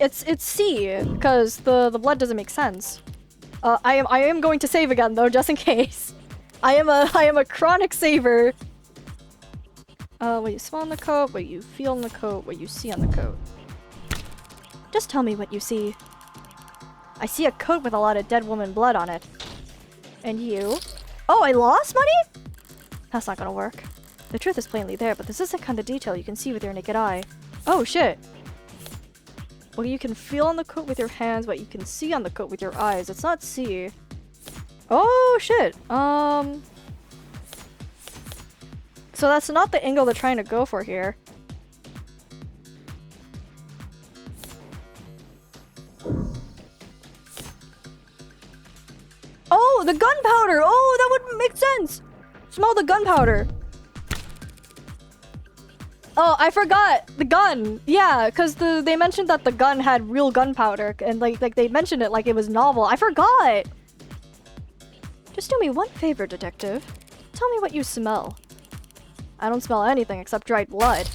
It's C, because the blood doesn't make sense. I am going to save again though, just in case. I am a chronic saver. What you smell on the coat, what you feel on the coat, what you see on the coat. Just tell me what you see. I see a coat with a lot of dead woman blood on it. And you? Oh, I lost money? That's not gonna work. The truth is plainly there, but this isn't the kind of detail you can see with your naked eye. Oh shit. What you can feel on the coat with your hands, what you can see on the coat with your eyes. It's not see. Oh shit. So that's not the angle they're trying to go for here. Oh, the gunpowder! Oh, that would make sense! Smell the gunpowder. Oh, I forgot! The gun! Yeah, because they mentioned that the gun had real gunpowder, and like they mentioned it like it was novel. I forgot! Just do me one favor, detective. Tell me what you smell. I don't smell anything except dried blood.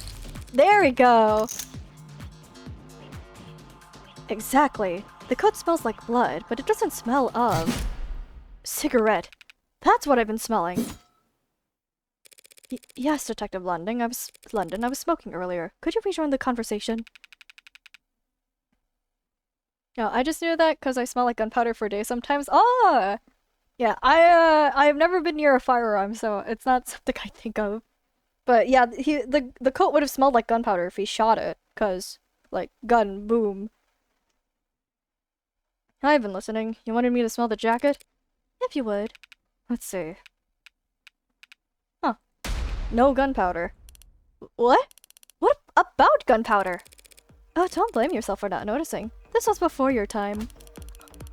There we go! Exactly. The coat smells like blood, but it doesn't smell of... cigarette. That's what I've been smelling. Yes, Detective London. I was smoking earlier. Could you rejoin the conversation? No, I just knew that because I smell like gunpowder for days sometimes. Oh! Yeah, I've never been near a firearm, so it's not something I think of. But yeah, the coat would have smelled like gunpowder if he shot it, cause like gun boom. I've been listening. You wanted me to smell the jacket? If you would. Let's see. Huh. No gunpowder. What? What about gunpowder? Oh, don't blame yourself for not noticing. This was before your time.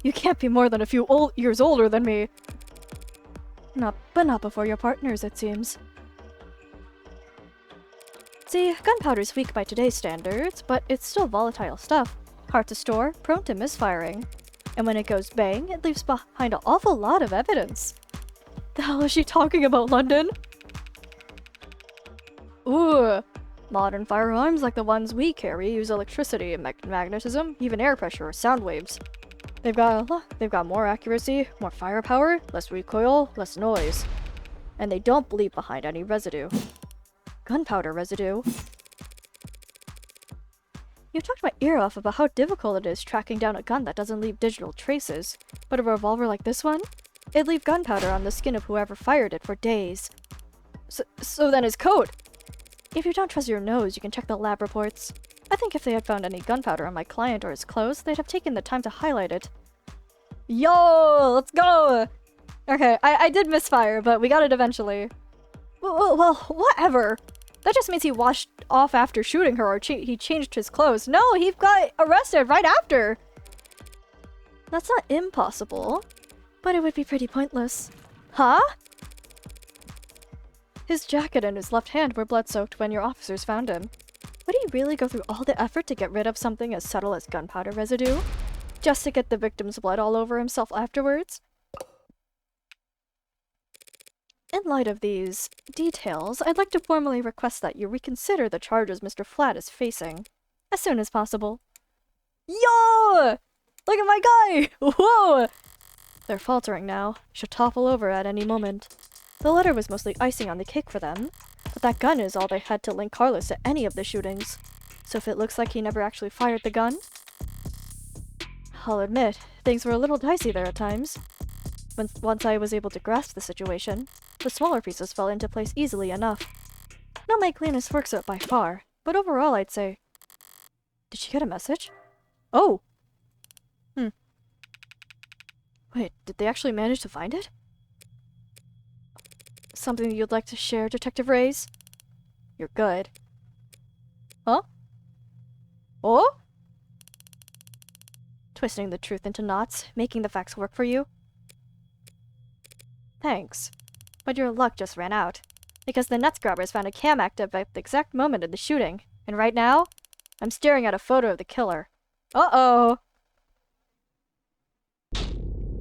You can't be more than a few years older than me. But not before your partners, it seems. See, gunpowder's weak by today's standards, but it's still volatile stuff. Hard to store, prone to misfiring. And when it goes bang, it leaves behind an awful lot of evidence. The hell is she talking about, London? Ooh. Modern firearms like the ones we carry use electricity, magnetism, even air pressure or sound waves. They've got more accuracy, more firepower, less recoil, less noise. And they don't leave behind any residue. Gunpowder residue? You talked my ear off about how difficult it is tracking down a gun that doesn't leave digital traces. But a revolver like this one? It'd leave gunpowder on the skin of whoever fired it for days. So then his coat! If you don't trust your nose, you can check the lab reports. I think if they had found any gunpowder on my client or his clothes, they'd have taken the time to highlight it. Yo! Let's go! Okay, I did misfire, but we got it eventually. Well, whatever. That just means he washed off after shooting her, or he changed his clothes. No, he got arrested right after! That's not impossible, but it would be pretty pointless. Huh? His jacket and his left hand were blood-soaked when your officers found him. Would he really go through all the effort to get rid of something as subtle as gunpowder residue? Just to get the victim's blood all over himself afterwards? In light of these details, I'd like to formally request that you reconsider the charges Mr. Flat is facing. As soon as possible. Yo! Look at my guy! Whoa! They're faltering now. Should topple over at any moment. The letter was mostly icing on the cake for them, but that gun is all they had to link Carlos to any of the shootings. So if it looks like he never actually fired the gun, I'll admit, things were a little dicey there at times. Once I was able to grasp the situation, the smaller pieces fell into place easily enough. Not my cleanest work by far, but overall I'd say... Did she get a message? Oh! Wait, did they actually manage to find it? Something you'd like to share, Detective Reyes? You're good. Huh? Oh? Twisting the truth into knots, making the facts work for you? Thanks. But your luck just ran out. Because the nuts grabbers found a cam active at the exact moment of the shooting. And right now, I'm staring at a photo of the killer. Uh-oh!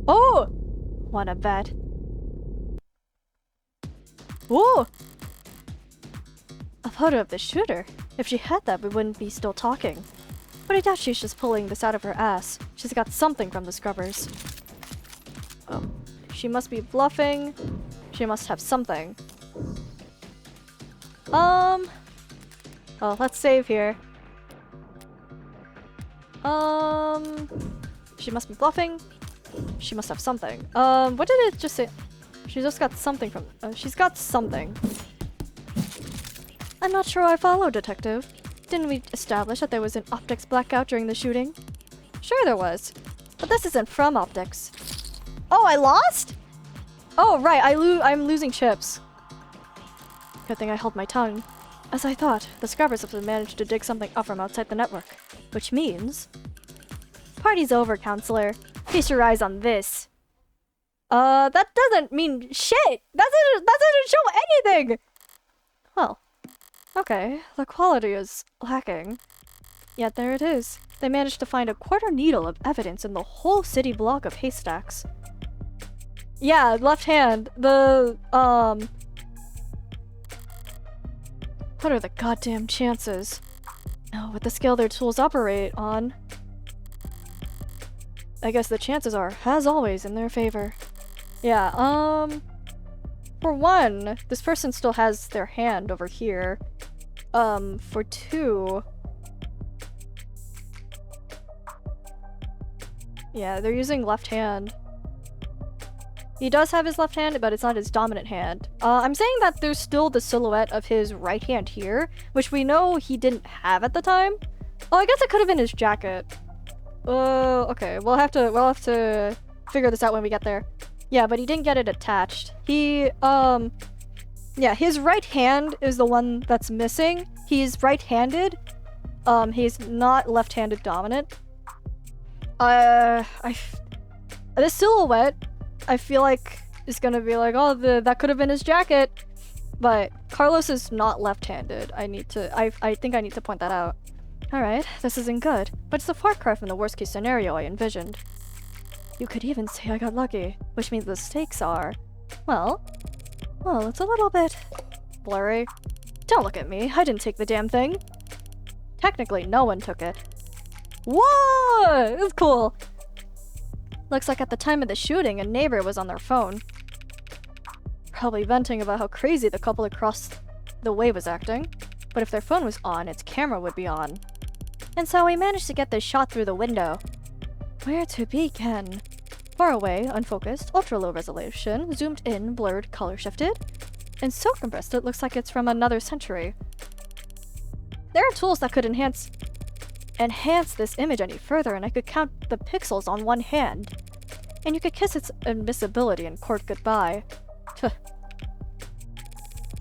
Oh! Wanna bet? Ooh! A photo of the shooter. If she had that, we wouldn't be still talking. But I doubt she's just pulling this out of her ass. She's got something from the scrubbers. She must be bluffing. She must have something. Oh, let's save here. She must be bluffing. She must have something. What did it just say? She just got something from... she's got something. I'm not sure I follow, Detective. Didn't we establish that there was an optics blackout during the shooting? Sure there was. But this isn't from optics. Oh, I lost? Oh, right, I'm losing chips. Good thing I held my tongue. As I thought, the scrubbers have managed to dig something up from outside the network. Which means... Party's over, counselor. Feast your eyes on this. That doesn't mean shit! That doesn't show anything! Well, okay, the quality is lacking. Yet there it is. They managed to find a quarter needle of evidence in the whole city block of haystacks. Yeah, left hand. What are the goddamn chances? Oh, with the scale their tools operate on, I guess the chances are, as always, in their favor. Yeah, for one, this person still has their hand over here. For two... Yeah, they're using left hand. He does have his left hand, but it's not his dominant hand. I'm saying that there's still the silhouette of his right hand here, which we know he didn't have at the time. Oh, I guess it could have been his jacket. Okay, we'll have to figure this out when we get there. Yeah, but he didn't get it attached. He, yeah, his right hand is the one that's missing. He's right-handed. He's not left-handed dominant. This silhouette, I feel like, is gonna be like, oh, that could have been his jacket. But Carlos is not left-handed. I think I need to point that out. Alright, this isn't good, but it's a far cry from the worst-case scenario I envisioned. You could even say I got lucky, which means the stakes are... Well, it's a little bit... blurry. Don't look at me, I didn't take the damn thing. Technically, no one took it. Whoa! That's cool. Looks like at the time of the shooting, a neighbor was on their phone. Probably venting about how crazy the couple across the way was acting. But if their phone was on, its camera would be on. And so we managed to get this shot through the window. Where to begin? Far away, unfocused, ultra-low resolution, zoomed in, blurred, color shifted. And so compressed it looks like it's from another century. There are tools that could enhance this image any further, and I could count the pixels on one hand. And you could kiss its invisibility and court goodbye. Tuh.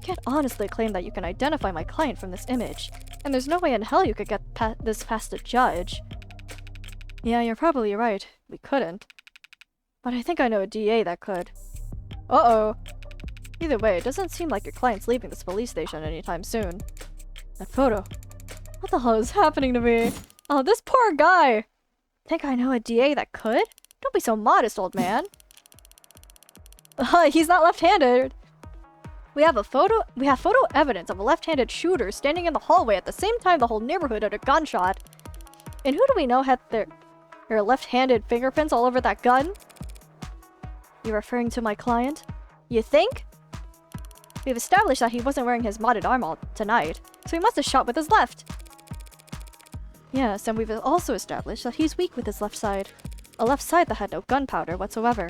Can't honestly claim that you can identify my client from this image, and there's no way in hell you could get this past a judge. Yeah, you're probably right. We couldn't. But I think I know a DA that could. Uh-oh. Either way, it doesn't seem like your client's leaving this police station anytime soon. That photo. What the hell is happening to me? Oh, this poor guy! Think I know a DA that could? Don't be so modest, old man. He's not left-handed. We have photo evidence of a left-handed shooter standing in the hallway at the same time the whole neighborhood had a gunshot. And who do we know had their left-handed fingerprints all over that gun? You referring to my client? You think? We've established that he wasn't wearing his modded armor tonight, so he must have shot with his left. Yes, and we've also established that he's weak with his left side. A left side that had no gunpowder whatsoever.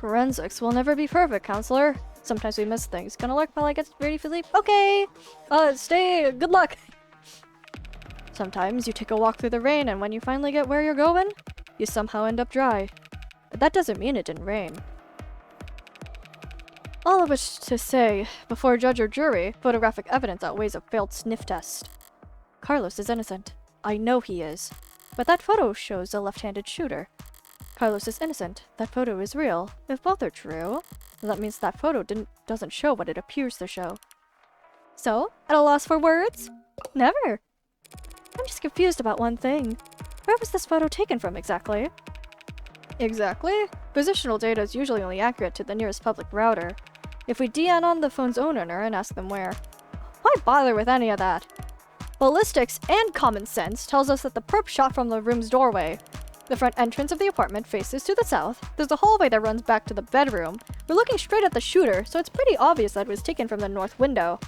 Forensics will never be perfect, counselor. Sometimes we miss things. Gonna lurk while I get ready for sleep? Okay! Stay. Good luck! Sometimes you take a walk through the rain, and when you finally get where you're going, you somehow end up dry. But that doesn't mean it didn't rain. All of which to say, before judge or jury, photographic evidence outweighs a failed sniff test. Carlos is innocent. I know he is. But that photo shows a left-handed shooter. Carlos is innocent. That photo is real. If both are true, that means that photo doesn't show what it appears to show. So, at a loss for words? Never. I'm just confused about one thing. Where was this photo taken from exactly? Exactly? Positional data is usually only accurate to the nearest public router. If we DN on the phone's owner and ask them where. Why bother with any of that? Ballistics and common sense tells us that the perp shot from the room's doorway. The front entrance of the apartment faces to the south. There's a hallway that runs back to the bedroom. We're looking straight at the shooter, so it's pretty obvious that it was taken from the north window.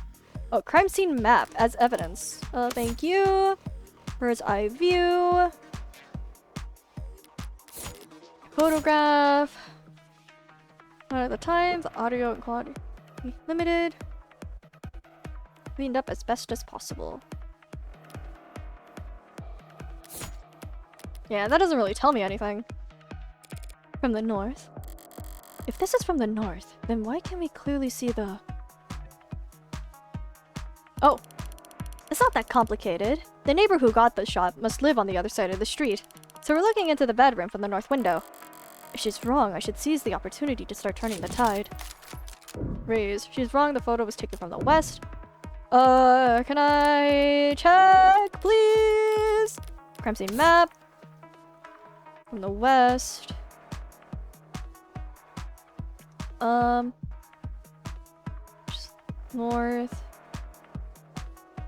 Oh, crime scene map as evidence. Thank you. Bird's eye view. Photograph. One at a time. The audio and quality limited. Cleaned up as best as possible. Yeah, that doesn't really tell me anything. From the north. If this is from the north, then why can't we clearly see the... Oh! It's not that complicated. The neighbor who got the shot must live on the other side of the street. So we're looking into the bedroom from the north window. If she's wrong, I should seize the opportunity to start turning the tide. Raise. She's wrong, the photo was taken from the west. Can I check, please? Crime scene map. From the west. North.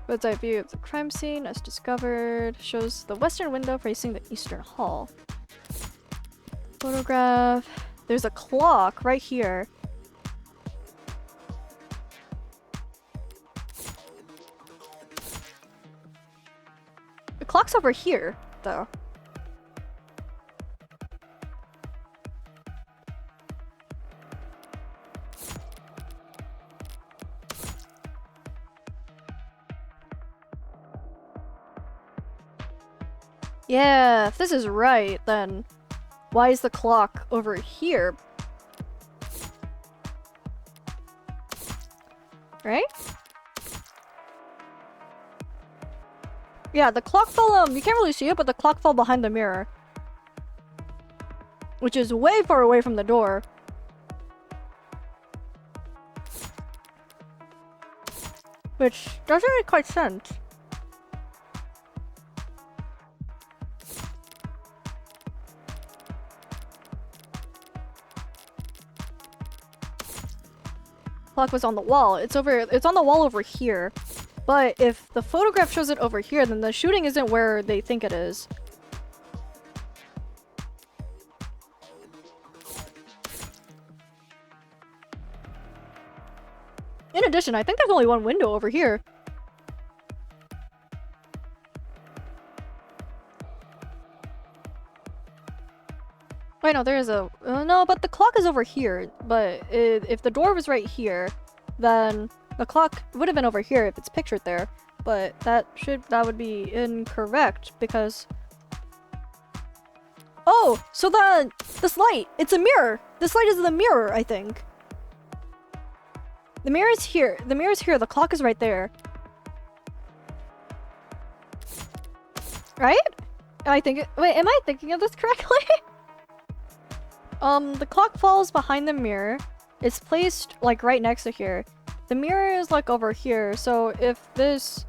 Bird's eye view of the crime scene as discovered. Shows the western window facing the eastern hall. Photograph. There's a clock right here. The clock's over here, though. Yeah, if this is right, then why is the clock over here? Right? Yeah, the clock fell, you can't really see it, but the clock fell behind the mirror. Which is way far away from the door. Which doesn't make quite sense. Clock was on the wall. It's on the wall over here. But if the photograph shows it over here, then the shooting isn't where they think it is. In addition, I think there's only one window over here. Wait, no, there is a... no, but the clock is over here. But if the door was right here, then the clock would have been over here if it's pictured there. But that would be incorrect because... Oh! So this light! It's a mirror! This light is the mirror, I think. The mirror is here. The mirror is here. The clock is right there. Right? Wait, am I thinking of this correctly? The clock falls behind the mirror. It's placed like right next to here. The mirror is like over here, so if this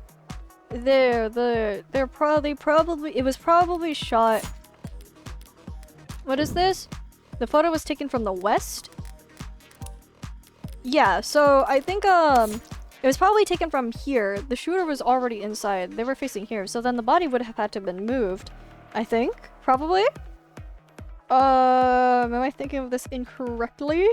they're probably it was probably shot. What is this? The photo was taken from the west? Yeah, so I think it was probably taken from here. The shooter was already inside. They were facing here, so then the body would have had to have been moved. I think, probably. Am I thinking of this incorrectly?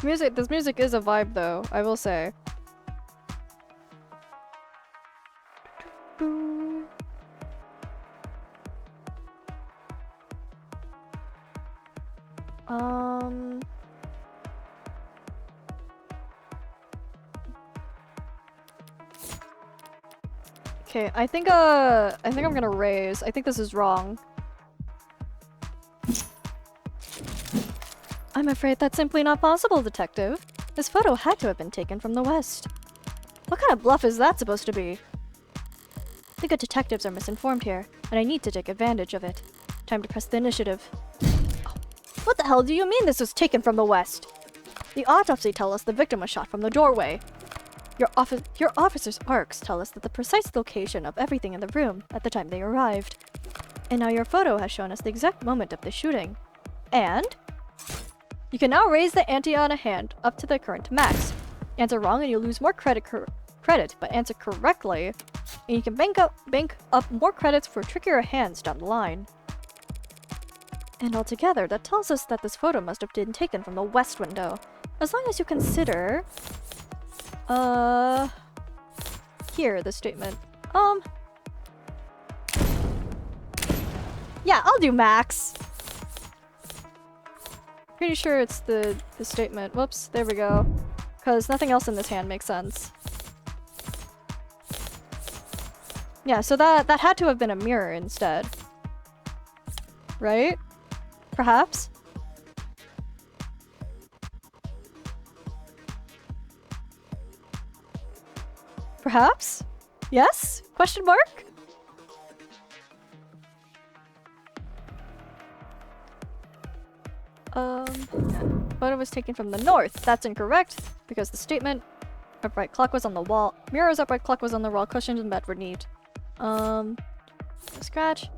This music is a vibe though, I will say. Okay, I think I'm gonna raise. I think this is wrong. I'm afraid that's simply not possible, Detective. This photo had to have been taken from the west. What kind of bluff is that supposed to be? The good detectives are misinformed here, and I need to take advantage of it. Time to press the initiative. Oh, what the hell do you mean this was taken from the west? The autopsy tell us the victim was shot from the doorway. Your officer's arcs tell us that the precise location of everything in the room at the time they arrived. And now your photo has shown us the exact moment of the shooting. And you can now raise the ante on a hand up to the current max. Answer wrong and you lose more credit, but answer correctly, and you can bank up more credits for trickier hands down the line. And altogether, that tells us that this photo must have been taken from the west window. As long as you consider... Here, the statement. Yeah, I'll do max. Pretty sure it's the statement. Whoops, there we go. Because nothing else in this hand makes sense. Yeah, so that had to have been a mirror instead. Right? Perhaps? Perhaps? Yes? Question mark? Photo was taken from the north. That's incorrect, because the statement upright clock was on the wall. Mirror's upright clock was on the wall. Cushions and bed were neat. Scratch.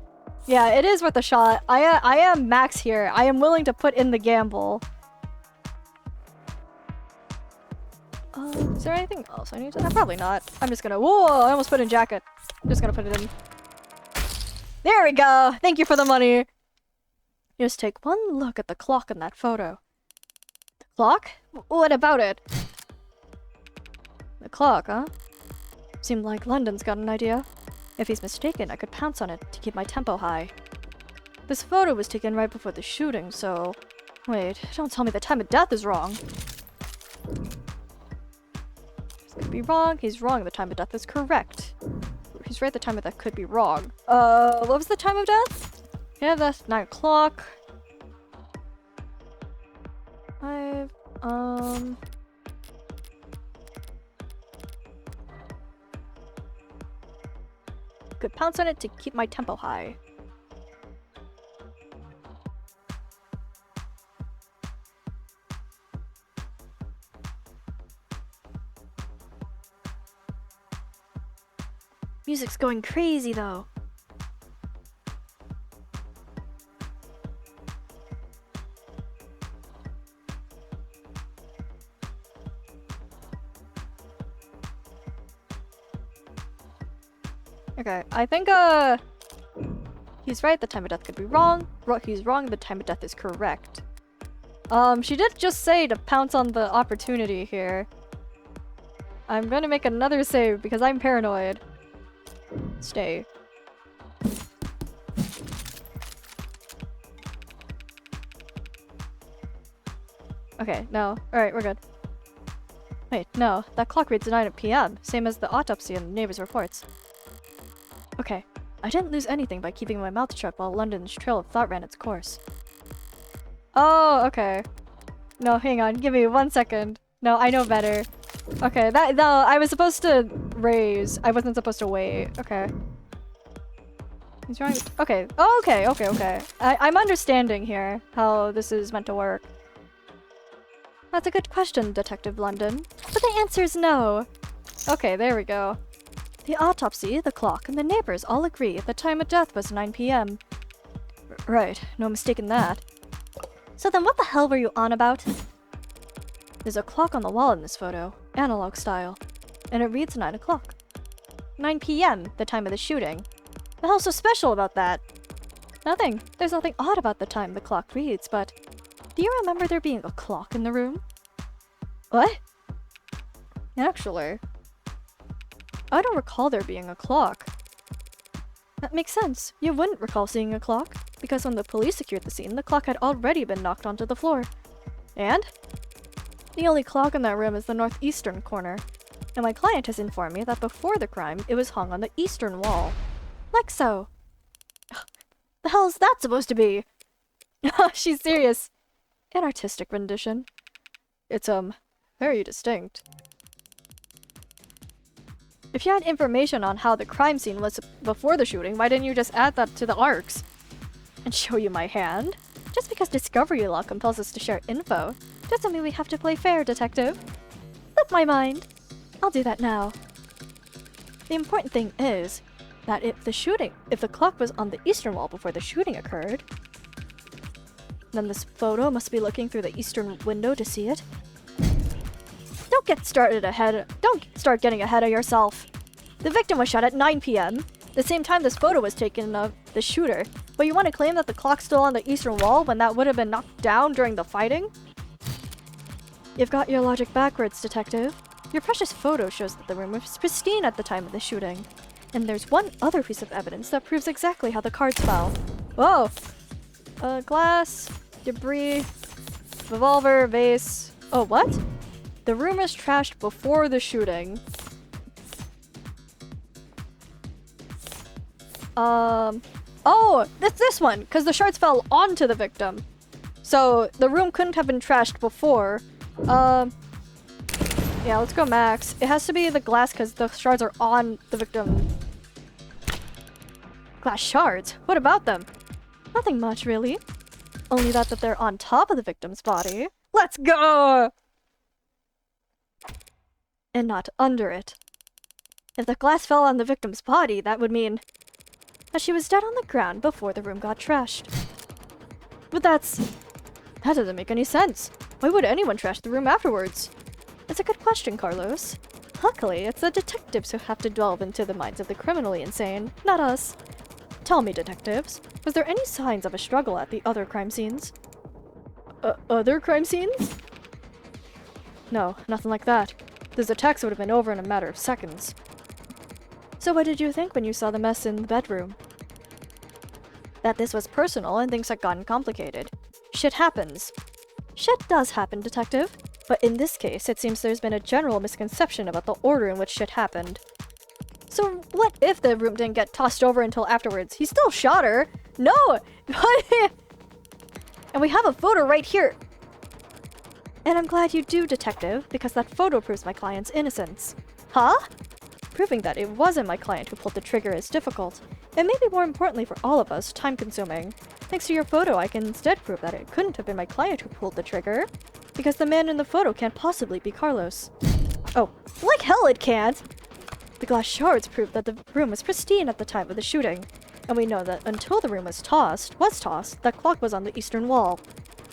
Yeah, it is worth a shot. I am max here. I am willing to put in the gamble. Is there anything else I need to? Probably not. I'm just gonna. Whoa! I almost put in jacket. I'm just gonna put it in. There we go. Thank you for the money. Just take one look at the clock in that photo. The clock? What about it? The clock, huh? Seemed like London's got an idea. If he's mistaken, I could pounce on it to keep my tempo high. This photo was taken right before the shooting, so... Wait, don't tell me the time of death is wrong. This could be wrong. He's wrong. The time of death is correct. He's right. The time of death could be wrong. What was the time of death? Yeah, that's 9 o'clock. 5, Could pounce on it to keep my tempo high. Music's going crazy though. Okay, I think, he's right, the time of death could be wrong. He's wrong, the time of death is correct. She did just say to pounce on the opportunity here. I'm gonna make another save because I'm paranoid. Stay. Okay, no. Alright, we're good. Wait, no. That clock reads 9 p.m. Same as the autopsy and the neighbors' reports. Okay. I didn't lose anything by keeping my mouth shut while London's trail of thought ran its course. Oh, okay. No, hang on. Give me 1 second. No, I know better. Okay, no, I was supposed to raise. I wasn't supposed to wait. Okay. He's trying. Okay. Oh, okay. I'm understanding here how this is meant to work. That's a good question, Detective London. But the answer is no. Okay, there we go. The autopsy, the clock, and the neighbors all agree the time of death was 9 p.m. Right, no mistaking that. So then what the hell were you on about? There's a clock on the wall in this photo, analog style, and it reads 9 o'clock. 9 p.m., the time of the shooting. The hell's so special about that? Nothing. There's nothing odd about the time the clock reads, but do you remember there being a clock in the room? What? Actually, I don't recall there being a clock. That makes sense. You wouldn't recall seeing a clock, because when the police secured the scene, the clock had already been knocked onto the floor. And? The only clock in that room is the northeastern corner, and my client has informed me that before the crime, it was hung on the eastern wall. Like so. The hell is that supposed to be? She's serious. An artistic rendition. It's, very distinct. If you had information on how the crime scene was before the shooting, why didn't you just add that to the arcs? And show you my hand? Just because discovery law compels us to share info, doesn't mean we have to play fair, Detective. Slip my mind. I'll do that now. The important thing is that if the clock was on the eastern wall before the shooting occurred, then this photo must be looking through the eastern window to see it. Don't start getting ahead of yourself. The victim was shot at 9 p.m., the same time this photo was taken of the shooter, but you want to claim that the clock's still on the eastern wall when that would have been knocked down during the fighting? You've got your logic backwards, Detective. Your precious photo shows that the room was pristine at the time of the shooting. And there's one other piece of evidence that proves exactly how the cards fell. Whoa! Glass, debris, revolver, vase. Oh, what? The room was trashed before the shooting. Oh, that's this one, because the shards fell onto the victim. So the room couldn't have been trashed before. Yeah, let's go max. It has to be the glass because the shards are on the victim. Glass shards? What about them? Nothing much, really. Only that they're on top of the victim's body. Let's go! And not under it. If the glass fell on the victim's body, that would mean that she was dead on the ground before the room got trashed. But that doesn't make any sense. Why would anyone trash the room afterwards? It's a good question, Carlos. Luckily, it's the detectives who have to delve into the minds of the criminally insane, not us. Tell me, detectives, was there any signs of a struggle at the other crime scenes? Other crime scenes? No, nothing like that. Those attacks would have been over in a matter of seconds. So what did you think when you saw the mess in the bedroom? That this was personal and things had gotten complicated. Shit happens. Shit does happen, Detective. But in this case, it seems there's been a general misconception about the order in which shit happened. So what if the room didn't get tossed over until afterwards? He still shot her! No! And we have a photo right here! And I'm glad you do, Detective, because that photo proves my client's innocence. Huh? Proving that it wasn't my client who pulled the trigger is difficult, and maybe more importantly for all of us, time-consuming. Thanks to your photo, I can instead prove that it couldn't have been my client who pulled the trigger, because the man in the photo can't possibly be Carlos. Oh, like hell it can't! The glass shards prove that the room was pristine at the time of the shooting, and we know that until the room was tossed, that clock was on the eastern wall,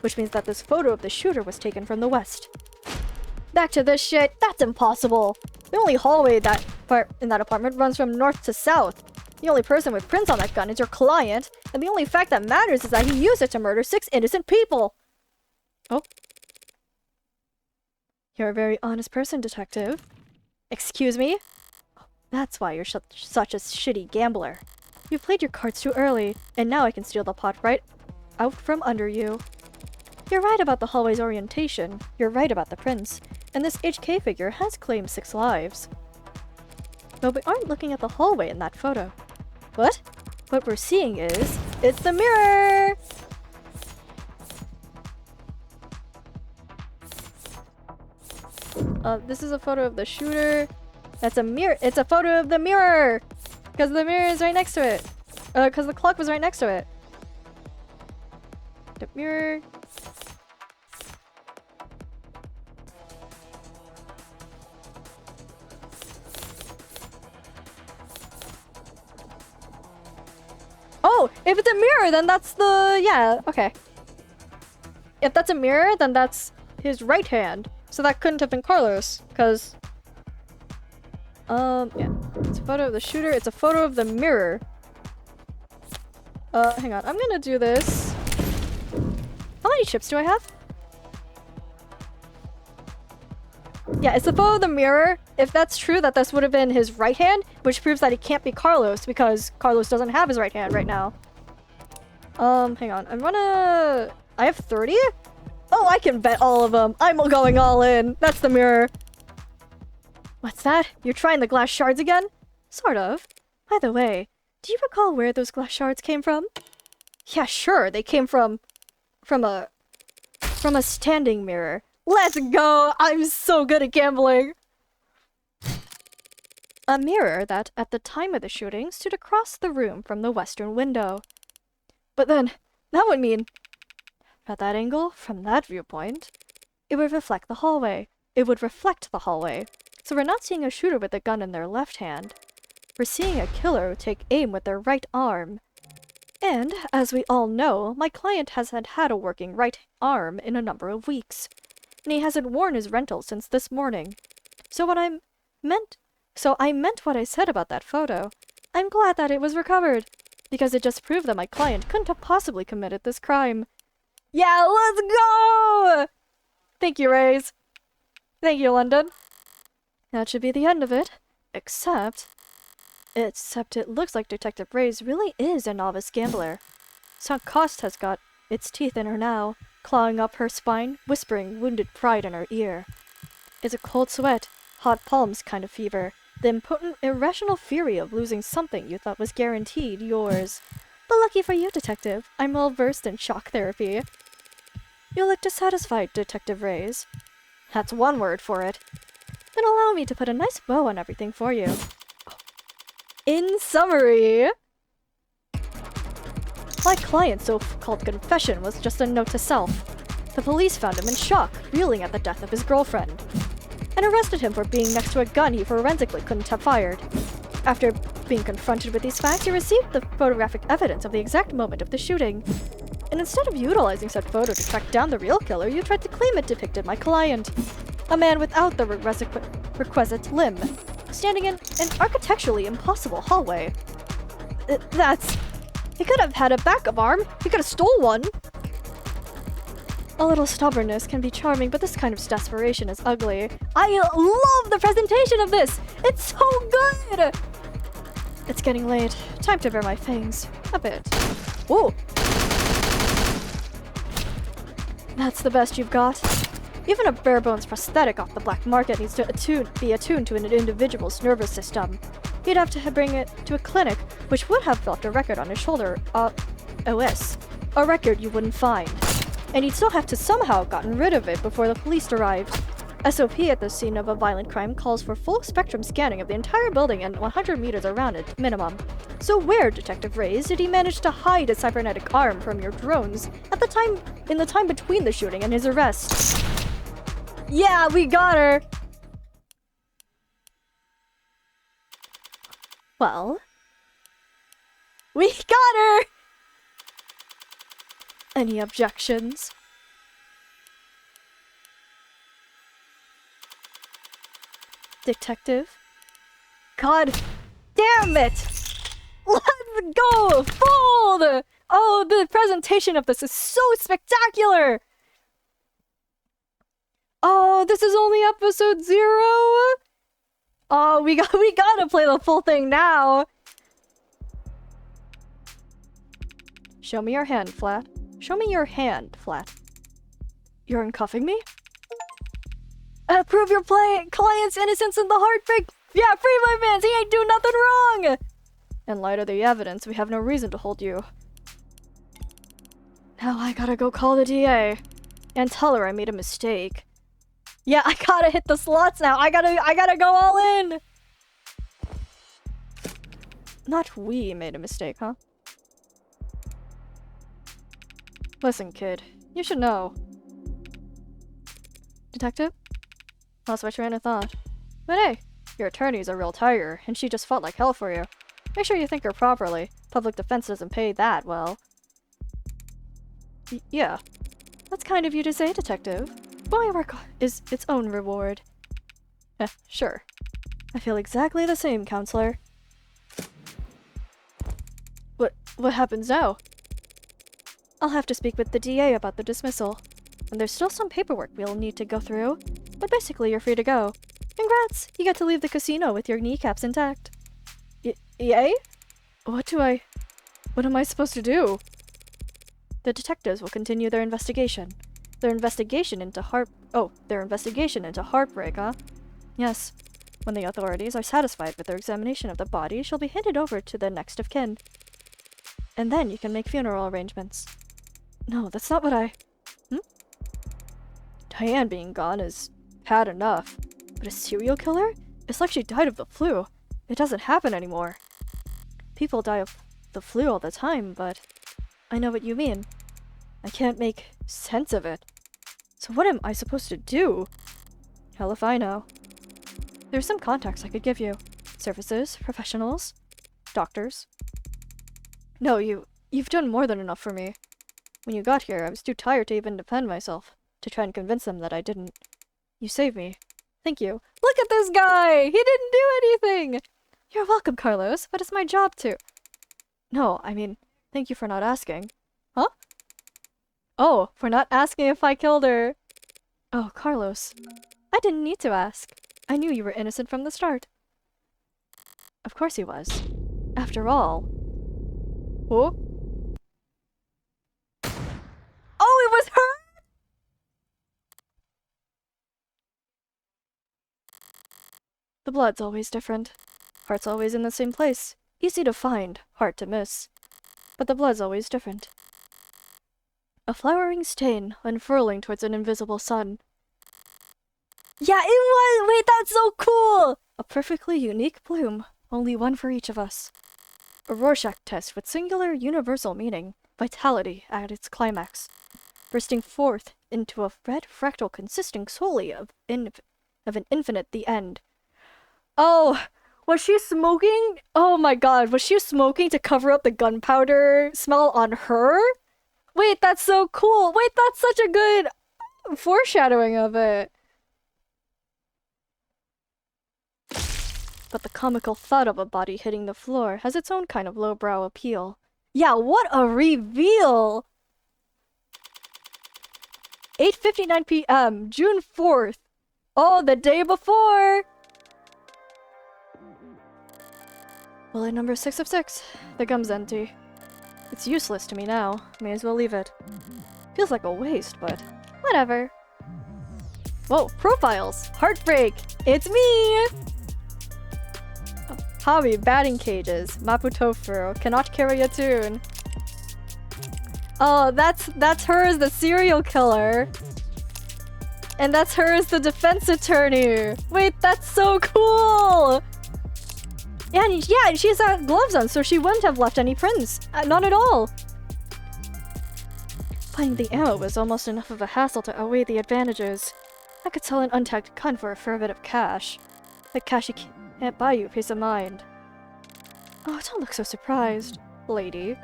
which means that this photo of the shooter was taken from the west. Back to this shit, that's impossible! The only hallway in that apartment runs from north to south. The only person with prints on that gun is your client, and the only fact that matters is that he used it to murder 6 innocent people! Oh. You're a very honest person, Detective. Excuse me? That's why you're such a shitty gambler. You played your cards too early, and now I can steal the pot right out from under you. You're right about the hallway's orientation, you're right about the prints, and this HK figure has claimed 6 lives. But we aren't looking at the hallway in that photo. What? What we're seeing is... it's the mirror! This is a photo of the shooter. That's a mirror. It's a photo of the mirror! Because the mirror is right next to it. Because the clock was right next to it. The mirror. Oh, if it's a mirror, then that's the... Yeah, okay. If that's a mirror, then that's his right hand. So that couldn't have been Carlos, because... yeah. It's a photo of the shooter. It's a photo of the mirror. Hang on. I'm gonna do this. How many chips do I have? Yeah, it's the photo of the mirror. If that's true, that this would have been his right hand, which proves that he can't be Carlos, because Carlos doesn't have his right hand right now. Hang on. I'm gonna... I have 30? Oh, I can bet all of them. I'm going all in. That's the mirror. What's that? You're trying the glass shards again? Sort of. By the way, do you recall where those glass shards came from? Yeah, sure. They came from a standing mirror. Let's go! I'm so good at gambling! A mirror that, at the time of the shooting, stood across the room from the western window. But then, that would mean... At that angle, from that viewpoint, it would reflect the hallway. It would reflect the hallway. So we're not seeing a shooter with a gun in their left hand. We're seeing a killer take aim with their right arm. And, as we all know, my client hasn't had a working right arm in a number of weeks. And he hasn't worn his rental since this morning. So I meant what I said about that photo. I'm glad that it was recovered, because it just proved that my client couldn't have possibly committed this crime. Yeah, let's go! Thank you, Rays. Thank you, London. That should be the end of it. Except it looks like Detective Rays really is a novice gambler. Sunk Cost has got its teeth in her now, clawing up her spine, whispering wounded pride in her ear. It's a cold sweat, hot palms kind of fever, the impotent, irrational fury of losing something you thought was guaranteed yours. But lucky for you, Detective, I'm well versed in shock therapy. You look dissatisfied, Detective Rays. That's one word for it. Then allow me to put a nice bow on everything for you. In summary, my client's so-called confession was just a note to self. The police found him in shock, reeling at the death of his girlfriend, and arrested him for being next to a gun he forensically couldn't have fired. After being confronted with these facts, he received the photographic evidence of the exact moment of the shooting. And instead of utilizing said photo to track down the real killer, you tried to claim it depicted my client. A man without the requisite limb, standing in an architecturally impossible hallway. He could have had a backup arm. He could have stole one. A little stubbornness can be charming, but this kind of desperation is ugly. I love the presentation of this! It's so good! It's getting late. Time to bare my fangs. A bit. Whoa! That's the best you've got. Even a bare-bones prosthetic off the black market needs to be attuned to an individual's nervous system. He'd have to bring it to a clinic, which would have left a record on his shoulder, OS. A record you wouldn't find. And he'd still have to somehow have gotten rid of it before the police arrived. SOP at the scene of a violent crime calls for full-spectrum scanning of the entire building and 100 meters around it, minimum. So where, Detective Rays, did he manage to hide a cybernetic arm from your drones in the time between the shooting and his arrest? Yeah, we got her! Well, we got her! Any objections? Detective? God damn it! Let's go! Fold! Oh, the presentation of this is so spectacular! Oh, this is only episode 0? Oh, we gotta play the full thing now! Show me your hand, Flat. Show me your hand, Flat. You're uncuffing me? Prove your client's innocence in the heartbreak. Yeah, free my man. He ain't do nothing wrong. In light of the evidence, we have no reason to hold you. Now I gotta go call the DA and tell her I made a mistake. Yeah, I gotta hit the slots now. I gotta go all in. Not we made a mistake, huh? Listen, kid. You should know. Detective? Lost my train of thought. But hey, your attorney's a real tiger, and she just fought like hell for you. Make sure you think her properly. Public defense doesn't pay that well. Yeah. That's kind of you to say, Detective. My work is its own reward. Sure. I feel exactly the same, Counselor. What happens now? I'll have to speak with the DA about the dismissal. And there's still some paperwork we'll need to go through. But basically, you're free to go. Congrats! You get to leave the casino with your kneecaps intact. Yay? What am I supposed to do? The detectives will continue their investigation. Their investigation into heartbreak, huh? Yes. When the authorities are satisfied with their examination of the body, she'll be handed over to the next of kin. And then you can make funeral arrangements. No, that's not what I... Diane being gone is bad enough. But a serial killer? It's like she died of the flu. It doesn't happen anymore. People die of the flu all the time, but... I know what you mean. I can't make sense of it. So what am I supposed to do? Hell if I know. There's some contacts I could give you. Services, professionals, doctors. No, you've done more than enough for me. When you got here, I was too tired to even defend myself, to try and convince them that I didn't. You saved me. Thank you. Look at this guy! He didn't do anything! You're welcome, Carlos, but it's my job to... No, I mean, thank you for not asking. Huh? Oh, for not asking if I killed her. Oh, Carlos. I didn't need to ask. I knew you were innocent from the start. Of course he was. After all... Oh? Oh, it was her?! The blood's always different. Heart's always in the same place. Easy to find, hard to miss. But the blood's always different. A flowering stain unfurling towards an invisible sun. Yeah, it was! Wait, that's so cool! A perfectly unique bloom, only one for each of us. A Rorschach test with singular universal meaning, vitality at its climax, bursting forth into a red fractal consisting solely of an infinite the end. Oh, was she smoking? Oh my god, was she smoking to cover up the gunpowder smell on her? Wait, that's so cool! Wait, that's such a good foreshadowing of it! But the comical thud of a body hitting the floor has its own kind of lowbrow appeal. Yeah, what a reveal! 8:59 p.m., June 4th. Oh, the day before! Bullet number 6 of 6. The gum's empty. It's useless to me now. May as well leave it. Feels like a waste, but whatever. Whoa, profiles! Heartbreak! It's me! Hobby, batting cages. Maputofu, cannot carry a tune. Oh, that's her as the serial killer. And that's her as the defense attorney. Wait, that's so cool! And yeah, she has gloves on, so she wouldn't have left any prints. Not at all. Finding the ammo was almost enough of a hassle to outweigh the advantages. I could sell an untagged gun for a fair bit of cash. But cash can't buy you peace of mind. Oh, don't look so surprised, lady.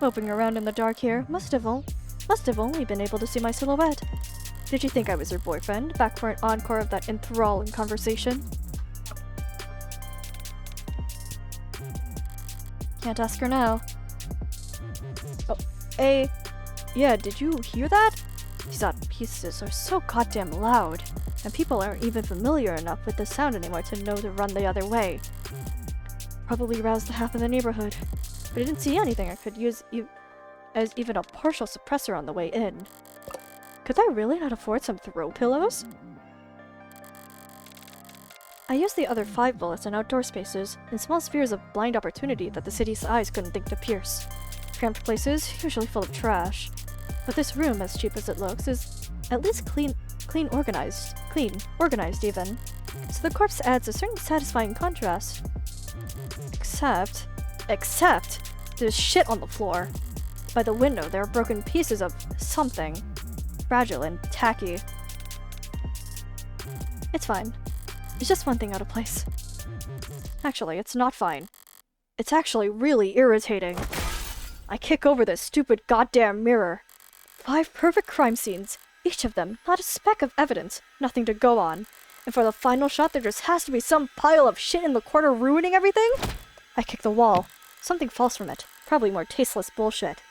Moping around in the dark here, must have only been able to see my silhouette. Did you think I was your boyfriend, back for an encore of that enthralling conversation? Can't ask her now. Oh, yeah, did you hear that? These odd pieces are so goddamn loud, and people aren't even familiar enough with the sound anymore to know to run the other way. Probably roused the half of the neighborhood, but I didn't see anything I could use as even a partial suppressor on the way in. Could I really not afford some throw pillows? I used the other 5 bullets in outdoor spaces, in small spheres of blind opportunity that the city's eyes couldn't think to pierce. Cramped places, usually full of trash. But this room, as cheap as it looks, is at least clean clean, organized even. So the corpse adds a certain satisfying contrast. Except, there's shit on the floor. By the window, there are broken pieces of something. Fragile and tacky. It's fine. It's just one thing out of place. Actually, it's not fine. It's actually really irritating. I kick over this stupid goddamn mirror. 5 perfect crime scenes. Each of them, not a speck of evidence, nothing to go on. And for the final shot, there just has to be some pile of shit in the corner ruining everything? I kick the wall. Something falls from it. Probably more tasteless bullshit.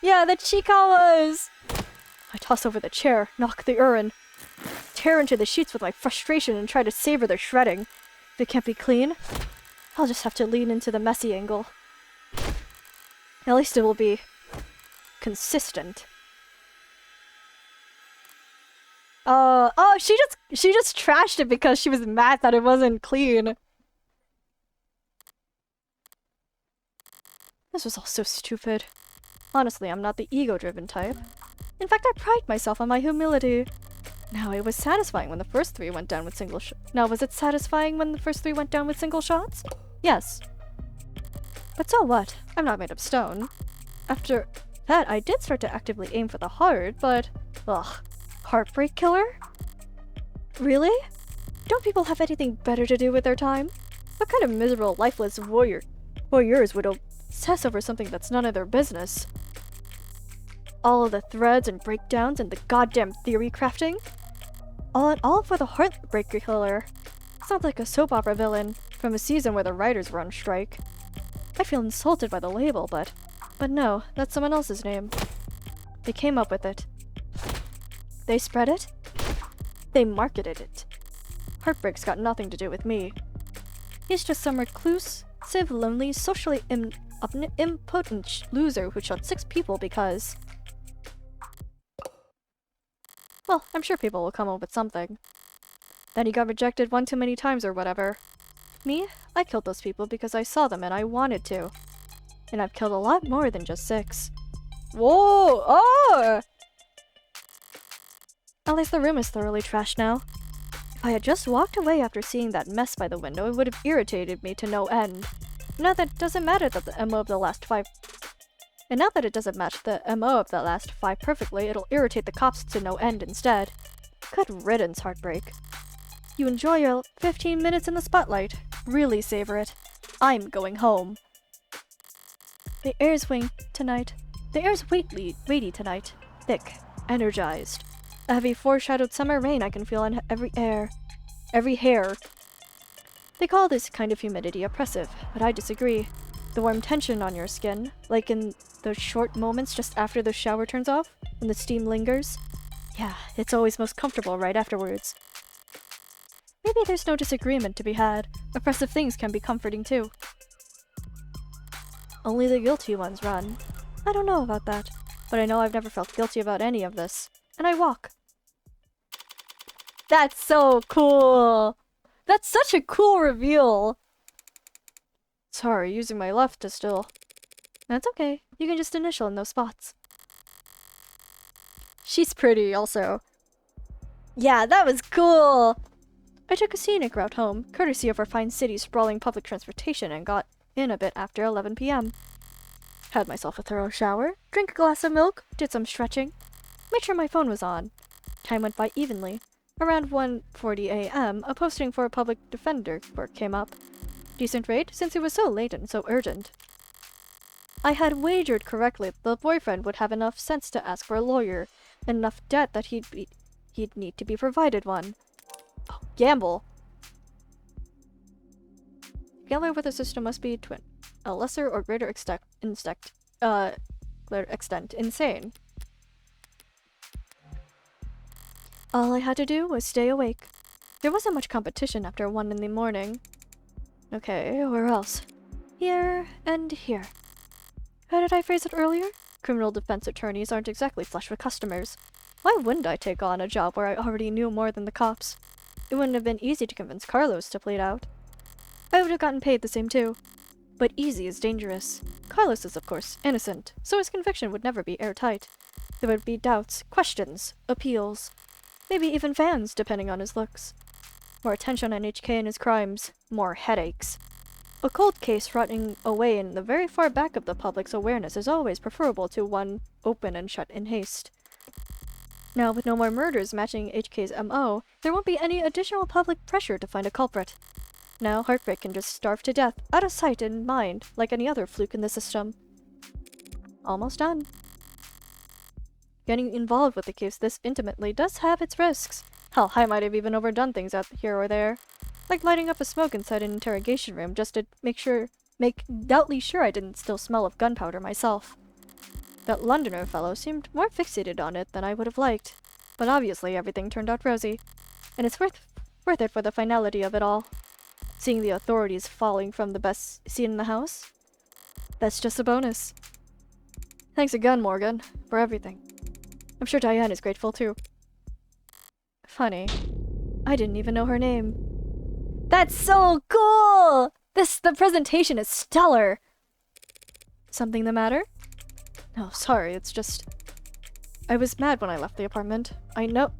Yeah, the Chiikawas! I toss over the chair, knock the urine, tear into the sheets with my frustration and try to savor their shredding. If it can't be clean, I'll just have to lean into the messy angle. At least it will be consistent. Oh, she just trashed it because she was mad that it wasn't clean. This was all so stupid. Honestly, I'm not the ego-driven type. In fact, I pride myself on my humility. Now, it was satisfying when the first 3 went down with single Now, was it satisfying when the first 3 went down with single shots? Yes. But so what? I'm not made of stone. After that, I did start to actively aim for the heart, but... ugh. Heartbreak killer? Really? Don't people have anything better to do with their time? What kind of miserable, lifeless voyeurs would obsess over something that's none of their business? All of the threads and breakdowns and the goddamn theory crafting? All in all for the heartbreak killer. Sounds like a soap opera villain from a season where the writers were on strike. I feel insulted by the label, but no, that's someone else's name. They came up with it. They spread it? They marketed it. Heartbreak's got nothing to do with me. He's just some reclusive, lonely, socially impotent loser who shot 6 people because... well, I'm sure people will come up with something. Then he got rejected 1 too many times or whatever. Me? I killed those people because I saw them and I wanted to. And I've killed a lot more than just 6. Whoa! Oh! At least the room is thoroughly trashed now. If I had just walked away after seeing that mess by the window, it would have irritated me to no end. Now that it doesn't matter that the MO of the last 5... And now that it doesn't match the MO of the last 5 perfectly, it'll irritate the cops to no end instead. Good riddance, Heartbreak. You enjoy your 15 minutes in the spotlight. Really savor it. I'm going home. The air's weighty tonight. Thick. Energized. A heavy foreshadowed summer rain I can feel on every hair. They call this kind of humidity oppressive, but I disagree. The warm tension on your skin, like in those short moments just after the shower turns off, when the steam lingers. Yeah, it's always most comfortable right afterwards. Maybe there's no disagreement to be had. Oppressive things can be comforting too. Only the guilty ones run. I don't know about that, but I know I've never felt guilty about any of this. And I walk. That's so cool! That's such a cool reveal! Sorry, using my left to still. That's okay. You can just initial in those spots. She's pretty, also. Yeah, that was cool! I took a scenic route home, courtesy of our fine city's sprawling public transportation, and got in a bit after 11 p.m. Had myself a thorough shower, drank a glass of milk, did some stretching. Made sure my phone was on. Time went by evenly. Around 1:40 a.m., a posting for a public defender work came up. Decent rate, since it was so late and so urgent. I had wagered correctly that the boyfriend would have enough sense to ask for a lawyer, and enough debt that he'd need to be provided one. Oh, gamble! Gambling with a sister must be a lesser or greater extent insane. All I had to do was stay awake. There wasn't much competition after 1 in the morning. Okay, where else? Here and here. How did I phrase it earlier? Criminal defense attorneys aren't exactly flush with customers. Why wouldn't I take on a job where I already knew more than the cops? It wouldn't have been easy to convince Carlos to plead out. I would have gotten paid the same too. But easy is dangerous. Carlos is, of course, innocent, so his conviction would never be airtight. There would be doubts, questions, appeals. Maybe even fans, depending on his looks. More attention on HK and his crimes, more headaches. A cold case rotting away in the very far back of the public's awareness is always preferable to one open and shut in haste. Now, with no more murders matching HK's MO, there won't be any additional public pressure to find a culprit. Now, Heartbreak can just starve to death, out of sight and mind, like any other fluke in the system. Almost done. Getting involved with the case this intimately does have its risks. Hell, I might have even overdone things out here or there. Like lighting up a smoke inside an interrogation room just to make doubly sure I didn't still smell of gunpowder myself. That Londoner fellow seemed more fixated on it than I would have liked. But obviously everything turned out rosy. And it's worth it for the finality of it all. Seeing the authorities falling from the best seat in the house? That's just a bonus. Thanks again, Morgan, for everything. I'm sure Diane is grateful too. Funny. I didn't even know her name. That's so cool! The presentation is stellar! Something the matter? No, sorry, it's just... I was mad when I left the apartment. I know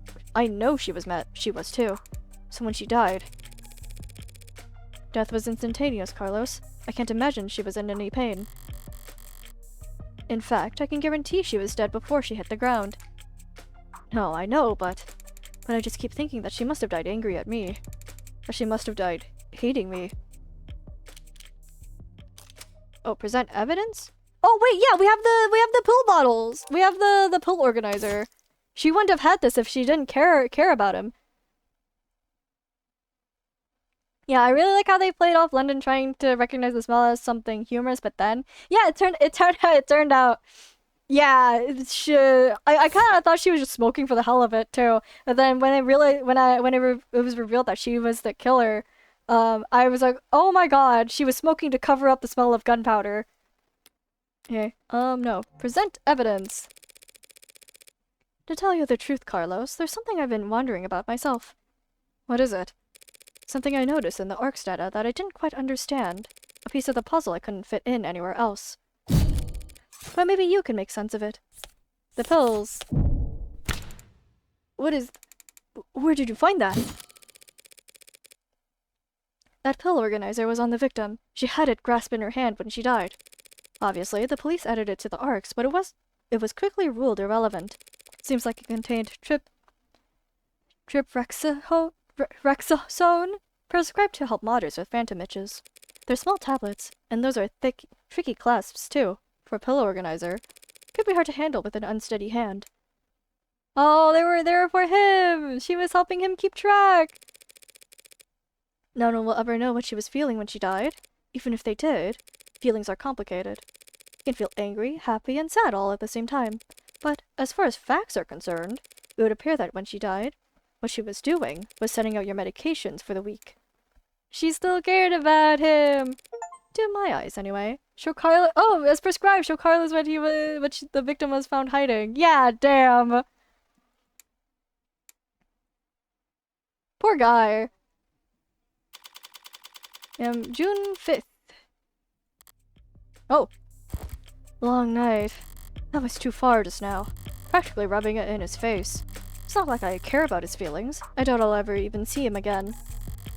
she was mad. She was too. So when she died... Death was instantaneous, Carlos. I can't imagine she was in any pain. In fact, I can guarantee she was dead before she hit the ground. No, I know, but I just keep thinking that she must have died angry at me. Or she must have died hating me. Oh, present evidence? Oh wait, yeah, we have the pill bottles. We have the pill organizer. She wouldn't have had this if she didn't care about him. Yeah, I really like how they played off London trying to recognize the smell as something humorous, but then yeah, it turned out yeah, I kind of thought she was just smoking for the hell of it too. But then when it was revealed that she was the killer, I was like, oh my god, she was smoking to cover up the smell of gunpowder. Okay, no, present evidence. To tell you the truth, Carlos, there's something I've been wondering about myself. What is it? Something I noticed in the ARCS data that I didn't quite understand. A piece of the puzzle I couldn't fit in anywhere else. But maybe you can make sense of it. The pills. Where did you find that? That pill organizer was on the victim. She had it grasped in her hand when she died. Obviously, the police added it to the ARCS, but it was quickly ruled irrelevant. Seems like it contained triptorexazone, prescribed to help modders with phantom itches. They're small tablets, and those are thick, tricky clasps too. For a pill organizer, could be hard to handle with an unsteady hand. Oh, they were there for him! She was helping him keep track! No one will ever know what she was feeling when she died. Even if they did, feelings are complicated. You can feel angry, happy, and sad all at the same time. But as far as facts are concerned, it would appear that when she died, what she was doing was setting out your medications for the week. She still cared about him! To my eyes, anyway. Show Carlos. Oh, as prescribed, show Carlos what the victim was found hiding. Yeah, damn. Poor guy. June 5th. Oh. Long night. That was too far just now. Practically rubbing it in his face. It's not like I care about his feelings. I doubt I'll ever even see him again.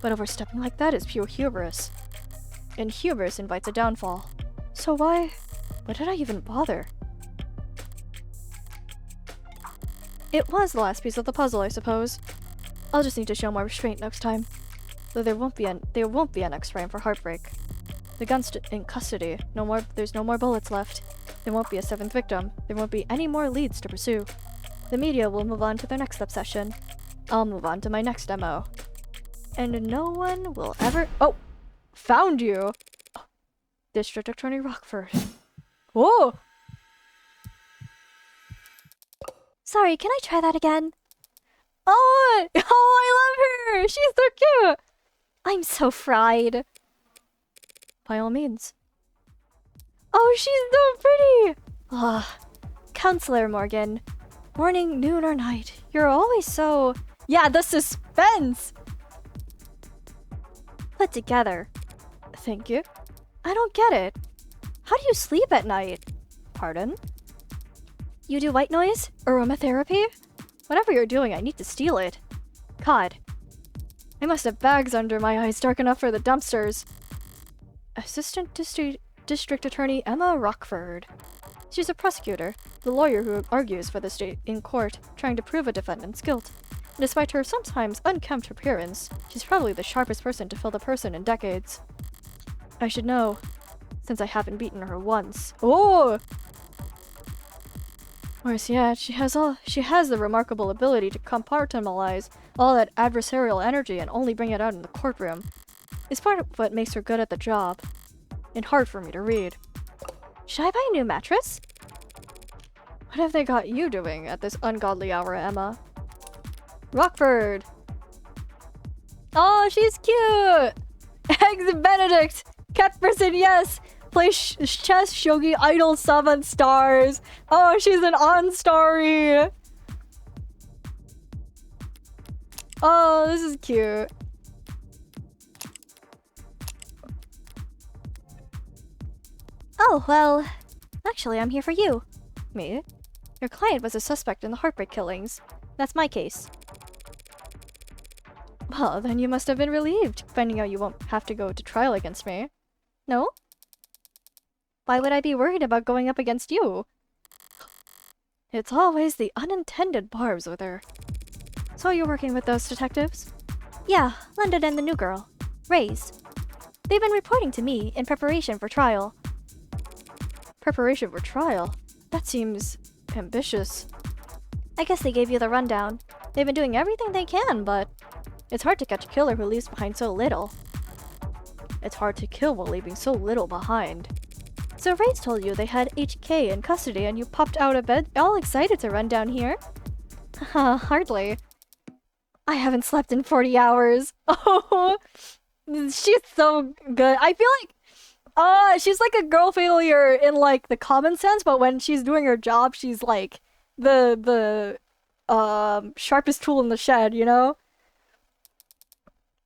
But overstepping like that is pure hubris. And hubris invites a downfall. So why did I even bother? It was the last piece of the puzzle, I suppose. I'll just need to show more restraint next time. Though there won't be a next frame for Heartbreak. The gun's in custody. There's no more bullets left. There won't be a seventh victim. There won't be any more leads to pursue. The media will move on to their next obsession. I'll move on to my next demo. And no one will ever— Oh! Found you! Oh. District Attorney Rockford. Whoa! Sorry, can I try that again? Oh, I love her! She's so cute! I'm so fried. By all means. Oh, she's so pretty! Ah, Counselor Morgan. Morning, noon, or night. You're always so... Yeah, the suspense! Put together. Thank you. I don't get it. How do you sleep at night? Pardon? You do white noise? Aromatherapy? Whatever you're doing, I need to steal it. God. I must have bags under my eyes dark enough for the dumpsters. Assistant District Attorney Emma Rockford. She's a prosecutor, the lawyer who argues for the state in court, trying to prove a defendant's guilt. And despite her sometimes unkempt appearance, she's probably the sharpest person to fill the person in decades. I should know, since I haven't beaten her once. Oh! Worse yet, she has the remarkable ability to compartmentalize all that adversarial energy and only bring it out in the courtroom. It's part of what makes her good at the job, and hard for me to read. Should I buy a new mattress? What have they got you doing at this ungodly hour, Emma? Rockford! Oh, she's cute! Eggs Benedict! Cat person, yes! Play chess, shogi, idol, 7 stars! Oh, she's an on-starry! Oh, this is cute. Oh, well, actually, I'm here for you. Me? Your client was a suspect in the Heartbreak killings. That's my case. Well, then you must have been relieved, finding out you won't have to go to trial against me. No? Why would I be worried about going up against you? It's always the unintended barbs with her. So you're working with those detectives? Yeah, London and the new girl, Reyes. They've been reporting to me in preparation for trial. Preparation for trial? That seems ambitious. I guess they gave you the rundown. They've been doing everything they can, but it's hard to catch a killer who leaves behind so little. It's hard to kill while leaving so little behind. So Reyes told you they had HK in custody and you popped out of bed all excited to run down here? Hardly. I haven't slept in 40 hours. Oh, she's so good. I feel like she's like a girl failure in like the common sense, but when she's doing her job, she's like the sharpest tool in the shed, you know?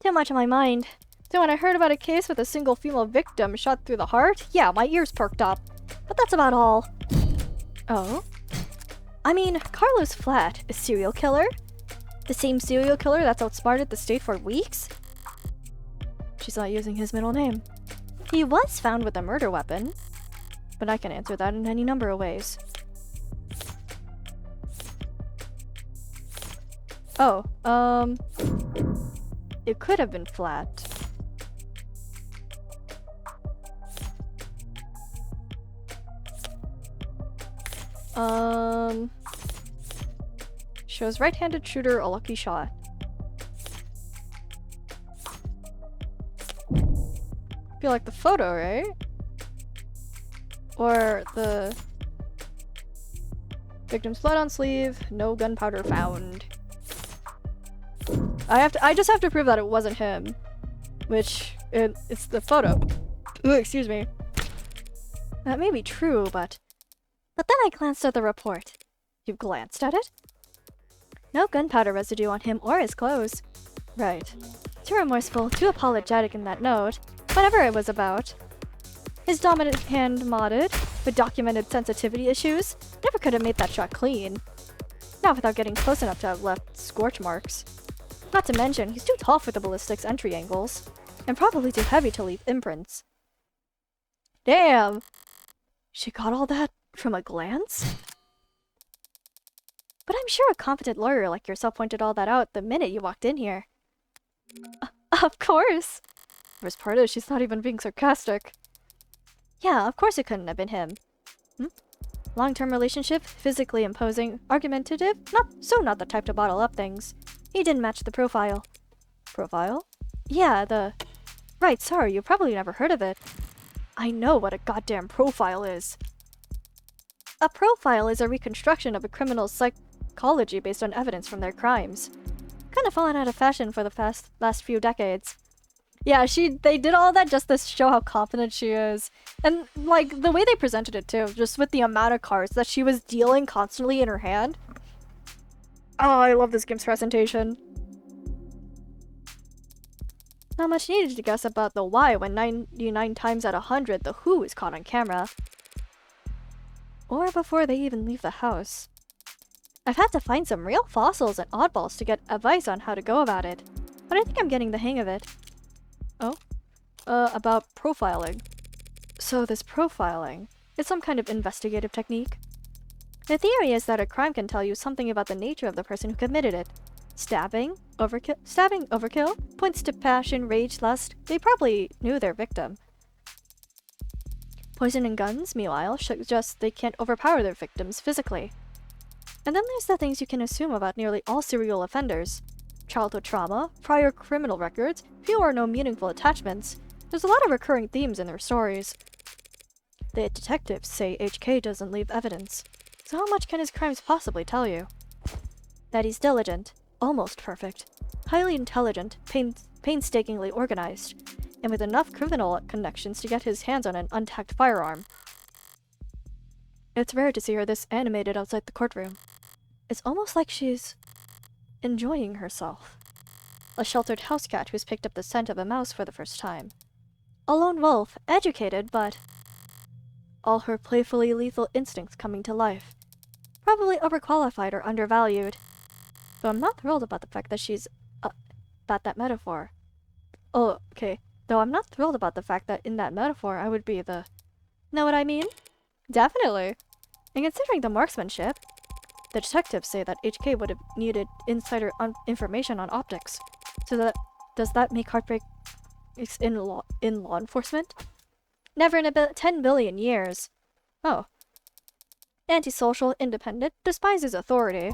Too much on my mind. So when I heard about a case with a single female victim shot through the heart, yeah, my ears perked up. But that's about all. Oh? I mean, Carlos Flat, a serial killer? The same serial killer that's outsmarted the state for weeks? She's not using his middle name. He was found with a murder weapon, but I can answer that in any number of ways. Oh, it could have been Flat. Shows right-handed shooter a lucky shot. Feel like the photo, right? Or the victim's blood on sleeve, no gunpowder found. I just have to prove that it wasn't him, which it's the photo. Ooh, excuse me. That may be true, but then I glanced at the report. You glanced at it? No gunpowder residue on him or his clothes. Right. Too remorseful, too apologetic in that note. Whatever it was about. His dominant hand modded, with documented sensitivity issues, never could have made that shot clean. Not without getting close enough to have left scorch marks. Not to mention, he's too tall for the ballistics entry angles, and probably too heavy to leave imprints. Damn! She got all that from a glance? But I'm sure a competent lawyer like yourself pointed all that out the minute you walked in here. Of course! The worst part is she's not even being sarcastic. Yeah, of course it couldn't have been him. Long-term relationship, physically imposing, argumentative, not the type to bottle up things. He didn't match the profile. Profile? Yeah, Right, sorry, you probably never heard of it. I know what a goddamn profile is. A profile is a reconstruction of a criminal's psychology based on evidence from their crimes. Kind of fallen out of fashion for the last few decades. Yeah, they did all that just to show how confident she is. And, like, the way they presented it, too, just with the amount of cards that she was dealing constantly in her hand. Oh, I love this game's presentation. Not much needed to guess about the why when 99 times out of 100 the who is caught on camera. Or before they even leave the house. I've had to find some real fossils and oddballs to get advice on how to go about it, but I think I'm getting the hang of it. Oh? About profiling. So this profiling is some kind of investigative technique? The theory is that a crime can tell you something about the nature of the person who committed it. Stabbing, overkill, points to passion, rage, lust. They probably knew their victim. Poison and guns, meanwhile, suggest they can't overpower their victims physically. And then there's the things you can assume about nearly all serial offenders. Childhood trauma, prior criminal records, few or no meaningful attachments. There's a lot of recurring themes in their stories. The detectives say HK doesn't leave evidence. So how much can his crimes possibly tell you? That he's diligent, almost perfect, highly intelligent, painstakingly organized, and with enough criminal connections to get his hands on an untagged firearm. It's rare to see her this animated outside the courtroom. It's almost like she's enjoying herself. A sheltered house cat who's picked up the scent of a mouse for the first time. A lone wolf, educated, but all her playfully lethal instincts coming to life. Probably overqualified or undervalued. Though I'm not thrilled about the fact that she's about that metaphor. Oh, okay. Though I'm not thrilled about the fact that in that metaphor I would be the... Know what I mean? Definitely. And considering the marksmanship, the detectives say that HK would have needed insider information on optics. So does that make Heartbreak in law enforcement? Never in 10 billion years. Oh. Antisocial, independent, despises authority.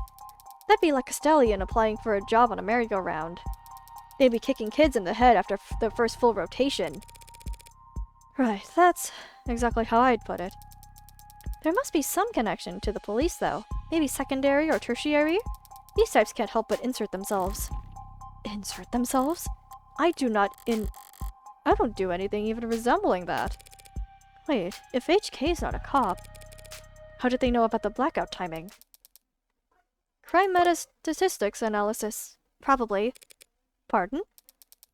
That'd be like a stallion applying for a job on a merry-go-round. They'd be kicking kids in the head after the first full rotation. Right, that's exactly how I'd put it. There must be some connection to the police, though. Maybe secondary or tertiary? These types can't help but insert themselves. Insert themselves? I don't do anything even resembling that. Wait, if HK's not a cop, how did they know about the blackout timing? Crime meta-statistics analysis. Probably. Pardon?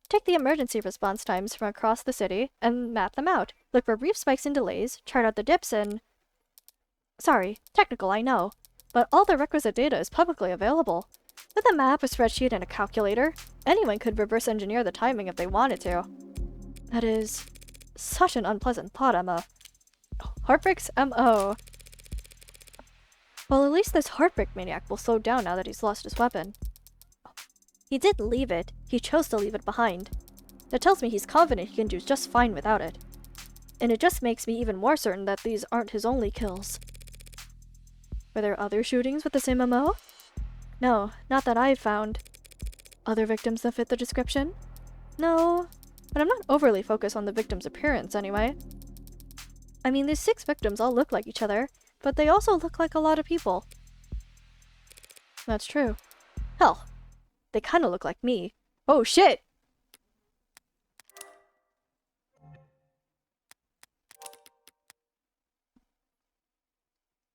Take the emergency response times from across the city and map them out. Look for brief spikes and delays, chart out the dips and... Sorry, technical, I know. But all the requisite data is publicly available. With a map, a spreadsheet, and a calculator, anyone could reverse engineer the timing if they wanted to. That is... such an unpleasant thought, Emma. Heartbreak's M.O. Well, at least this Heartbreak maniac will slow down now that he's lost his weapon. He did leave it. He chose to leave it behind. That tells me he's confident he can do just fine without it. And it just makes me even more certain that these aren't his only kills. Were there other shootings with the same MO? No, not that I've found. Other victims that fit the description? No, but I'm not overly focused on the victim's appearance anyway. I mean, these 6 victims all look like each other, but they also look like a lot of people. That's true. Hell, they kinda look like me. Oh shit!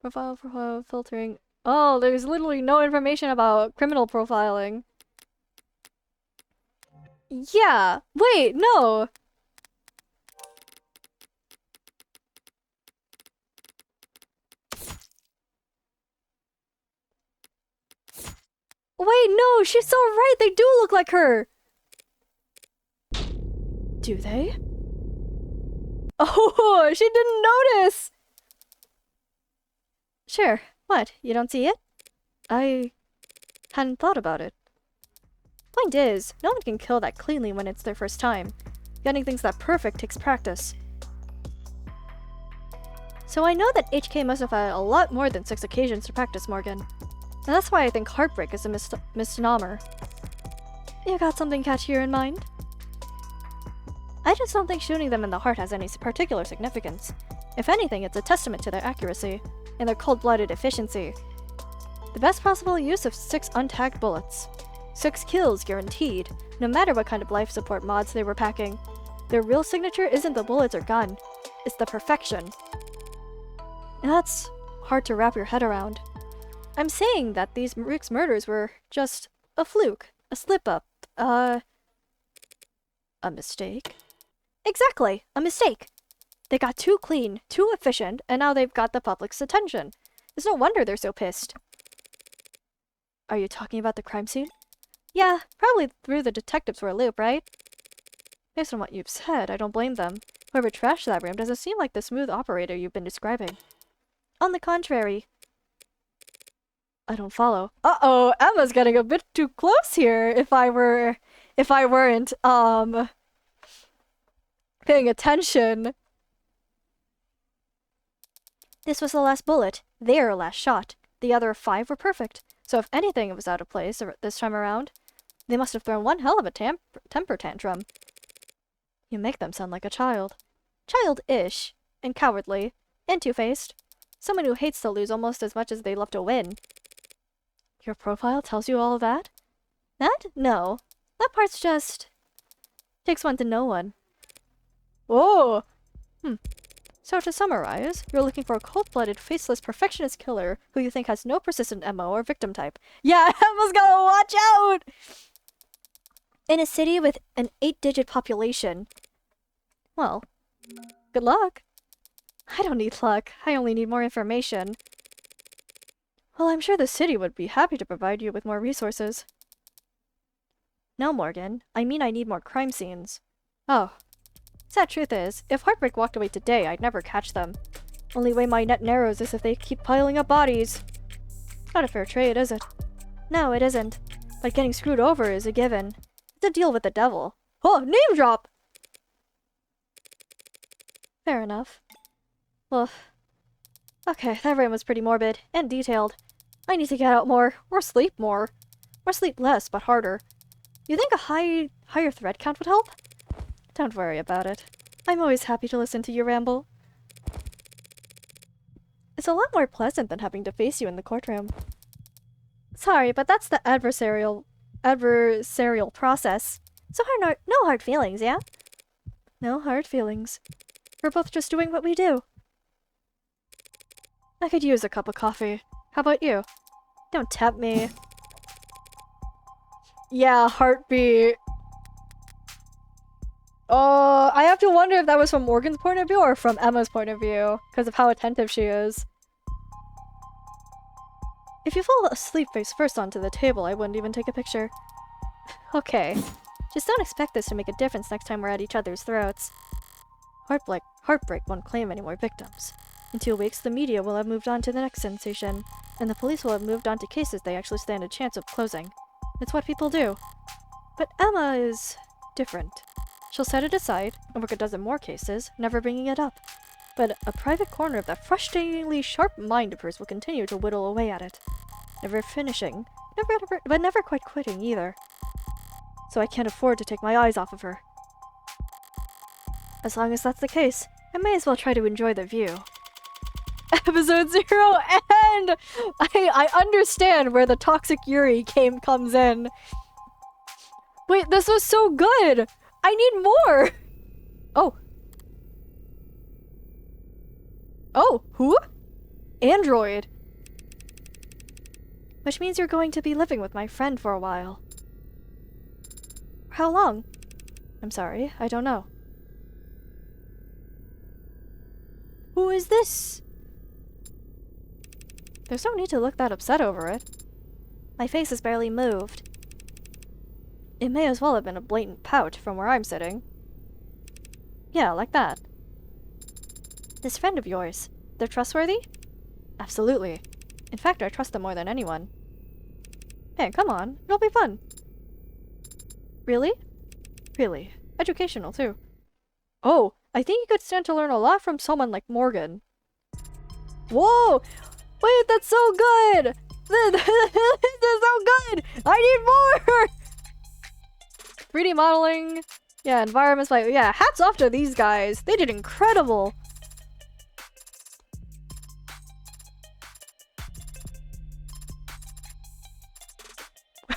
Profile filtering. Oh, there's literally no information about criminal profiling. Yeah! Wait, no! Wait, no! She's so right! They do look like her! Do they? Oh, she didn't notice! Sure. What? You don't see it? I hadn't thought about it. Point is, no one can kill that cleanly when it's their first time. Getting things that perfect takes practice. So I know that HK must have had a lot more than 6 occasions to practice, Morgan. And that's why I think Heartbreak is a misnomer. You got something catchier in mind? I just don't think shooting them in the heart has any particular significance. If anything, it's a testament to their accuracy and their cold-blooded efficiency. The best possible use of 6 untagged bullets. 6 kills guaranteed, no matter what kind of life support mods they were packing. Their real signature isn't the bullets or gun, it's the perfection. And that's hard to wrap your head around. I'm saying that these Rick's murders were just a fluke, a slip-up, a mistake? Exactly, a mistake. They got too clean, too efficient, and now they've got the public's attention. It's no wonder they're so pissed. Are you talking about the crime scene? Yeah, probably threw the detectives for a loop, right? Based on what you've said, I don't blame them. Whoever trashed that room doesn't seem like the smooth operator you've been describing. On the contrary. I don't follow. Uh-oh, Emma's getting a bit too close here if I weren't, paying attention. This was the last bullet. Their last shot. The other 5 were perfect. So if anything was out of place this time around, they must have thrown one hell of a temper tantrum. You make them sound like a child. Childish. And cowardly. And two-faced. Someone who hates to lose almost as much as they love to win. Your profile tells you all of that? That? No. That part's just... takes one to know one. Whoa! So to summarize, you're looking for a cold-blooded, faceless, perfectionist killer who you think has no persistent MO or victim type. Yeah, Emma's gotta watch out! In a city with an 8-digit population. Well, good luck. I don't need luck. I only need more information. Well, I'm sure the city would be happy to provide you with more resources. No, Morgan. I mean I need more crime scenes. Oh. Sad truth is, if Heartbreak walked away today, I'd never catch them. Only way my net narrows is if they keep piling up bodies. Not a fair trade, is it? No, it isn't. But getting screwed over is a given. It's a deal with the devil. Oh, name drop! Fair enough. Well, okay, that room was pretty morbid and detailed. I need to get out more, or sleep more. Or sleep less, but harder. You think a higher thread count would help? Don't worry about it. I'm always happy to listen to you ramble. It's a lot more pleasant than having to face you in the courtroom. Sorry, but that's the adversarial process. So no hard feelings, yeah? No hard feelings. We're both just doing what we do. I could use a cup of coffee. How about you? Don't tempt me. Yeah, heartbeat. I have to wonder if that was from Morgan's point of view or from Emma's point of view, because of how attentive she is. If you fall asleep face first onto the table, I wouldn't even take a picture. Okay. Just don't expect this to make a difference next time we're at each other's throats. Heartbreak won't claim any more victims. In 2 weeks, the media will have moved on to the next sensation, and the police will have moved on to cases they actually stand a chance of closing. It's what people do. But Emma is different. She'll set it aside and work a dozen more cases, never bringing it up. But a private corner of that frustratingly sharp mind of hers will continue to whittle away at it. Never finishing, but never quite quitting either. So I can't afford to take my eyes off of her. As long as that's the case, I may as well try to enjoy the view. Episode 0 and I understand where the toxic Yuri comes in. Wait, this was so good! I need more! Oh. Oh, who? Android. Which means you're going to be living with my friend for a while. How long? I'm sorry, I don't know. Who is this? There's no need to look that upset over it. My face is barely moved. It may as well have been a blatant pout from where I'm sitting. Yeah, like that. This friend of yours, they're trustworthy? Absolutely. In fact, I trust them more than anyone. Hey, come on, it'll be fun. Really? Really. Educational, too. Oh, I think you could stand to learn a lot from someone like Morgan. Whoa! Wait, that's so good! This is so good! I need more! 3D modeling. Yeah, environments like... Yeah, hats off to these guys. They did incredible.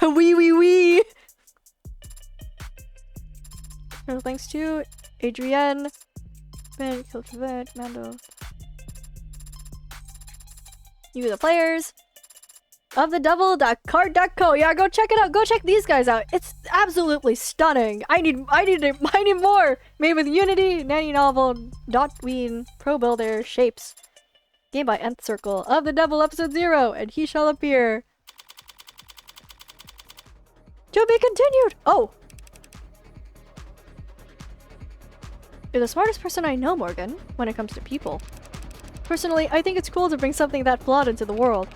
Wee. No thanks to Adrienne. Ben, Kiltravent, Mando. You the players of the devil.card.co. Yeah, go check it out. Go check these guys out. It's absolutely stunning. I need more. Made with Unity, Nanny Novel, Dotween, Pro Builder, Shapes. Game by Nth Circle of the Devil episode 0, and he shall appear. To be continued! Oh! You're the smartest person I know, Morgan, when it comes to people. Personally, I think it's cool to bring something that flawed into the world.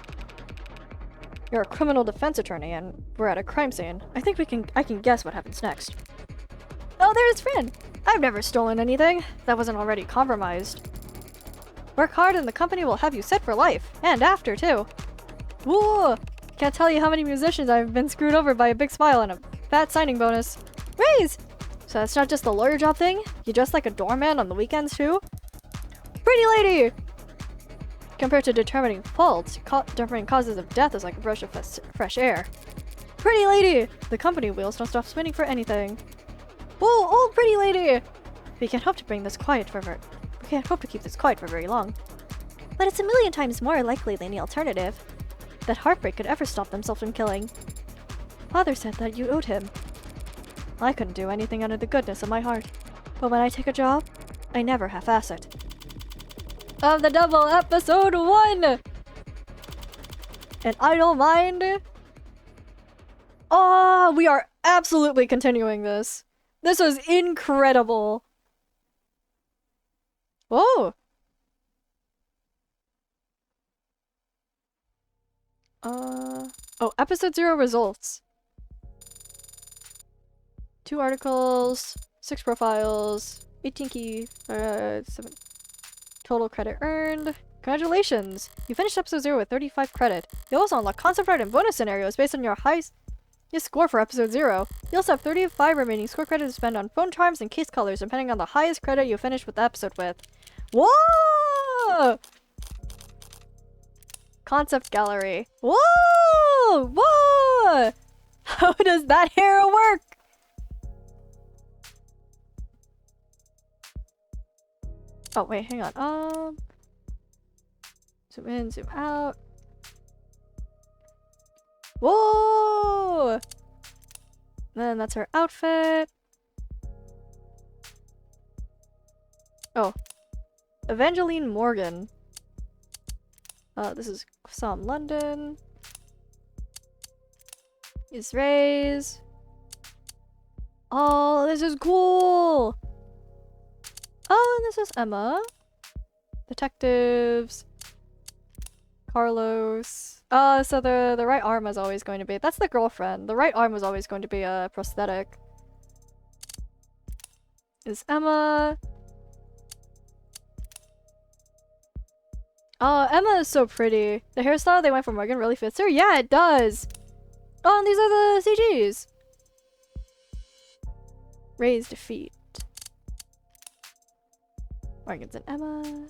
You're a criminal defense attorney, and we're at a crime scene. I think I can guess what happens next. Oh, there's Fran! I've never stolen anything that wasn't already compromised. Work hard and the company will have you set for life. And after, too. Whoa! Can't tell you how many musicians I've been screwed over by a big smile and a fat signing bonus. Raise! So that's not just the lawyer job thing? You dress like a doorman on the weekends, too? Pretty lady! Compared to determining faults, determining causes of death is like a brush of fresh air. Pretty lady! The company wheels don't stop spinning for anything. Whoa, old pretty lady! We can't hope to keep this quiet for very long. But it's a million times more likely than the alternative. That heartbreak could ever stop themselves from killing. Father said that you owed him. I couldn't do anything out of the goodness of my heart. But when I take a job, I never half-ass it. Of the Devil, episode 1! And I don't mind. Oh, we are absolutely continuing this. This was incredible. Whoa. Oh, episode 0 results. 2 articles, 6 profiles, 18 key, 7 total credit earned. Congratulations! You finished episode 0 with 35 credit. You also unlock concept art and bonus scenarios based on your highest score for episode 0. You also have 35 remaining score credit to spend on phone charms and case colors depending on the highest credit you finish with the episode with. Whoa! Concept gallery. Whoa! Whoa! How does that hair work? Oh, wait, hang on. Zoom in, zoom out. Whoa! Then that's her outfit. Oh. Evangeline Morgan. This is Sam London. Is Rays. Oh, this is cool! Oh, and this is Emma. Detectives. Carlos. So the right arm is always going to be— that's the girlfriend. The right arm was always going to be a prosthetic. Is Emma. Oh, Emma is so pretty. The hairstyle they went for Morgan really fits her. Yeah, it does. Oh, and these are the CGs. Ray's defeat. Morgan's and Emma.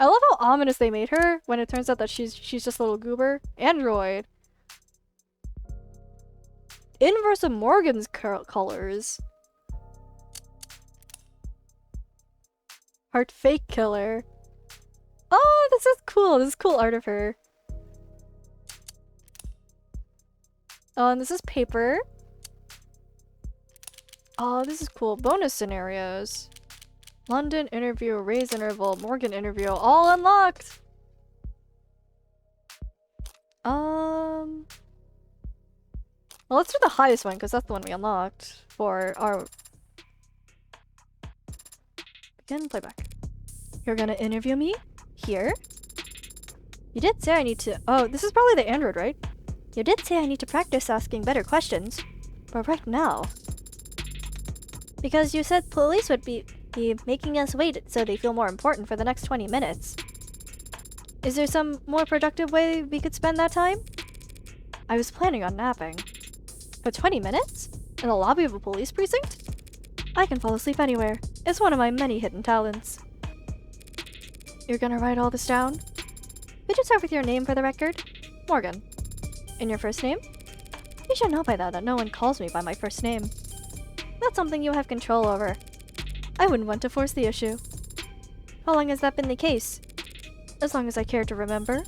I love how ominous they made her when it turns out that she's just a little goober. Android. Inverse of Morgan's colors. Heart fake killer. Oh, this is cool. This is cool art of her. Oh, and this is paper. Oh, this is cool. Bonus scenarios. London interview, Ray's interval, Morgan interview, all unlocked! Well, let's do the highest one, because that's the one we unlocked for our— begin playback. You're gonna interview me? Here? You did say I need to— oh, this is probably the Android, right? You did say I need to practice asking better questions. But right now— because you said police would be making us wait so they feel more important for the next 20 minutes. Is there some more productive way we could spend that time? I was planning on napping. But 20 minutes? In the lobby of a police precinct? I can fall asleep anywhere. It's one of my many hidden talents. You're gonna write all this down? Could you start with your name for the record? Morgan. And your first name? You should know by that no one calls me by my first name. That's something you have control over. I wouldn't want to force the issue. How long has that been the case? As long as I care to remember.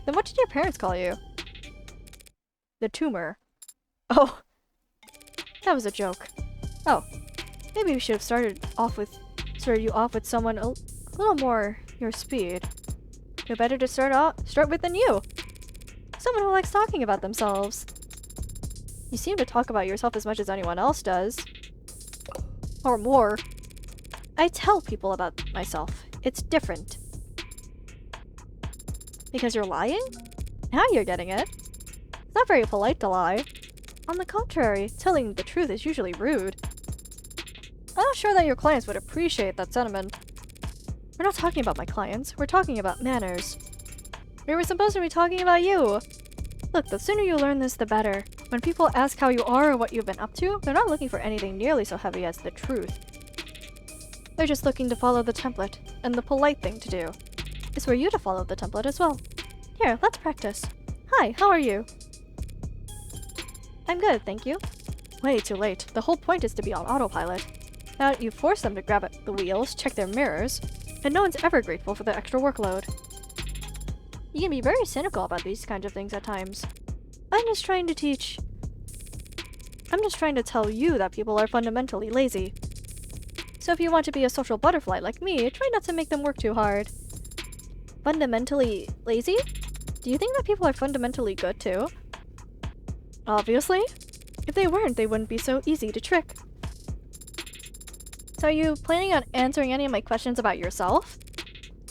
Then what did your parents call you? The tumor. Oh. That was a joke. Oh. Maybe we should have started you off with someone a little more your speed. Who better to start with than you? Someone who likes talking about themselves. You seem to talk about yourself as much as anyone else does. Or more. I tell people about myself. It's different. Because you're lying? Now you're getting it. It's not very polite to lie. On the contrary, telling the truth is usually rude. I'm not sure that your clients would appreciate that sentiment. We're not talking about my clients, we're talking about manners. We were supposed to be talking about you. Look, the sooner you learn this, the better. When people ask how you are or what you've been up to, they're not looking for anything nearly so heavy as the truth. They're just looking to follow the template, and the polite thing to do is for you to follow the template as well. Here, let's practice. Hi, how are you? I'm good, thank you. Way too late. The whole point is to be on autopilot. Now you force them to grab at the wheels, check their mirrors, and no one's ever grateful for the extra workload. You can be very cynical about these kinds of things at times. I'm just trying to tell you that people are fundamentally lazy. So if you want to be a social butterfly like me, try not to make them work too hard. Fundamentally lazy? Do you think that people are fundamentally good too? Obviously. If they weren't, they wouldn't be so easy to trick. So are you planning on answering any of my questions about yourself?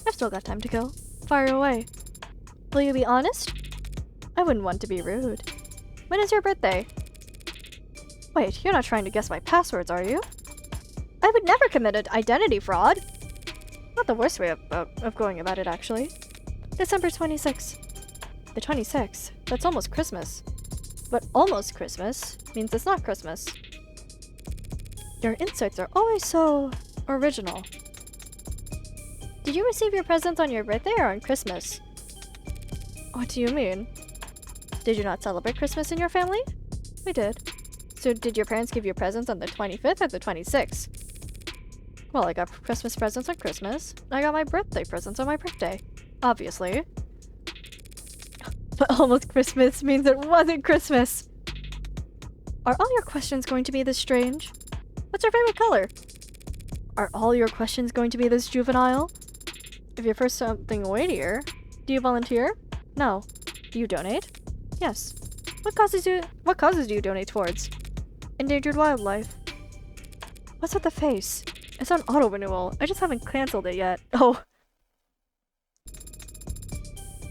I've still got time to go. Fire away. Will you be honest? I wouldn't want to be rude. When is your birthday? Wait, you're not trying to guess my passwords, are you? I would never commit an identity fraud. Not the worst way of going about it, actually. December 26th. The 26th? That's almost Christmas. But almost Christmas means it's not Christmas. Your insights are always so original. Did you receive your presents on your birthday or on Christmas? What do you mean? Did you not celebrate Christmas in your family? We did. So did your parents give you presents on the 25th or the 26th? Well, I got Christmas presents on Christmas. I got my birthday presents on my birthday. Obviously. But almost Christmas means it wasn't Christmas. Are all your questions going to be this strange? What's your favorite color? Are all your questions going to be this juvenile? If you're for something weightier, do you volunteer? No. Do you donate? Yes. What causes do you donate towards? Endangered wildlife. What's with the face? It's on auto-renewal. I just haven't cancelled it yet. Oh.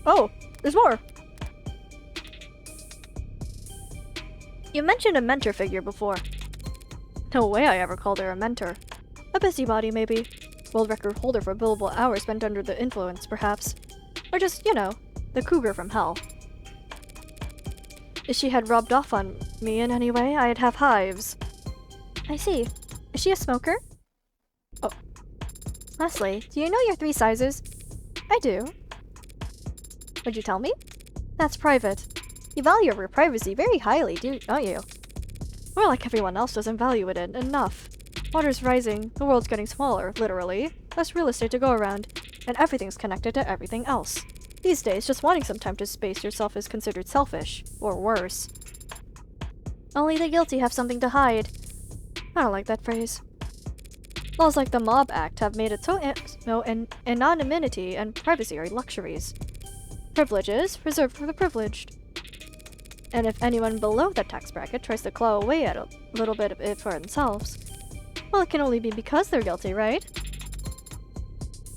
Oh, there's more. You mentioned a mentor figure before. No way I ever called her a mentor. A busybody, maybe. World record holder for billable hours spent under the influence, perhaps. Or just, you know, the cougar from hell. If she had rubbed off on me in any way, I'd have hives. I see. Is she a smoker? Oh. Lastly, do you know your 3 sizes? I do. Would you tell me? That's private. You value your privacy very highly, don't you? More like everyone else doesn't value it enough. Water's rising, the world's getting smaller, literally. Less real estate to go around, and everything's connected to everything else. These days, just wanting some time to space yourself is considered selfish, or worse. Only the guilty have something to hide. I don't like that phrase. Laws like the Mob Act have made it so anonymity and privacy are luxuries. Privileges reserved for the privileged. And if anyone below that tax bracket tries to claw away at a little bit of it for themselves, well, it can only be because they're guilty, right?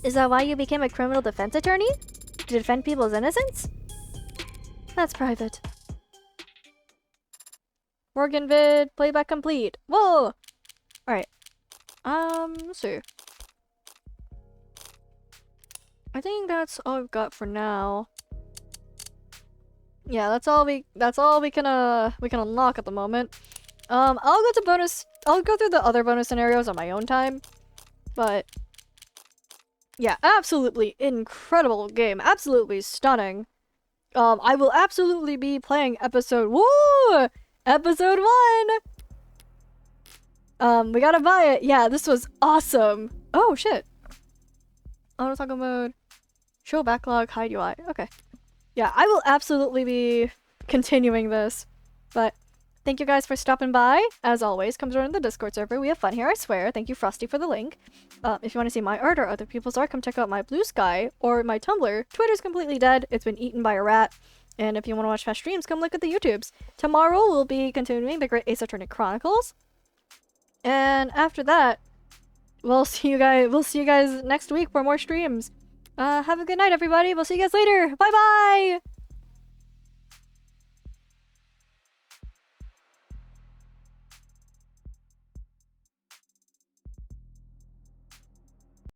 Is that why you became a criminal defense attorney? To defend people's innocence? That's private. Morgan vid, playback complete. Whoa! Alright. Let's see. I think that's all I've got for now. Yeah, that's all we can unlock at the moment. I'll go through the other bonus scenarios on my own time. But yeah, absolutely incredible game. Absolutely stunning. I will absolutely be playing episode 1! We gotta buy it. Yeah, this was awesome. Oh, shit. Auto toggle mode. Show backlog, hide UI. Okay. Yeah, I will absolutely be continuing this. But thank you guys for stopping by. As always, come join the Discord server. We have fun here, I swear. Thank you, Frosty, for the link. If you want to see my art or other people's art, come check out my Blue Sky or my Tumblr. Twitter's completely dead. It's been eaten by a rat. And if you want to watch past streams, come look at the YouTubes. Tomorrow we'll be continuing the Great Ace Attorney Chronicles. And after that, we'll see you guys next week for more streams. Have a good night, everybody. We'll see you guys later. Bye bye!